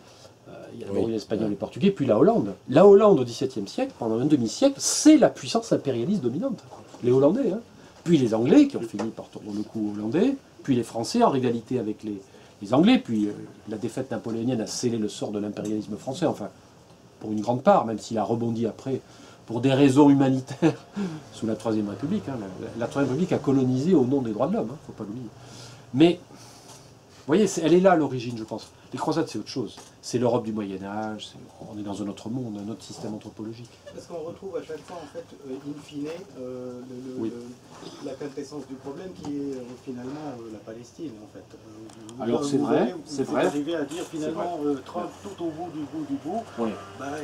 il y a d'abord les Espagnols et les Portugais, puis la Hollande. La Hollande au XVIIe siècle, pendant un demi-siècle, c'est la puissance impérialiste dominante. Les Hollandais, hein. Puis les Anglais, qui ont fini par tourner le coup aux Hollandais, puis les Français en rivalité avec les Anglais, puis la défaite napoléonienne a scellé le sort de l'impérialisme français, enfin, pour une grande part, même s'il a rebondi après, pour des raisons humanitaires, sous la Troisième République. Hein. La Troisième République a colonisé au nom des droits de l'homme, il ne faut pas l'oublier. Mais, vous voyez, elle est là l'origine, je pense. Les croisades, c'est autre chose. C'est l'Europe du Moyen-Âge, on est dans un autre monde, un autre système anthropologique. Parce qu'on retrouve à chaque fois, en fait, in fine, la quintessence du problème qui est finalement la Palestine, en fait. Alors c'est vrai, c'est vrai. Vous arrivez à dire finalement, Trump, tout au bout du bout, oui.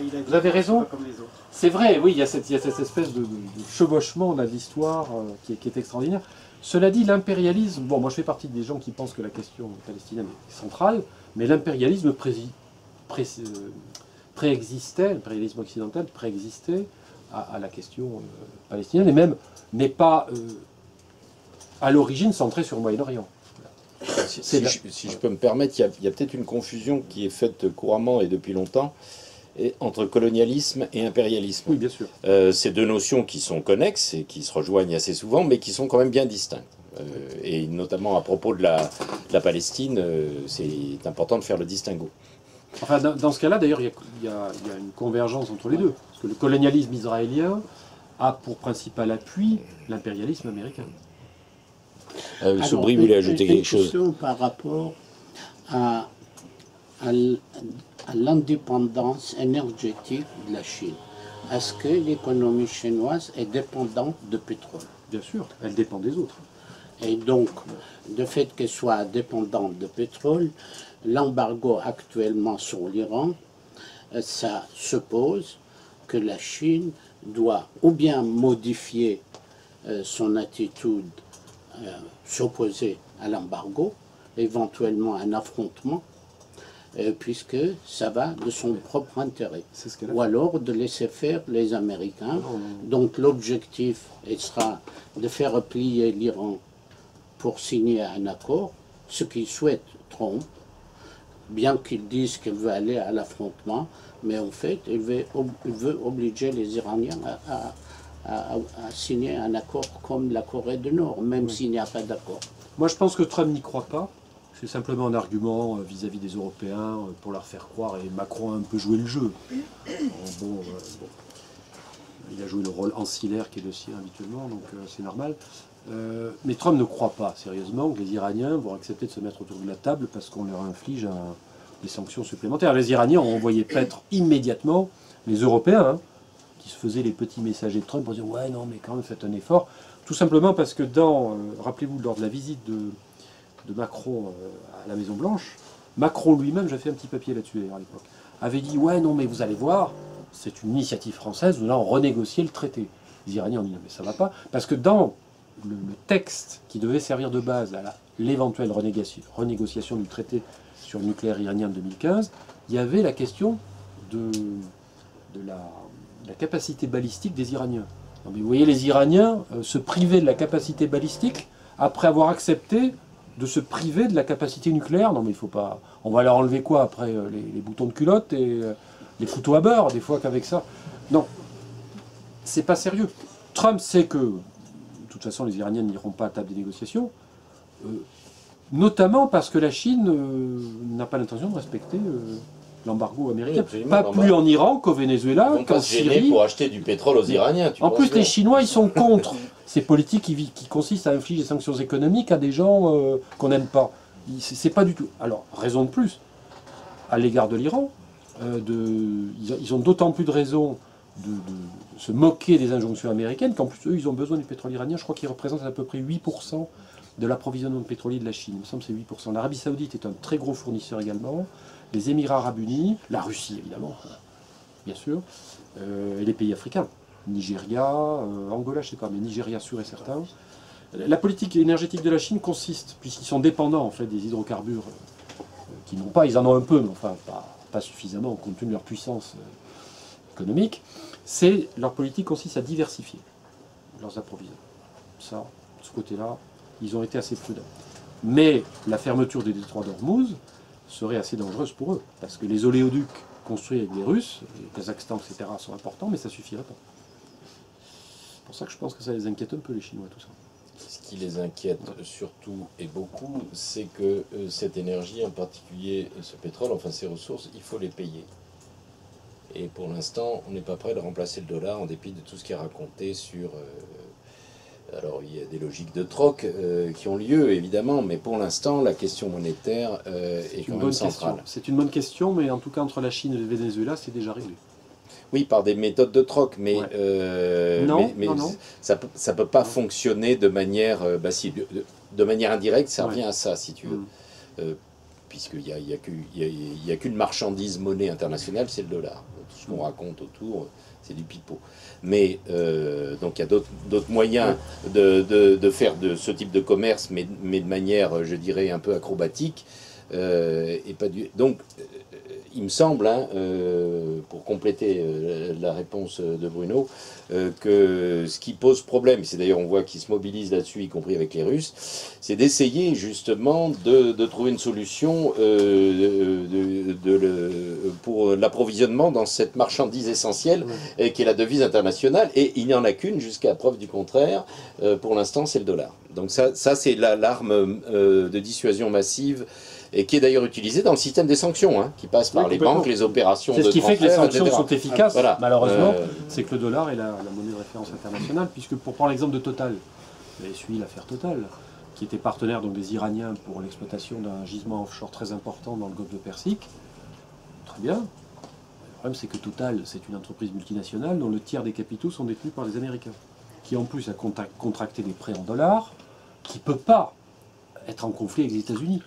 Il a dit vous avez raison, pas comme les autres. C'est vrai, oui, il y a cette espèce de chevauchement de l'histoire qui est extraordinaire. Cela dit, l'impérialisme, bon, moi je fais partie des gens qui pensent que la question palestinienne est centrale, mais l'impérialisme préexistait, l'impérialisme occidental préexistait à la question palestinienne, et même n'est pas à l'origine centré sur le Moyen-Orient. Si je peux me permettre, il y a peut-être une confusion qui est faite couramment et depuis longtemps entre colonialisme et impérialisme. Oui, bien sûr. Ces deux notions qui sont connexes et qui se rejoignent assez souvent, mais qui sont quand même bien distinctes. Et notamment à propos de la Palestine, c'est important de faire le distinguo. Enfin, dans ce cas-là, d'ailleurs, il y a une convergence entre les deux. Parce que le colonialisme israélien a pour principal appui l'impérialisme américain. Sobri voulait ajouter quelque chose. Par rapport à l'indépendance énergétique de la Chine. Est-ce que l'économie chinoise est dépendante de pétrole? Bien sûr, elle dépend des autres. Et donc, le fait qu'elle soit dépendante de pétrole, l'embargo actuellement sur l'Iran, ça suppose que la Chine doit ou bien modifier son attitude, s'opposer à l'embargo, éventuellement un affrontement, puisque ça va de son propre intérêt. Ou alors de laisser faire les Américains. Donc l'objectif sera de faire plier l'Iran pour signer un accord, ce qu'il souhaite Trump, bien qu'il dise qu'il veut aller à l'affrontement, mais en fait il veut obliger les Iraniens à signer un accord comme la Corée du Nord, même s'il n'y a pas d'accord. Moi je pense que Trump n'y croit pas. C'est simplement un argument vis-à-vis des Européens pour leur faire croire, et Macron a un peu joué le jeu. Bon. Il a joué le rôle ancillaire qui est le sien habituellement, donc c'est normal. Mais Trump ne croit pas sérieusement que les Iraniens vont accepter de se mettre autour de la table parce qu'on leur inflige des sanctions supplémentaires. Les Iraniens ont envoyé paître immédiatement les Européens, hein, qui se faisaient les petits messagers de Trump pour dire « ouais, non, mais quand même, faites un effort ». Tout simplement parce que rappelez-vous, lors de la visite de Macron à la Maison-Blanche, Macron lui-même, j'ai fait un petit papier là-dessus d'ailleurs à l'époque, avait dit « ouais, non, mais vous allez voir, c'est une initiative française, nous allons renégocier le traité ». Les Iraniens ont dit « non, mais ça ne va pas », parce que dans le texte qui devait servir de base à l'éventuelle renégociation du traité sur le nucléaire iranien de 2015, il y avait la question de la capacité balistique des Iraniens. Non, mais vous voyez les Iraniens se priver de la capacité balistique après avoir accepté de se priver de la capacité nucléaire. Non mais il faut pas... On va leur enlever quoi après les boutons de culotte et les couteaux à beurre, des fois qu'avec ça. Non, c'est pas sérieux. Trump sait que, de toute façon, les Iraniens n'iront pas à table des négociations, notamment parce que la Chine n'a pas l'intention de respecter l'embargo américain. Oui, pas plus en Iran qu'au Venezuela, qu'en Syrie. Pour acheter du pétrole aux Iraniens. En plus, les Chinois, ils sont contre ces politiques qui consistent à infliger des sanctions économiques à des gens qu'on n'aime pas. C'est pas du tout. Alors, raison de plus, à l'égard de l'Iran, ils ont d'autant plus de raison de se moquer des injonctions américaines qu'en plus, eux, ils ont besoin du pétrole iranien. Je crois qu'ils représentent à peu près 8% de l'approvisionnement pétrolier de la Chine. Il me semble que c'est 8%. L'Arabie Saoudite est un très gros fournisseur également. Les Émirats Arabes Unis, la Russie évidemment, bien sûr, et les pays africains. Nigeria, Angola, je ne sais pas, mais Nigeria sûr et certain. La politique énergétique de la Chine consiste, puisqu'ils sont dépendants en fait des hydrocarbures, qui n'ont pas, ils en ont un peu, mais enfin pas suffisamment compte tenu de leur puissance économique, leur politique consiste à diversifier leurs approvisionnements. Ça, de ce côté-là, ils ont été assez prudents. Mais la fermeture des détroits d'Ormuz serait assez dangereuse pour eux, parce que les oléoducs construits avec les Russes, le Kazakhstan, etc., sont importants, mais ça ne suffirait pas. C'est pour ça que je pense que ça les inquiète un peu, les Chinois, tout ça. Ce qui les inquiète surtout et beaucoup, c'est que cette énergie, en particulier ce pétrole, enfin ces ressources, il faut les payer. Et pour l'instant, on n'est pas prêt de remplacer le dollar en dépit de tout ce qui est raconté sur... alors il y a des logiques de troc qui ont lieu, évidemment, mais pour l'instant, la question monétaire est quand même centrale. C'est une bonne question, mais en tout cas, entre la Chine et le Venezuela, c'est déjà réglé. Oui, par des méthodes de troc, mais, non. Ça peut pas fonctionner de manière, de manière indirecte, ça revient à ça, si tu veux. Puisqu'il n'y a qu'une marchandise monnaie internationale, c'est le dollar. Tout ce qu'on raconte autour, c'est du pipeau. Mais donc il y a d'autres moyens de faire de ce type de commerce, mais de manière, je dirais, un peu acrobatique. Donc, il me semble, pour compléter la réponse de Bruno, que ce qui pose problème, c'est d'ailleurs on voit qu'ils se mobilisent là-dessus, y compris avec les Russes, c'est d'essayer justement de trouver une solution pour l'approvisionnement dans cette marchandise essentielle qui est la devise internationale, et il n'y en a qu'une jusqu'à preuve du contraire. Pour l'instant, c'est le dollar. Donc ça c'est l'arme de dissuasion massive, et qui est d'ailleurs utilisé dans le système des sanctions, qui passe par les banques, les opérations de transfert, c'est ce qui fait que les sanctions etc. sont efficaces, voilà. Malheureusement, c'est que le dollar est la monnaie de référence internationale, puisque pour prendre l'exemple de Total, vous avez suivi l'affaire Total, qui était partenaire donc, des Iraniens pour l'exploitation d'un gisement offshore très important dans le golfe de Persique. Très bien. Le problème, c'est que Total, c'est une entreprise multinationale dont le tiers des capitaux sont détenus par les Américains, qui en plus a contracté des prêts en dollars, qui ne peut pas être en conflit avec les États-Unis.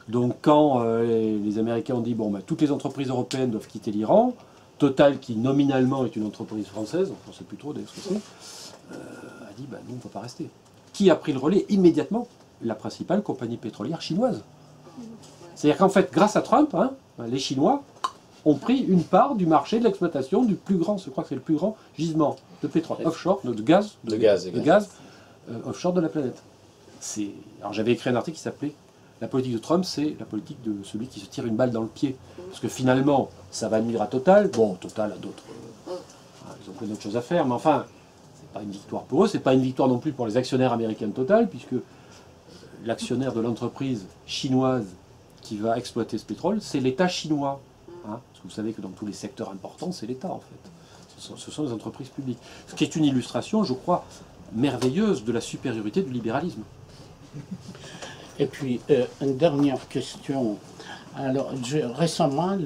Donc quand les Américains ont dit bon, toutes les entreprises européennes doivent quitter l'Iran, Total, qui nominalement est une entreprise française, on ne sait plus trop d'ailleurs ce que c'est, a dit nous on ne peut pas rester. Qui a pris le relais immédiatement? La principale compagnie pétrolière chinoise. C'est-à-dire qu'en fait, grâce à Trump, les Chinois ont pris une part du marché de l'exploitation du plus grand, je crois que c'est le plus grand gisement de pétrole offshore, de gaz offshore de la planète. Alors j'avais écrit un article qui s'appelait la politique de Trump, c'est la politique de celui qui se tire une balle dans le pied. Parce que finalement, ça va nuire à Total. Bon, Total a d'autres... ils ont plein d'autres choses à faire, mais enfin, c'est pas une victoire pour eux, c'est pas une victoire non plus pour les actionnaires américains de Total, puisque l'actionnaire de l'entreprise chinoise qui va exploiter ce pétrole, c'est l'État chinois. Parce que vous savez que dans tous les secteurs importants, c'est l'État, en fait. Ce sont les entreprises publiques. Ce qui est une illustration, je crois, merveilleuse de la supériorité du libéralisme. Et puis, une dernière question. Alors, récemment,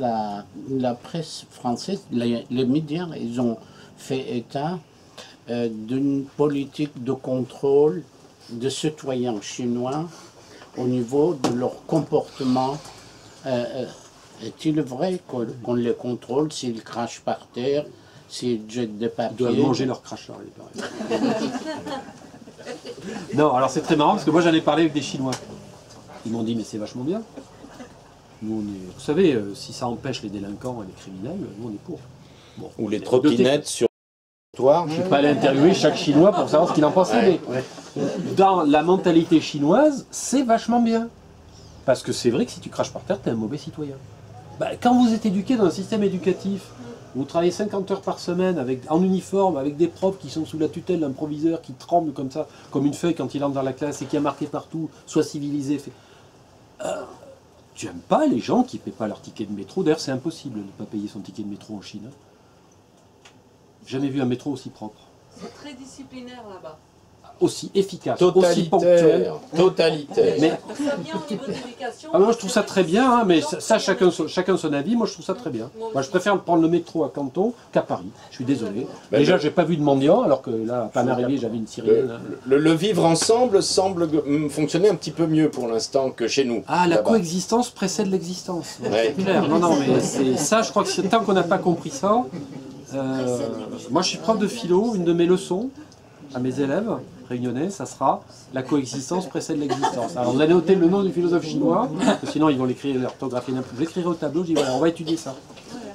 la presse française, les médias, ils ont fait état d'une politique de contrôle des citoyens chinois au niveau de leur comportement. Est-il vrai qu'on les contrôle s'ils crachent par terre, s'ils jettent des papiers? Ils doivent manger leur crachat, il paraît. Non, alors c'est très marrant parce que moi j'en ai parlé avec des Chinois. Ils m'ont dit mais c'est vachement bien. Nous, vous savez, si ça empêche les délinquants et les criminels, nous on est pour. Bon, ou les trottinettes sur le trottoir. Je ne suis pas allé interviewer chaque Chinois pour savoir ce qu'il en pensait, mais dans la mentalité chinoise, c'est vachement bien. Parce que c'est vrai que si tu craches par terre, tu es un mauvais citoyen. Bah, quand vous êtes éduqué dans un système éducatif, vous travaillez 50 heures par semaine en uniforme, avec des profs qui sont sous la tutelle d'un proviseur qui tremble comme ça, comme une feuille quand il entre dans la classe et qui a marqué partout, soit civilisé. Tu n'aimes pas les gens qui ne paient pas leur ticket de métro. D'ailleurs, c'est impossible de ne pas payer son ticket de métro en Chine. Jamais vu un métro aussi propre. C'est très disciplinaire là-bas. Aussi efficace, totalitaire, aussi ponctuel. Totalitaire. Mais, ça vient au niveau de l'éducation. Moi je trouve ça très bien, hein, mais ça chacun son avis, moi je trouve ça très bien. Moi je préfère prendre le métro à Canton qu'à Paris, je suis désolé. Déjà j'ai pas vu de mendiant, alors que là à Panarrivé j'avais une sirène. Le vivre ensemble semble fonctionner un petit peu mieux pour l'instant que chez nous. Ah, la coexistence précède l'existence, ouais. C'est clair. Non mais c'est ça, je crois que tant qu'on n'a pas compris ça, moi je suis prof de philo, une de mes leçons à mes élèves réunionnais, ça sera la coexistence précède l'existence. Alors vous allez noter le nom du philosophe chinois, sinon ils vont l'écrire, l'orthographier n'importe. Je l'écrirai au tableau, je dis voilà, on va étudier ça.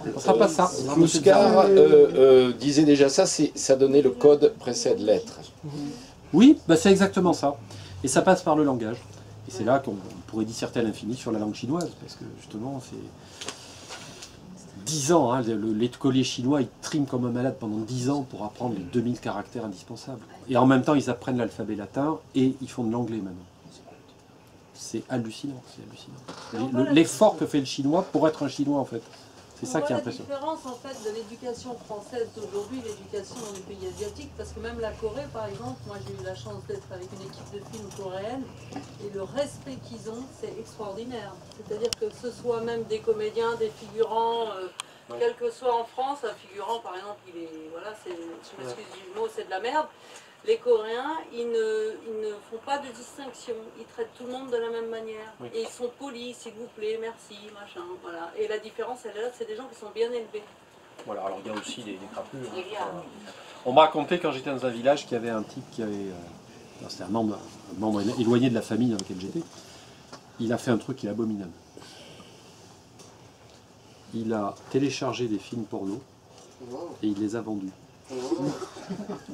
Ça ne sera pas ça. Foucault disait déjà ça, ça donnait le code précède l'être. Oui, bah c'est exactement ça. Et ça passe par le langage. Et c'est là qu'on pourrait disserter à l'infini sur la langue chinoise, parce que justement c'est 10 ans, hein, l'écolier chinois, il trime comme un malade pendant 10 ans pour apprendre les 2000 caractères indispensables. Et en même temps, ils apprennent l'alphabet latin et ils font de l'anglais maintenant. C'est hallucinant, c'est hallucinant. L'effort que fait le chinois pour être un chinois, en fait. C'est ça qui est impressionnant. La différence, en fait, de l'éducation française d'aujourd'hui, l'éducation dans les pays asiatiques, parce que même la Corée, par exemple, moi j'ai eu la chance d'être avec une équipe de films coréenne, et le respect qu'ils ont, c'est extraordinaire. C'est-à-dire que ce soit même des comédiens, des figurants, quel que soit en France, un figurant, par exemple, il est, voilà, je m'excuse du mot, c'est de la merde. Les Coréens, ils ne font pas de distinction, ils traitent tout le monde de la même manière. Oui. Et ils sont polis, s'il vous plaît, merci, machin, voilà. Et la différence, elle est là, c'est des gens qui sont bien élevés. Voilà, alors il y a aussi des crapuleux. On m'a raconté quand j'étais dans un village qu'il y avait un type qui avait... c'était un membre éloigné de la famille dans laquelle j'étais. Il a fait un truc qui est abominable. Il a téléchargé des films porno et il les a vendus.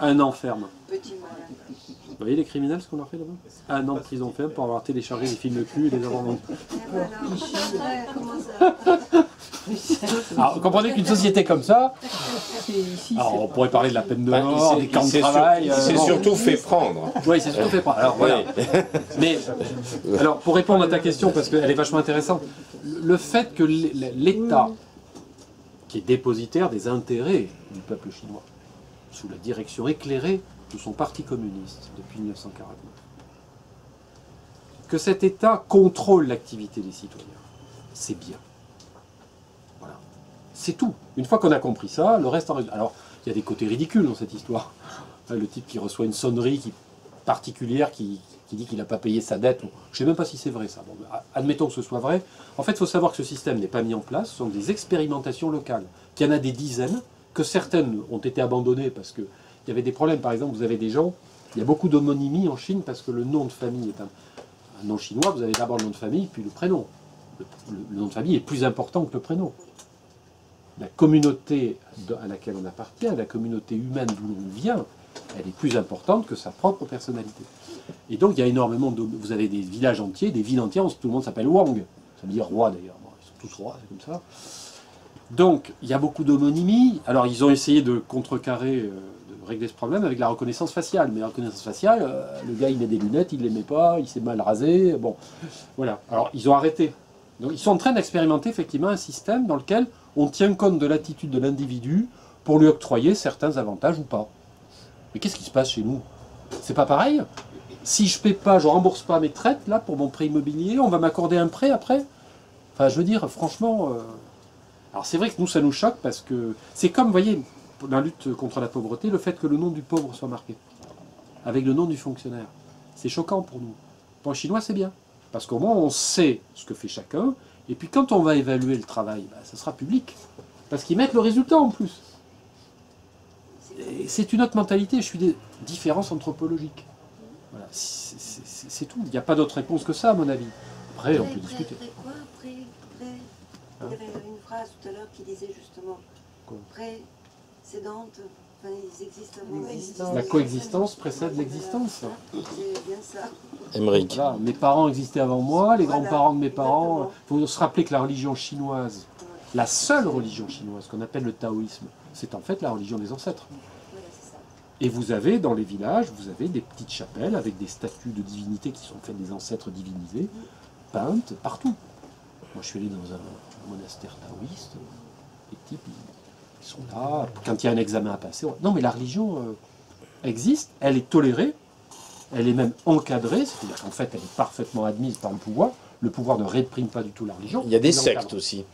Un an ferme. Vous voyez les criminels, ce qu'on leur fait là-bas? Un an de prison ferme pour avoir téléchargé des films cul et les avoir vendus. Alors, vous comprenez qu'une société comme ça, alors on pourrait parler de la peine de mort, des camps de travail. C'est surtout fait prendre. Oui, c'est surtout fait prendre. Alors voilà. Mais, alors pour répondre à ta question, parce qu'elle est vachement intéressante, le fait que l'État, qui est dépositaire des intérêts du peuple chinois, sous la direction éclairée de son parti communiste depuis 1949, que cet État contrôle l'activité des citoyens, c'est bien. Voilà. C'est tout. Une fois qu'on a compris ça, le reste en règle. Alors, il y a des côtés ridicules dans cette histoire. Le type qui reçoit une sonnerie particulière qui dit qu'il n'a pas payé sa dette. Je ne sais même pas si c'est vrai ça. Bon, admettons que ce soit vrai. En fait, il faut savoir que ce système n'est pas mis en place. Ce sont des expérimentations locales. Qu'il y en a des dizaines, que certaines ont été abandonnées parce qu'il y avait des problèmes. Par exemple, vous avez des gens, il y a beaucoup d'homonymie en Chine parce que le nom de famille est un nom chinois. Vous avez d'abord le nom de famille, puis le prénom. Le nom de famille est plus important que le prénom. La communauté à laquelle on appartient, la communauté humaine d'où l'on vient, elle est plus importante que sa propre personnalité. Et donc il y a énormément de... Vous avez des villages entiers, des villes entières, tout le monde s'appelle Wang. Ça veut dire roi d'ailleurs. Bon, ils sont tous rois, c'est comme ça. Donc il y a beaucoup d'homonymie. Alors ils ont essayé de contrecarrer, de régler ce problème avec la reconnaissance faciale. Mais la reconnaissance faciale, le gars il met des lunettes, il ne les met pas, il s'est mal rasé. Bon, voilà. Alors ils ont arrêté. Donc ils sont en train d'expérimenter effectivement un système dans lequel on tient compte de l'attitude de l'individu pour lui octroyer certains avantages ou pas. Mais qu'est-ce qui se passe chez nous? C'est pas pareil. Si je paie pas, je rembourse pas mes traites, là, pour mon prêt immobilier, on va m'accorder un prêt après. Enfin, je veux dire, franchement... Alors c'est vrai que nous, ça nous choque parce que... C'est comme, vous voyez, dans la lutte contre la pauvreté, le fait que le nom du pauvre soit marqué. Avec le nom du fonctionnaire. C'est choquant pour nous. Pour les Chinois, c'est bien. Parce qu'au moins, on sait ce que fait chacun. Et puis quand on va évaluer le travail, ça sera public. Parce qu'ils mettent le résultat en plus. C'est une autre mentalité, je suis des différences anthropologiques. Voilà, c'est tout. Il n'y a pas d'autre réponse que ça, à mon avis. Après, on peut discuter. Il y avait une phrase tout à l'heure qui disait justement précédente, enfin, ils existent avant. La coexistence précède l'existence. C'est bien ça. Émeric. Voilà, mes parents existaient avant moi, les grands-parents de mes parents. Il faut se rappeler que la religion chinoise, la seule religion chinoise qu'on appelle le taoïsme, c'est en fait la religion des ancêtres. Et vous avez, dans les villages, vous avez des petites chapelles avec des statues de divinités qui sont faites des ancêtres divinisés, peintes partout. Moi, je suis allé dans un monastère taoïste, les types, ils sont là, quand il y a un examen à passer. Non, mais la religion existe, elle est tolérée, elle est même encadrée, c'est-à-dire qu'en fait, elle est parfaitement admise par le pouvoir. Le pouvoir ne réprime pas du tout la religion. Il y a des sectes aussi.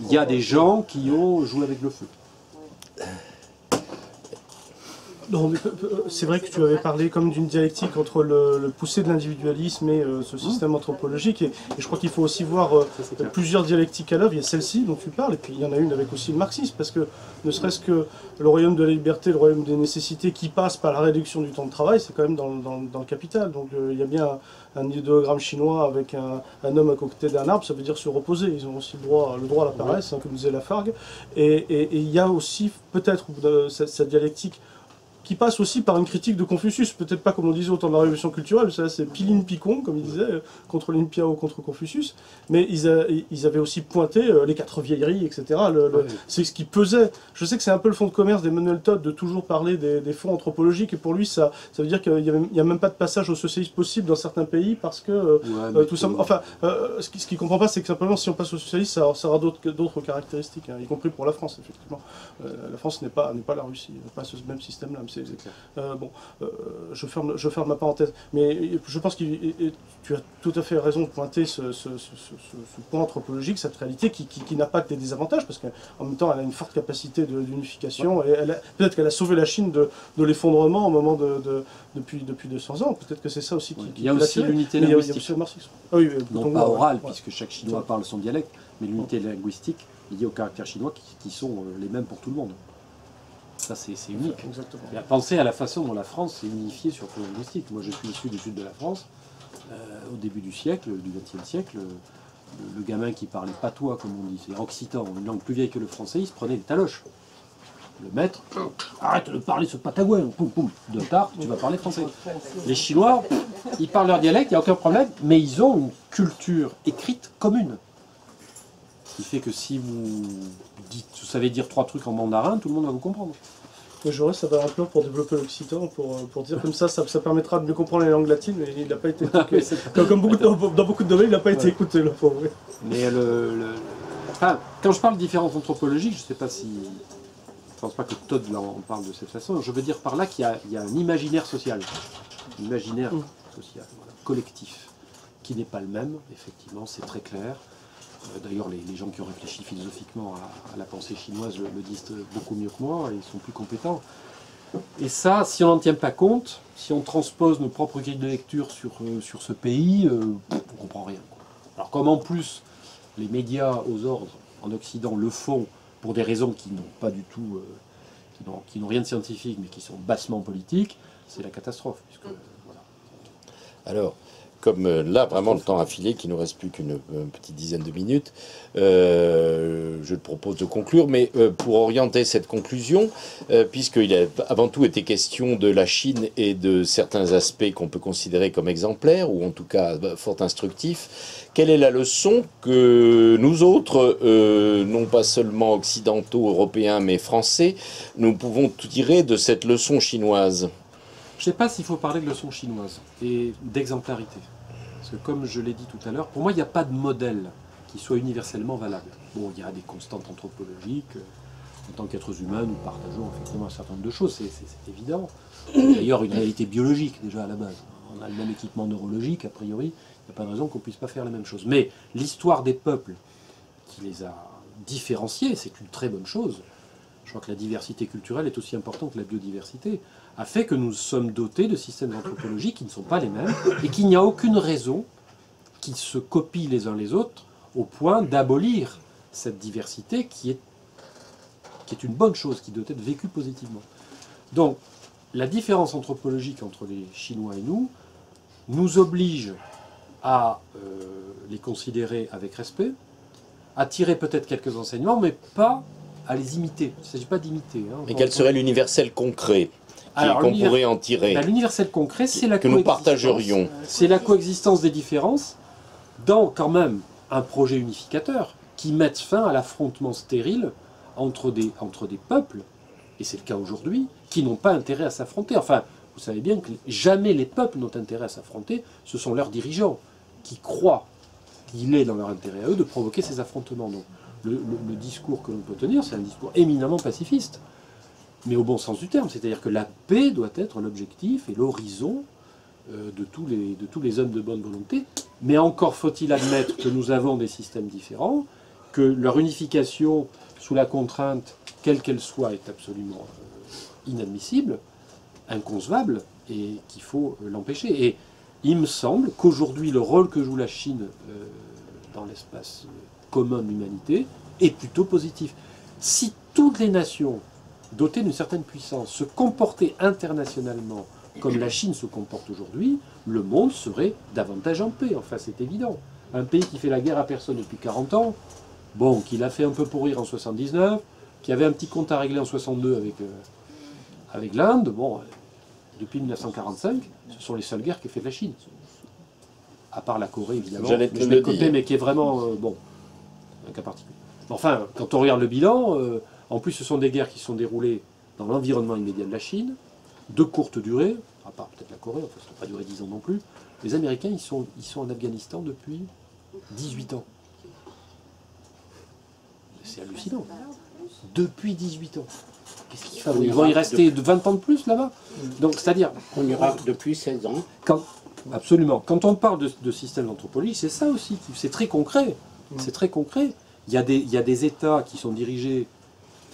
Il y a des gens qui ont joué avec le feu. Non, mais c'est vrai que tu avais parlé comme d'une dialectique entre le poussé de l'individualisme et ce système anthropologique. Et je crois qu'il faut aussi voir plusieurs dialectiques à l'œuvre. Il y a celle-ci dont tu parles, et puis il y en a une avec aussi le marxisme, parce que ne serait-ce que le royaume de la liberté, le royaume des nécessités qui passe par la réduction du temps de travail, c'est quand même dans le capital. Donc il y a bien un idéogramme chinois avec un homme à côté d'un arbre, ça veut dire se reposer. Ils ont aussi le droit à la paresse, hein, comme disait Lafargue. Et il y a aussi peut-être cette dialectique qui passe aussi par une critique de Confucius, peut-être pas comme on disait au temps de la Révolution culturelle, ça c'est Pilin Picon, comme il disait, contre Lin Piao, contre Confucius, mais ils avaient aussi pointé les 4 vieilleries, etc. C'est ce qui pesait. Je sais que c'est un peu le fond de commerce d'Emmanuel Todd de toujours parler des fonds anthropologiques, et pour lui ça veut dire qu'il n'y a même pas de passage au socialisme possible dans certains pays, parce que tout ça... Enfin, ce qu'il ne comprend pas, c'est que simplement si on passe au socialisme, ça aura d'autres caractéristiques, hein, y compris pour la France, effectivement. La France n'est pas la Russie, n'a pas ce même système-là. Je ferme ma parenthèse, mais je pense que tu as tout à fait raison de pointer ce point anthropologique, cette réalité qui n'a pas que des désavantages, parce qu'en même temps elle a une forte capacité d'unification, et peut-être qu'elle a sauvé la Chine de l'effondrement au moment depuis 200 ans, peut-être que c'est ça aussi qui... Il y a aussi l'unité linguistique, il y a aussi le marxisme. Ah oui, non pas orale, puisque chaque Chinois parle son dialecte, mais l'unité linguistique liée aux caractères chinois qui sont les mêmes pour tout le monde. Ça, c'est unique. Exactement. Et à penser à la façon dont la France s'est unifiée sur le plan linguistique. Moi, je suis issu du sud de la France. Au début du siècle, du XXe siècle, le gamin qui parlait patois, comme on dit, c'est occitan, une langue plus vieille que le français, il se prenait des taloches. Le maître, arrête de parler ce patagouin, poum poum, de tard, tu vas parler français. Les Chinois, ils parlent leur dialecte, il n'y a aucun problème, mais ils ont une culture écrite commune. Ce qui fait que si vous savez dire 3 trucs en mandarin, tout le monde va vous comprendre. Jaurès, ça va un plan pour développer l'occitan, pour dire comme ça permettra de mieux comprendre les langues latines, mais il n'a pas été écouté. Comme dans beaucoup de domaines, il n'a pas été écouté, le pauvre. Mais enfin, quand je parle de différences anthropologiques, je ne sais pas si... Je ne pense pas que Todd en parle de cette façon. Je veux dire par là qu'il y a un imaginaire social. Un imaginaire social, voilà, collectif, qui n'est pas le même, effectivement, c'est très clair. D'ailleurs, les gens qui ont réfléchi philosophiquement à la pensée chinoise le disent beaucoup mieux que moi, et ils sont plus compétents. Et ça, si on n'en tient pas compte, si on transpose nos propres grilles de lecture sur ce pays, on ne comprend rien. Alors comme en plus, les médias aux ordres en Occident le font pour des raisons qui n'ont pas du tout, qui n'ont rien de scientifique, mais qui sont bassement politiques, c'est la catastrophe. Puisque, voilà. Alors, comme là, vraiment, le temps a filé, qu'il ne nous reste plus qu'une petite dizaine de minutes, je te propose de conclure, mais pour orienter cette conclusion, puisqu'il a avant tout été question de la Chine et de certains aspects qu'on peut considérer comme exemplaires, ou en tout cas fort instructifs, quelle est la leçon que nous autres, non pas seulement occidentaux, européens, mais français, nous pouvons tirer de cette leçon chinoise ? Je ne sais pas s'il faut parler de leçon chinoise et d'exemplarité. Parce que comme je l'ai dit tout à l'heure, pour moi, il n'y a pas de modèle qui soit universellement valable. Bon, il y a des constantes anthropologiques, En tant qu'êtres humains, nous partageons effectivement un certain nombre de choses, c'est évident. D'ailleurs, une réalité biologique, déjà à la base. On a le même équipement neurologique, a priori, il n'y a pas de raison qu'on ne puisse pas faire la même chose. Mais l'histoire des peuples qui les a différenciés, c'est une très bonne chose. Je crois que la diversité culturelle est aussi importante que la biodiversité, a fait que nous sommes dotés de systèmes anthropologiques qui ne sont pas les mêmes et qu'il n'y a aucune raison qu'ils se copient les uns les autres au point d'abolir cette diversité qui est une bonne chose, qui doit être vécue positivement. Donc, la différence anthropologique entre les Chinois et nous oblige à les considérer avec respect, à tirer peut-être quelques enseignements, mais pas à les imiter. Il ne s'agit pas d'imiter. Hein. Et quel serait l'universel concret qu'on pourrait en tirer? L'universel concret, c'est la que nous partagerions. C'est la coexistence des différences dans quand même un projet unificateur qui mette fin à l'affrontement stérile entre des peuples, et c'est le cas aujourd'hui, qui n'ont pas intérêt à s'affronter. Enfin, vous savez bien que jamais les peuples n'ont intérêt à s'affronter, ce sont leurs dirigeants qui croient qu'il est dans leur intérêt à eux de provoquer ces affrontements. Donc, le discours que l'on peut tenir, c'est un discours éminemment pacifiste, mais au bon sens du terme, c'est-à-dire que la paix doit être l'objectif et l'horizon de tous les hommes de bonne volonté, mais encore faut-il admettre que nous avons des systèmes différents, que leur unification sous la contrainte, quelle qu'elle soit, est absolument inadmissible, inconcevable, et qu'il faut l'empêcher. Et il me semble qu'aujourd'hui, le rôle que joue la Chine dans l'espace commun de l'humanité est plutôt positif. Si toutes les nations dotées d'une certaine puissance se comportaient internationalement comme la Chine se comporte aujourd'hui, le monde serait davantage en paix. Enfin, c'est évident. Un pays qui fait la guerre à personne depuis 40 ans, bon, qui l'a fait un peu pourrir en 79, qui avait un petit compte à régler en 62 avec l'Inde, bon, depuis 1945, ce sont les seules guerres qu'a fait la Chine. À part la Corée, évidemment, J'allais te le dire. mais qui est vraiment, bon, un cas particulier. Enfin, quand on regarde le bilan, en plus ce sont des guerres qui se sont déroulées dans l'environnement immédiat de la Chine, de courte durée, à part peut-être la Corée, enfin ça n'a pas duré 10 ans non plus. Les Américains, ils sont en Afghanistan depuis 18 ans. C'est hallucinant. Depuis 18 ans. Qu'est-ce qu'ils font? Ils vont y rester 20 ans de plus là-bas. Donc, c'est-à-dire... On ira depuis 16 ans. Absolument. Quand on parle de système d'anthropologie, c'est ça aussi. C'est très concret. C'est très concret. Il y a des États qui sont dirigés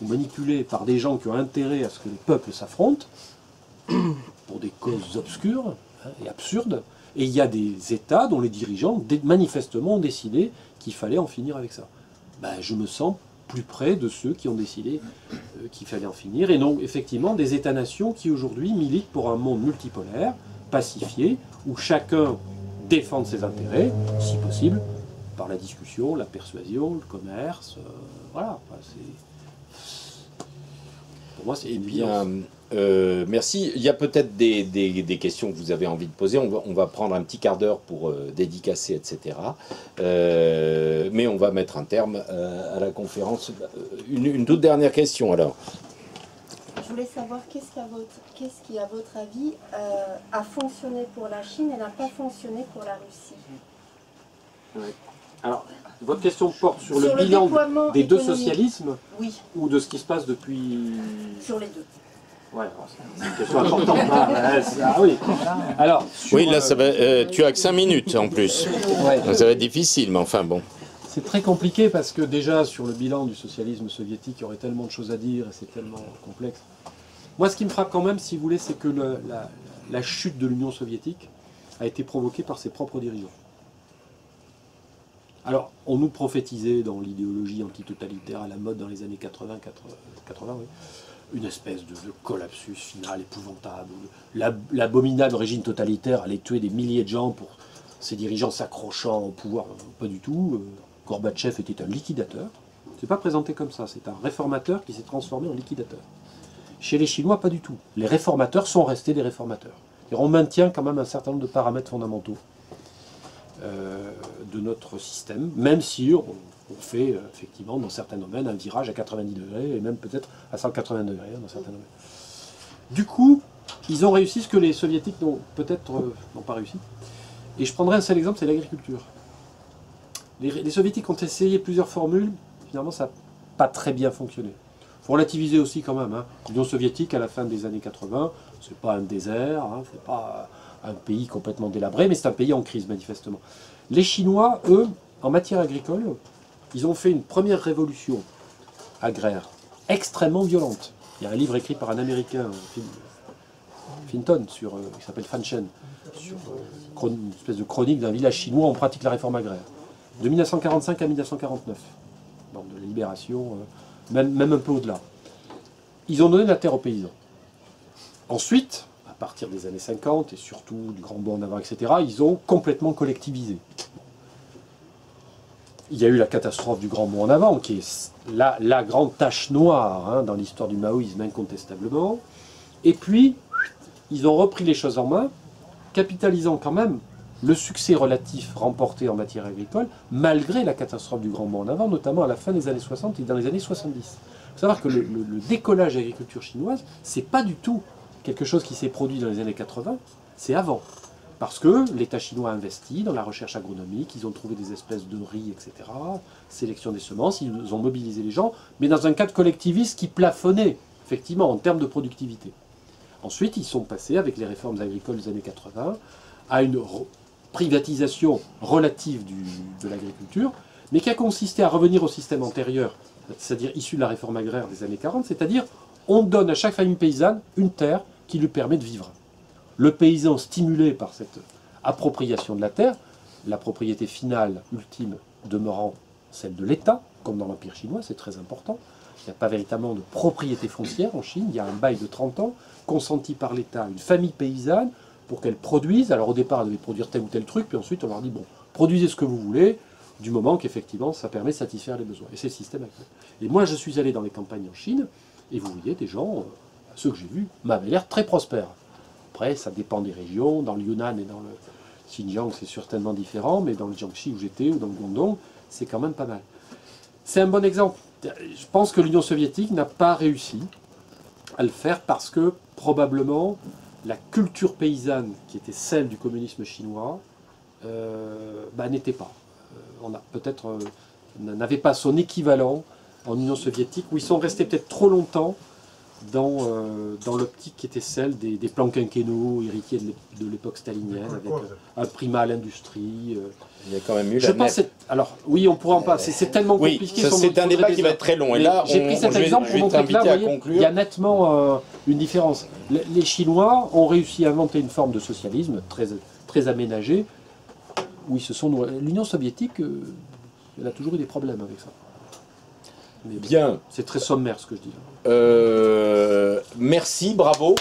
ou manipulés par des gens qui ont intérêt à ce que les peuples s'affrontent pour des causes obscures et absurdes. Et il y a des États dont les dirigeants manifestement ont décidé qu'il fallait en finir avec ça. Ben, je me sens plus près de ceux qui ont décidé qu'il fallait en finir, et non effectivement des États-nations qui aujourd'hui militent pour un monde multipolaire, pacifié, où chacun défende ses intérêts, si possible, par la discussion, la persuasion, le commerce, voilà. Pour moi, c'est bien. Merci. Il y a peut-être des questions que vous avez envie de poser. On va prendre un petit quart d'heure pour dédicacer, etc. Mais on va mettre un terme à la conférence. Une toute dernière question, alors. Je voulais savoir qu'est-ce qui, à votre avis, a fonctionné pour la Chine et n'a pas fonctionné pour la Russie. Ouais. Alors, votre question porte sur le bilan des deux socialismes, oui, ou de ce qui se passe depuis... Sur les deux. Ouais, c'est une question importante. Oui. Alors, oui, là, ça va, tu as que 5 minutes en plus. Ouais. Donc, ça va être difficile, mais enfin bon. C'est très compliqué parce que déjà, sur le bilan du socialisme soviétique, il y aurait tellement de choses à dire et c'est tellement complexe. Moi, ce qui me frappe quand même, si vous voulez, c'est que la chute de l'Union soviétique a été provoquée par ses propres dirigeants. Alors, on nous prophétisait dans l'idéologie antitotalitaire à la mode dans les années 80 oui, une espèce de collapsus final épouvantable. L'abominable régime totalitaire allait tuer des milliers de gens pour ses dirigeants s'accrochant au pouvoir. Pas du tout. Gorbatchev était un liquidateur. C'est pas présenté comme ça. C'est un réformateur qui s'est transformé en liquidateur. Chez les Chinois, pas du tout. Les réformateurs sont restés des réformateurs. Et on maintient quand même un certain nombre de paramètres fondamentaux de notre système, même si on fait effectivement dans certains domaines un virage à 90 degrés et même peut-être à 180 degrés dans certains domaines. Du coup, ils ont réussi ce que les soviétiques n'ont peut-être n'ont pas réussi. Et je prendrai un seul exemple, c'est l'agriculture. Les soviétiques ont essayé plusieurs formules, finalement ça n'a pas très bien fonctionné. faut relativiser aussi quand même. Hein. L'Union soviétique, à la fin des années 80, c'est pas un désert, hein, c'est pas un pays complètement délabré, mais c'est un pays en crise, manifestement. Les Chinois, eux, en matière agricole, ils ont fait une première révolution agraire extrêmement violente. Il y a un livre écrit par un Américain, Finton, qui s'appelle Fanchen, sur une espèce de chronique d'un village chinois où on pratique la réforme agraire. De 1945 à 1949, donc de la libération, même un peu au-delà. Ils ont donné de la terre aux paysans. Ensuite, à partir des années 50, et surtout du Grand Bond en avant, etc., ils ont complètement collectivisé. Il y a eu la catastrophe du Grand Bond en avant, qui est la grande tache noire hein, dans l'histoire du maoïsme, incontestablement. Et puis, ils ont repris les choses en main, capitalisant quand même le succès relatif remporté en matière agricole, malgré la catastrophe du Grand Bond en avant, notamment à la fin des années 60 et dans les années 70. Il faut savoir que le décollage de l'agriculture chinoise, c'est pas du tout quelque chose qui s'est produit dans les années 80, c'est avant. Parce que l'État chinois a investi dans la recherche agronomique, ils ont trouvé des espèces de riz, etc., sélection des semences, ils ont mobilisé les gens, mais dans un cadre collectiviste qui plafonnait, effectivement, en termes de productivité. Ensuite, ils sont passés, avec les réformes agricoles des années 80, à une privatisation relative de l'agriculture, mais qui a consisté à revenir au système antérieur, c'est-à-dire issu de la réforme agraire des années 40, c'est-à-dire on donne à chaque famille paysanne une terre qui lui permet de vivre. Le paysan, stimulé par cette appropriation de la terre, la propriété finale, ultime, demeurant celle de l'État, comme dans l'Empire chinois, c'est très important. Il n'y a pas véritablement de propriété foncière en Chine, il y a un bail de 30 ans, consenti par l'État, une famille paysanne, pour qu'elle produise. Alors au départ, elle devait produire tel ou tel truc, puis ensuite on leur dit, bon, produisez ce que vous voulez, du moment qu'effectivement ça permet de satisfaire les besoins. Et c'est le système actuel. Et moi je suis allé dans les campagnes en Chine, et vous voyez des gens, ceux que j'ai vus, m'avaient l'air très prospères. Après, ça dépend des régions, dans le Yunnan et dans le Xinjiang c'est certainement différent, mais dans le Jiangxi où j'étais, ou dans le Guangdong, c'est quand même pas mal. C'est un bon exemple. Je pense que l'Union soviétique n'a pas réussi à le faire parce que probablement la culture paysanne qui était celle du communisme chinois n'était pas. On a peut-être n'avait pas son équivalent en Union soviétique, où ils sont restés peut-être trop longtemps dans l'optique qui était celle des plans quinquennaux héritiers de l'époque stalinienne, avec un primat à l'industrie. Il y a quand même eu je pense alors oui, on pourra en parler. C'est tellement compliqué. Oui, c'est un débat qui va être très long. Et là, j'ai pris cet exemple pour montrer que là, il y a nettement une différence. Les Chinois ont réussi à inventer une forme de socialisme très aménagée, où ils se sont. L'Union soviétique, elle a toujours eu des problèmes avec ça. Mais bien. C'est très sommaire ce que je dis. Merci, bravo.